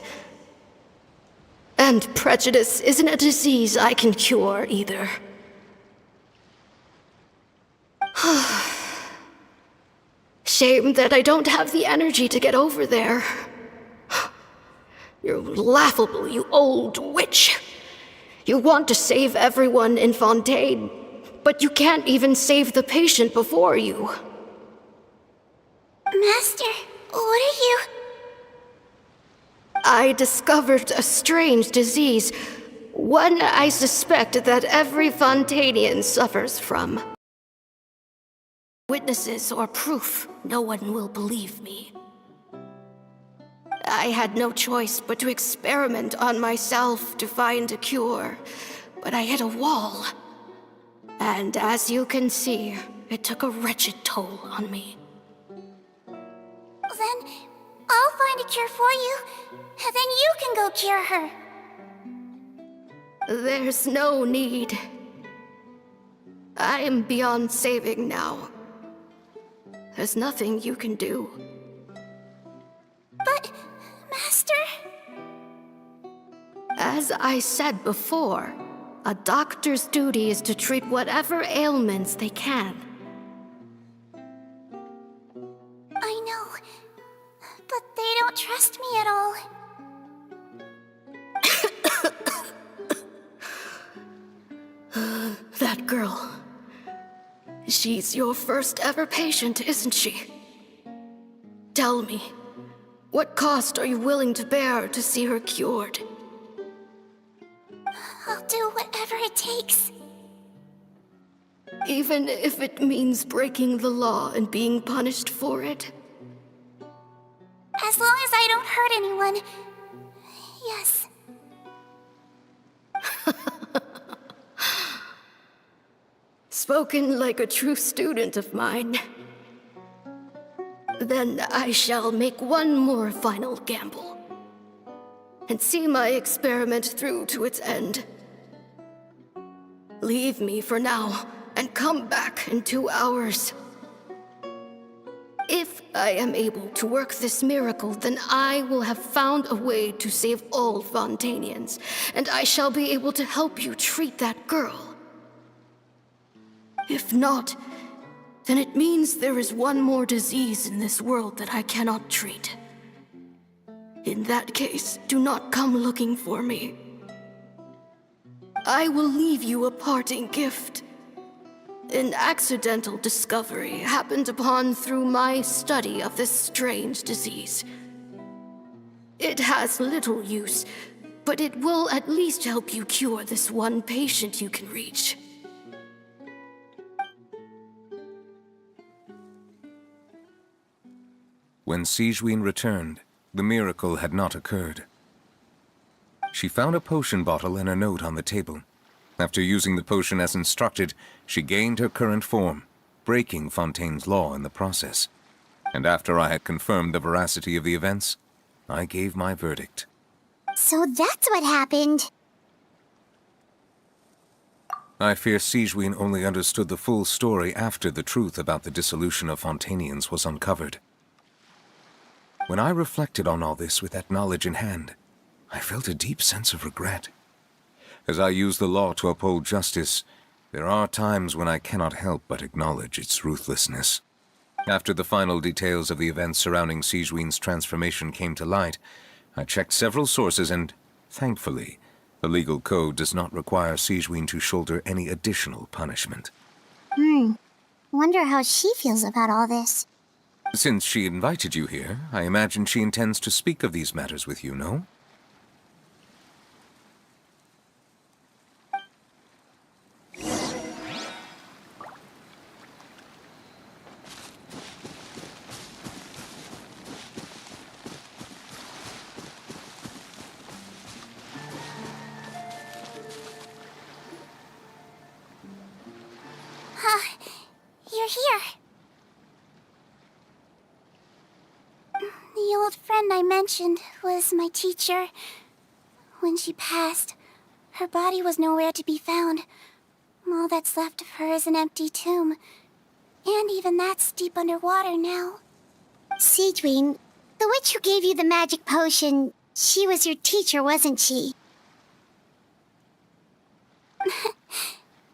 And prejudice isn't a disease I can cure either. Shame that I don't have the energy to get over there. You're laughable, you old witch. You want to save everyone in Fontaine, but you can't even save the patient before you. Master, what are you... I discovered a strange disease, one I suspect that every Fontainian suffers from. Witnesses or proof, no one will believe me. I had no choice but to experiment on myself to find a cure, but I hit a wall. And as you can see, it took a wretched toll on me. Then I'll find a cure for you, and then you can go cure her. There's no need. I am beyond saving now. There's nothing you can do. But, Master... As I said before, a doctor's duty is to treat whatever ailments they can. I know, but they don't trust me at all. That girl. She's your first ever patient, isn't she? Tell me, what cost are you willing to bear to see her cured? I'll do whatever it takes. Even if it means breaking the law and being punished for it? As long as I don't hurt anyone. Yes. spoken like a true student of mine. Then I shall make one more final gamble and see my experiment through to its end. Leave me for now and come back in 2 hours. If I am able to work this miracle, then I will have found a way to save all Fontanians, and I shall be able to help you treat that girl. If not, then it means there is one more disease in this world that I cannot treat. In that case, do not come looking for me. I will leave you a parting gift. An accidental discovery happened upon through my study of this strange disease. It has little use, but it will at least help you cure this one patient you can reach. When Sigewine returned, the miracle had not occurred. She found a potion bottle and a note on the table. After using the potion as instructed, she gained her current form, breaking Fontaine's law in the process. And after I had confirmed the veracity of the events, I gave my verdict. So that's what happened. I fear Sigewine only understood the full story after the truth about the dissolution of Fontanians was uncovered. When I reflected on all this with that knowledge in hand, I felt a deep sense of regret. As I use the law to uphold justice, there are times when I cannot help but acknowledge its ruthlessness. After the final details of the events surrounding Sigewine's transformation came to light, I checked several sources and, thankfully, the legal code does not require Sigewine to shoulder any additional punishment. Wonder how she feels about all this. Since she invited you here, I imagine she intends to speak of these matters with you, no? You're here. The old friend I mentioned was my teacher. When she passed, her body was nowhere to be found. All that's left of her is an empty tomb. And even that's deep underwater now. Sigewine, the witch who gave you the magic potion, she was your teacher, wasn't she?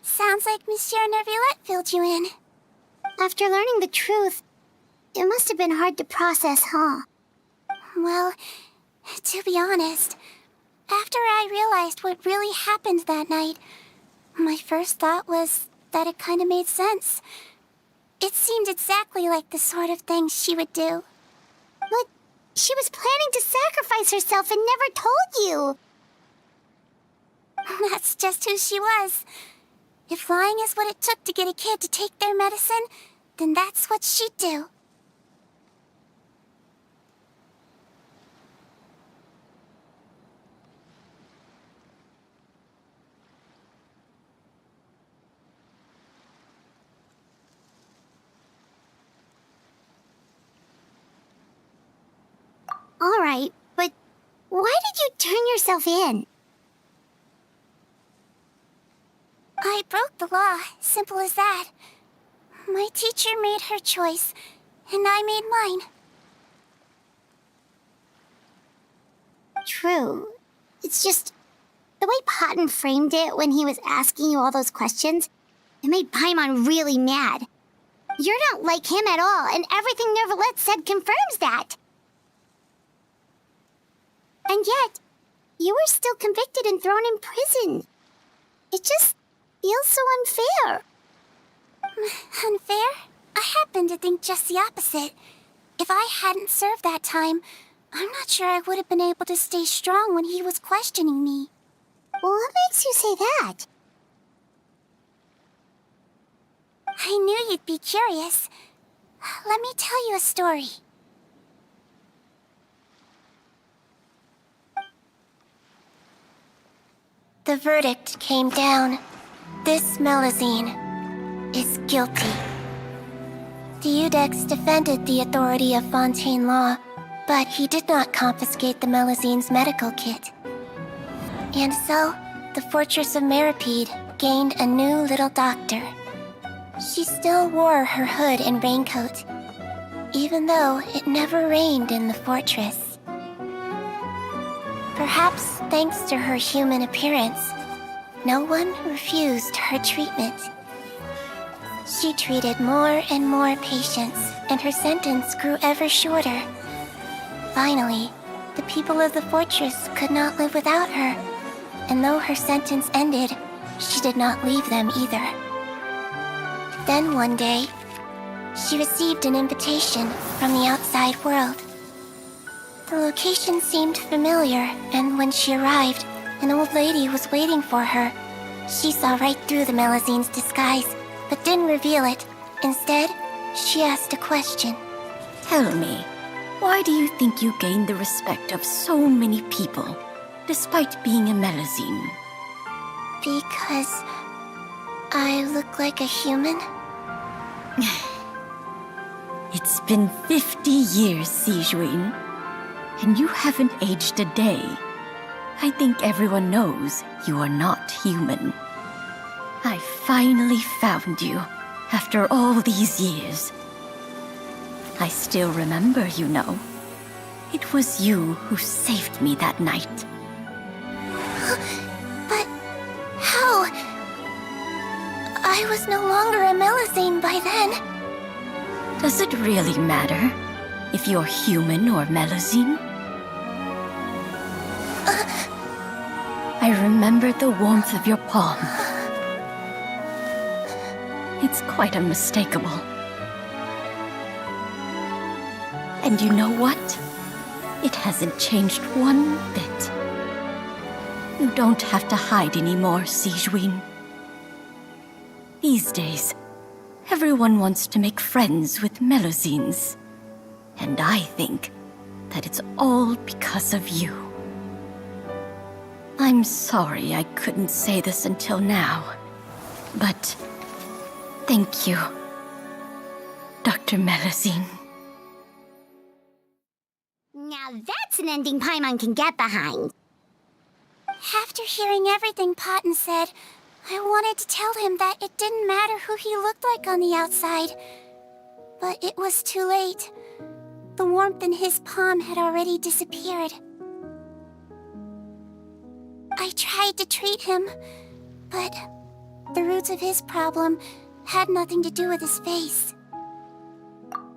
Sounds like Monsieur Nervillette filled you in. After learning the truth, it must have been hard to process, huh? Well, to be honest, after I realized what really happened that night, my first thought was that it kind of made sense. It seemed exactly like the sort of thing she would do. But she was planning to sacrifice herself and never told you. That's just who she was. If lying is what it took to get a kid to take their medicine, then that's what she'd do. All right, but why did you turn yourself in? I broke the law, simple as that. My teacher made her choice, and I made mine. True. It's just the way Potton framed it when he was asking you all those questions, it made Paimon really mad. You're not like him at all, and everything Nervillette said confirms that. And yet, you were still convicted and thrown in prison. It just feels so unfair. Unfair? I happen to think just the opposite. If I hadn't served that time, I'm not sure I would have been able to stay strong when he was questioning me. What makes you say that? I knew you'd be curious. Let me tell you a story. The verdict came down. This Melazine. is guilty. The Eudex defended the authority of Fontaine law, but he did not confiscate the Melizine's medical kit. And so, the Fortress of Meripede gained a new little doctor. She still wore her hood and raincoat, even though it never rained in the fortress. Perhaps thanks to her human appearance, no one refused her treatment. She treated more and more patients, and her sentence grew ever shorter. Finally, the people of the fortress could not live without her, and though her sentence ended, she did not leave them either. Then one day, she received an invitation from the outside world. The location seemed familiar, and when she arrived, an old lady was waiting for her. She saw right through the Melizine's disguise, but didn't reveal it. Instead, she asked a question. Tell me, why do you think you gained the respect of so many people, despite being a Melizine? Because I look like a human? It's been 50 years, Sigewine, and you haven't aged a day. I think everyone knows you are not human. I finally found you, after all these years. I still remember, you know. It was you who saved me that night. But how? I was no longer a Melizine by then. Does it really matter if you're human or Melizine? I remember the warmth of your palm. It's quite unmistakable. And you know what? It hasn't changed one bit. You don't have to hide anymore, Sigewine. These days, everyone wants to make friends with Melizines. And I think that it's all because of you. I'm sorry I couldn't say this until now, but thank you, Dr. Melizine. Now that's an ending Paimon can get behind. After hearing everything Potten said, I wanted to tell him that it didn't matter who he looked like on the outside. But it was too late. The warmth in his palm had already disappeared. I tried to treat him, but the roots of his problem had nothing to do with his face.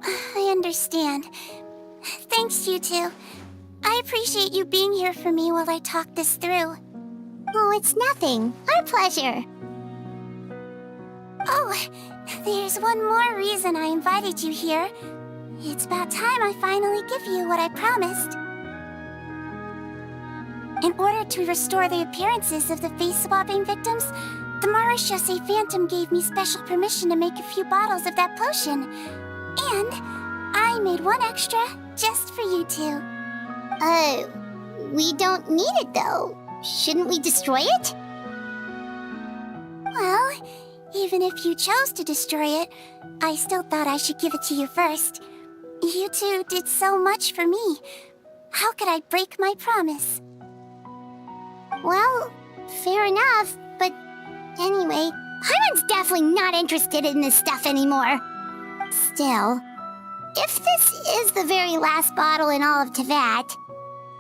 I understand. Thanks, you two. I appreciate you being here for me while I talk this through. Oh, it's nothing. Our pleasure. Oh, there's one more reason I invited you here. It's about time I finally give you what I promised. In order to restore the appearances of the face-swapping victims, the Marechaussee Phantom gave me special permission to make a few bottles of that potion. And I made one extra just for you two. We don't need it though. Shouldn't we destroy it? Well, even if you chose to destroy it, I still thought I should give it to you first. You two did so much for me. How could I break my promise? Well, fair enough, but anyway, Paimon's definitely not interested in this stuff anymore. Still, if this is the very last bottle in all of Teyvat,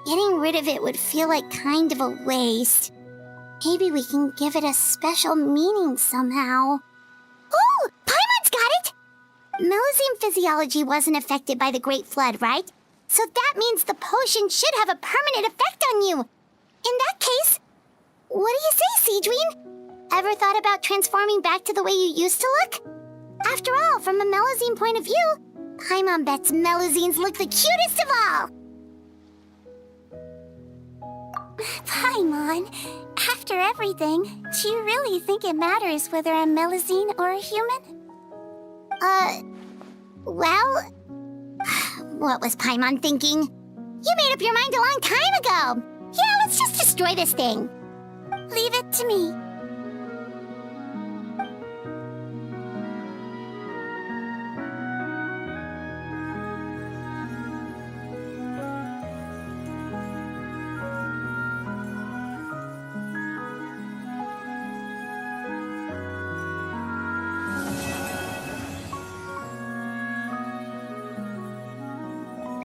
getting rid of it would feel like kind of a waste. Maybe we can give it a special meaning somehow. Ooh! Paimon's got it! Melizine physiology wasn't affected by the Great Flood, right? So that means the potion should have a permanent effect on you. In that case, what do you say, Sigewine? Ever thought about transforming back to the way you used to look? After all, from a Melizine point of view, Paimon bets Melizines look the cutest of all! Paimon, after everything, do you really think it matters whether I'm Melizine or a human? Well... What was Paimon thinking? You made up your mind a long time ago! Yeah, let's just destroy this thing. Leave it to me.